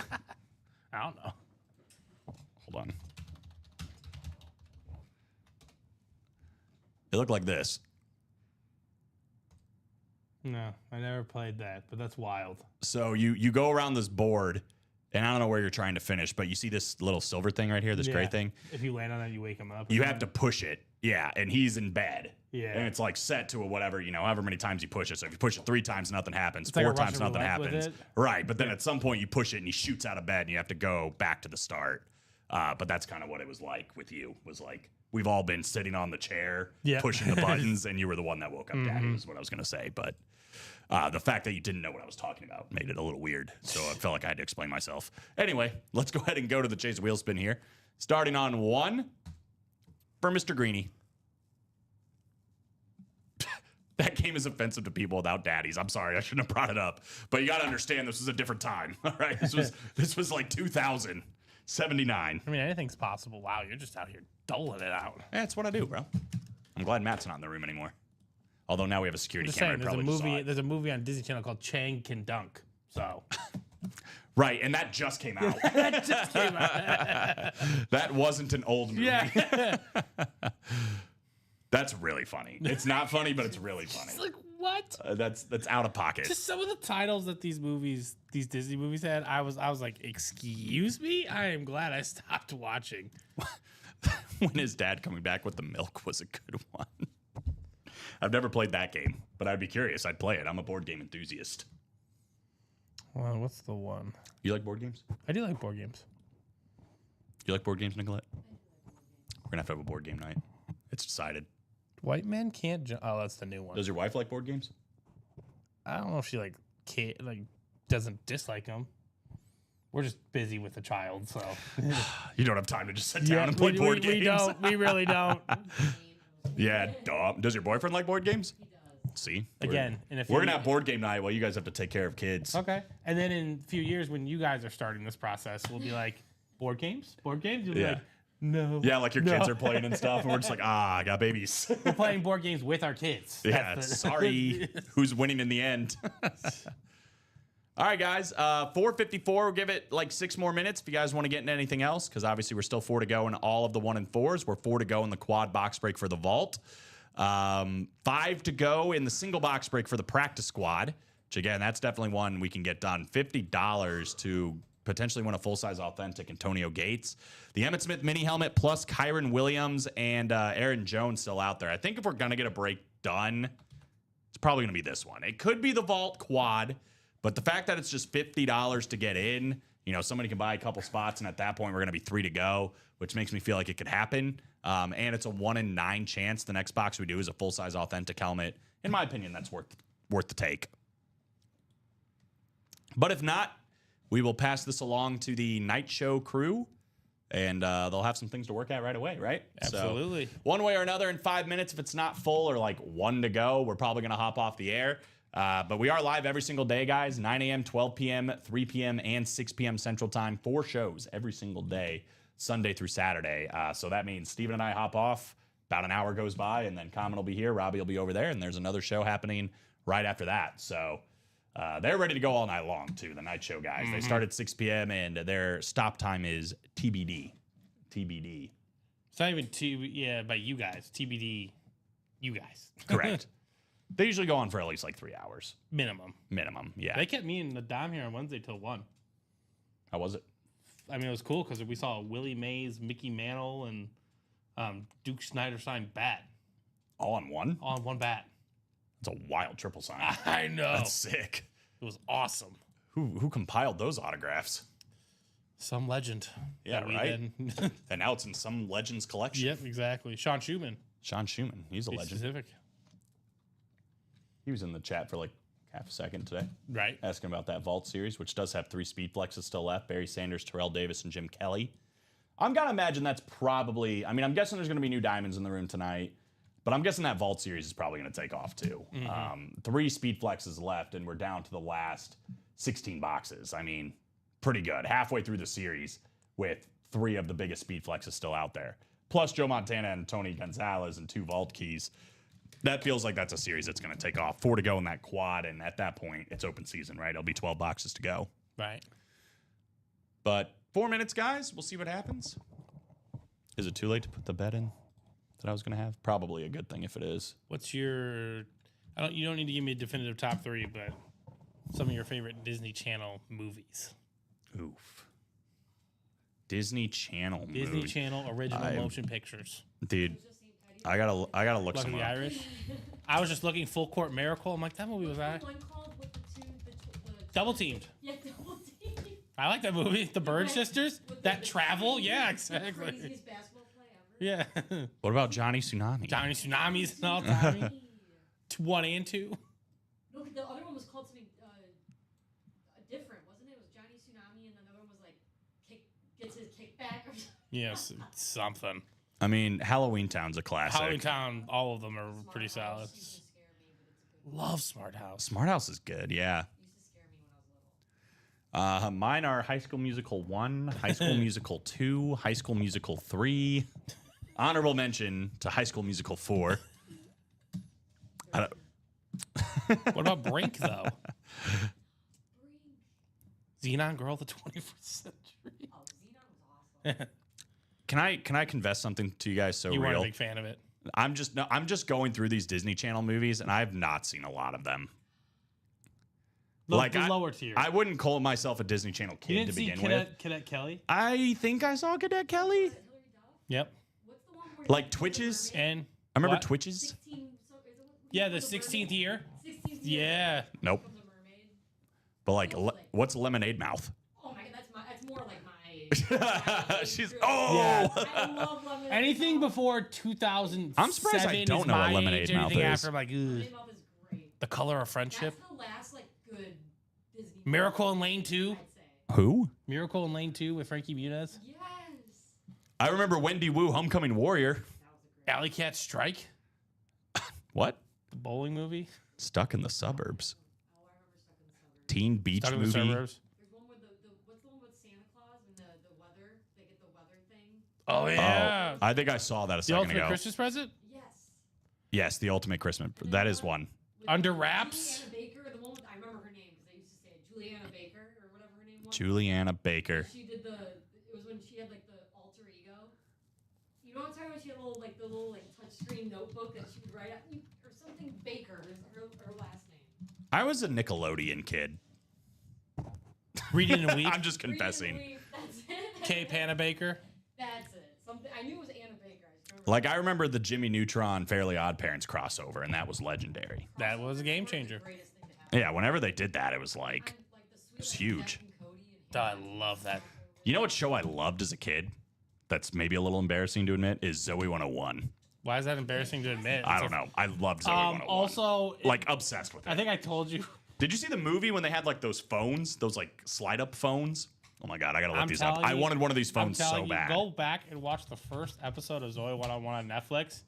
I don't know. Hold on. It looked like this. No, I never played that, but that's wild. So you go around this board, and I don't know where you're trying to finish, but you see this little silver thing right here, this gray thing? If you land on it, you wake him up. You have to push it. Yeah, and he's in bed. Yeah. And it's like set to a whatever, however many times you push it. So if you push it 3 times, nothing happens. like 4 a times, Russian nothing roulette with happens. it. Right, but then at some point you push it and he shoots out of bed and you have to go back to the start. But that's kind of what it was like with you. Was like we've all been sitting on the chair, pushing the buttons, and you were the one that woke up Daddy, is what I was going to say. But the fact that you didn't know what I was talking about made it a little weird. So I felt like I had to explain myself. Anyway, let's go ahead and go to the chase wheel spin here. Starting on 1 for Mr. Greeny. That game is offensive to people without daddies. I'm sorry, I shouldn't have brought it up. But you got to understand this was a different time. All right, this was like 2079. I mean, anything's possible. Wow, you're just out here doling it out. That's what I do, bro. I'm glad Matt's not in the room anymore. Although now we have a security Just camera. saying, Probably just saw it. there's a movie on Disney Channel called Chang Can Dunk. So Right, and that just came out. that just came out. That wasn't an old movie. Yeah. That's really funny. It's not funny, but it's really funny. It's like, what? That's out of pocket. Just some of the titles that these Disney movies had, I was like, excuse me? I am glad I stopped watching. When his dad coming back with the milk was a good one. I've never played that game, but I'd be curious. I'd play it. I'm a board game enthusiast. Well, what's the one? You like board games? I do like board games. You like board games, Nicolette? We're gonna have to have a board game night. It's decided. White men can't jump. Oh, that's the new one. Does your wife like board games? I don't know if she doesn't dislike them. We're just busy with the child, so You don't have time to just sit down and play we, board we games. don't. We really don't. Yeah, dumb. Does your boyfriend like board games? See, Again, in a few we're gonna have board game night while you guys have to take care of kids. Okay, and then in a few years, when you guys are starting this process, we'll be like, board games. You'll be Yeah. like, no. Yeah, like your kids are playing and stuff, and we're just like, I got babies. We're playing board games with our kids. Yeah, That's the- sorry. Who's winning in the end? All right, guys. 4:54. We'll give it like 6 more minutes if you guys want to get into anything else, because obviously we're still 4 to go in all of the 1 and 4s. We're 4 to go in the quad box break for the vault. 5 to go in the single box break for the practice squad, which again, that's definitely one we can get done. $50 to potentially win a full-size authentic Antonio Gates. The Emmitt Smith mini helmet plus Kyron Williams and Aaron Jones still out there. I think if we're going to get a break done, it's probably going to be this one. It could be the vault quad, but the fact that it's just $50 to get in, you know, somebody can buy a couple spots, and at that point, we're going to be 3 to go, which makes me feel like it could happen. And it's a 1 in 9 chance the next box we do is a full-size authentic helmet. In my opinion, that's worth the take. But if not, we will pass this along to the night show crew, and they'll have some things to work at right away, right? Absolutely. So, one way or another, in 5 minutes, if it's not full or like 1 to go, we're probably going to hop off the air. But we are live every single day, guys. 9 a.m., 12 p.m., 3 p.m., and 6 p.m. Central Time. 4 shows every single day, Sunday through Saturday. So that means Steven and I hop off. About an hour goes by, and then Common will be here. Robbie will be over there, and there's another show happening right after that. So they're ready to go all night long, too, the night show guys. They start at 6 p.m., and their stop time is TBD. TBD. It's not even by you guys. TBD, you guys. Correct. They usually go on for at least like 3 hours. Minimum. Yeah. They kept me and the Dom here on Wednesday till 1. How was it? I mean, it was cool because we saw Willie Mays, Mickey Mantle, and Duke Snyder signed bat All on one? all on one bat. It's a wild triple sign. I know. That's sick. It was awesome. Who compiled those autographs? Some legend. Yeah, that we right? did. And now it's in some Legends collection. Yep, exactly. Sean Schumann. Sean Schumann, he's a Be legend. specific. He was in the chat for like half a second today, Right. asking about that Vault series, which does have 3 speed flexes still left: Barry Sanders, Terrell Davis, and Jim Kelly. I'm gonna imagine that's probably. I mean, I'm guessing there's gonna be new diamonds in the room tonight, but I'm guessing that Vault series is probably gonna take off too. 3 speed flexes left, and we're down to the last 16 boxes. I mean, pretty good. Halfway through the series with 3 of the biggest speed flexes still out there, plus Joe Montana and Tony Gonzalez and 2 Vault keys. That feels like that's a series that's going to take off. 4 to go in that quad, and at that point, it's open season, right? It'll be 12 boxes to go. Right. But 4 minutes, guys. We'll see what happens. Is it too late to put the bet in that I was going to have? Probably a good thing if it is. What's your? You don't need to give me a definitive top 3, but some of your favorite Disney Channel movies. Oof. Disney Channel Disney movie. Channel original motion pictures. Dude, I gotta look Luck of some the up. Irish. I was just looking Full Court Miracle. I'm like, that movie was alright. One called with the Double Teamed. yeah, double team. I like that movie. The Bird Sisters. With That the- travel. Yeah, exactly. Craziest basketball play ever. Yeah. What about Johnny Tsunami? Johnny Tsunamis and all time. 1 and 2. No, the other one was called something different, wasn't it? It was Johnny Tsunami, and then the other one was like gets his kickback or something. Yes, something. I mean, Halloween Town's a classic. Halloween Town, all of them are Smart pretty House solid. used to scare me, but it's a good Love Smart House. Smart House is good, yeah. used to scare me when I was little. Mine are High School Musical 1, High School Musical 2, High School Musical 3. Honorable mention to High School Musical 4. I don't, What about Brink, though? Brink. Xenon Girl of the 21st Century. Oh, Xenon was awesome. can I confess something to you guys so You weren't a real? big fan of it. I'm just going through these Disney Channel movies, and I have not seen a lot of them. The lower tier. I wouldn't call myself a Disney Channel You kid didn't to see begin with. Cadet Kelly? I think I saw Cadet Kelly. Hillary Duff. Yep. What's the one where Like Twitches? And I remember what? Twitches. 16? So, is it what, Yeah, the 16th year. 16th year. Yeah. Nope. Becomes a mermaid. But like What's Lemonade Mouth? Oh my god, that's more like my age. She's Really. oh. I love lemonade. Anything before 2007 I'm surprised I don't is know what my Lemonade age. Mouth Anything is. after, I'm like, ugh. Lemonade Mouth is great. The Color of Friendship. That's the last like good Disney. Miracle in movie, Lane 2. I'd say. Who? Miracle in Lane 2 with Frankie Muniz. Yes. I remember Wendy Wu, Homecoming Warrior. That was a great. Alley Cat Strike. What? The bowling movie. Stuck in the Suburbs. Oh, I remember Stuck in the Suburbs. Teen Beach Stuck in the movie. Suburbs. There's one with what's the one with Santa Claus and the weather? They get the weather thing. Oh, yeah. Oh, I think I saw that a the second ultimate ago. Christmas present? Yes. Yes, the ultimate Christmas. That is one. With Under Wraps? Juliana Baker, the one with, I remember her name because they used to say it, Juliana Baker or whatever her name was. Juliana Baker. She did it was when she had like the alter ego. You know what I'm talking about? She had the little like touchscreen notebook that she would write out, or something Baker is her last name. I was a Nickelodeon kid. Reading and Weep. I'm just confessing. Read and Weep, that's it. Kay Panna Baker. That's it. Something I knew it was Anna Baker. I just remember Like I remember the Jimmy Neutron Fairly Odd Parents crossover, and that was legendary. That was a game It was the changer. greatest thing to happen. Yeah, whenever they did that, it was like, The was Sweet huge. Life of Zack and Cody and I Hannah. love that. you know what show I loved as a kid? That's maybe a little embarrassing to admit is Zoe 101. Why is that embarrassing to admit? I don't know. I loved Zoe 101. Also, like obsessed with it. I think I told you. Did you see the movie when they had like those phones, those like slide up phones? Oh my god, I gotta look I'm these up. telling I you- wanted one of these I'm phones so telling you, bad. go back and watch the first episode of Zoe 101 on Netflix.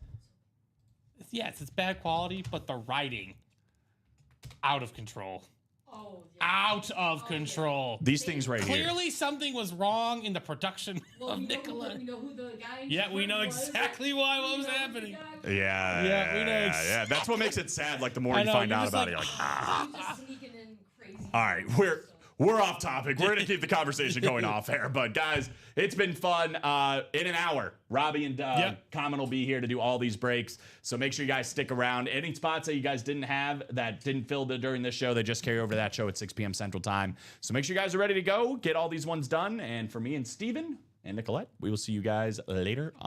Yes, it's bad quality, but the writing, out of control. Oh, yeah. Out of control. These things right here. Clearly, something was wrong in the production Well, of we know Nickelodeon. who the guy in Yeah, we know was. exactly what We was know who the happening. guy Yeah, Yeah, we know yeah. That's what makes it sad. Like the more I you know, find you're out just about like, it, you're like, ah. was. Just sneaking in crazy. All right, we're off topic. We're gonna keep the conversation going off air, but guys, it's been fun. In an hour, Robbie and Common will be here to do all these breaks. So make sure you guys stick around. Any spots that you guys didn't have that didn't fill during this show, they just carry over to that show at 6 p.m. Central Time. So make sure you guys are ready to go. Get all these ones done. And for me and Steven and Nicolette, we will see you guys later on.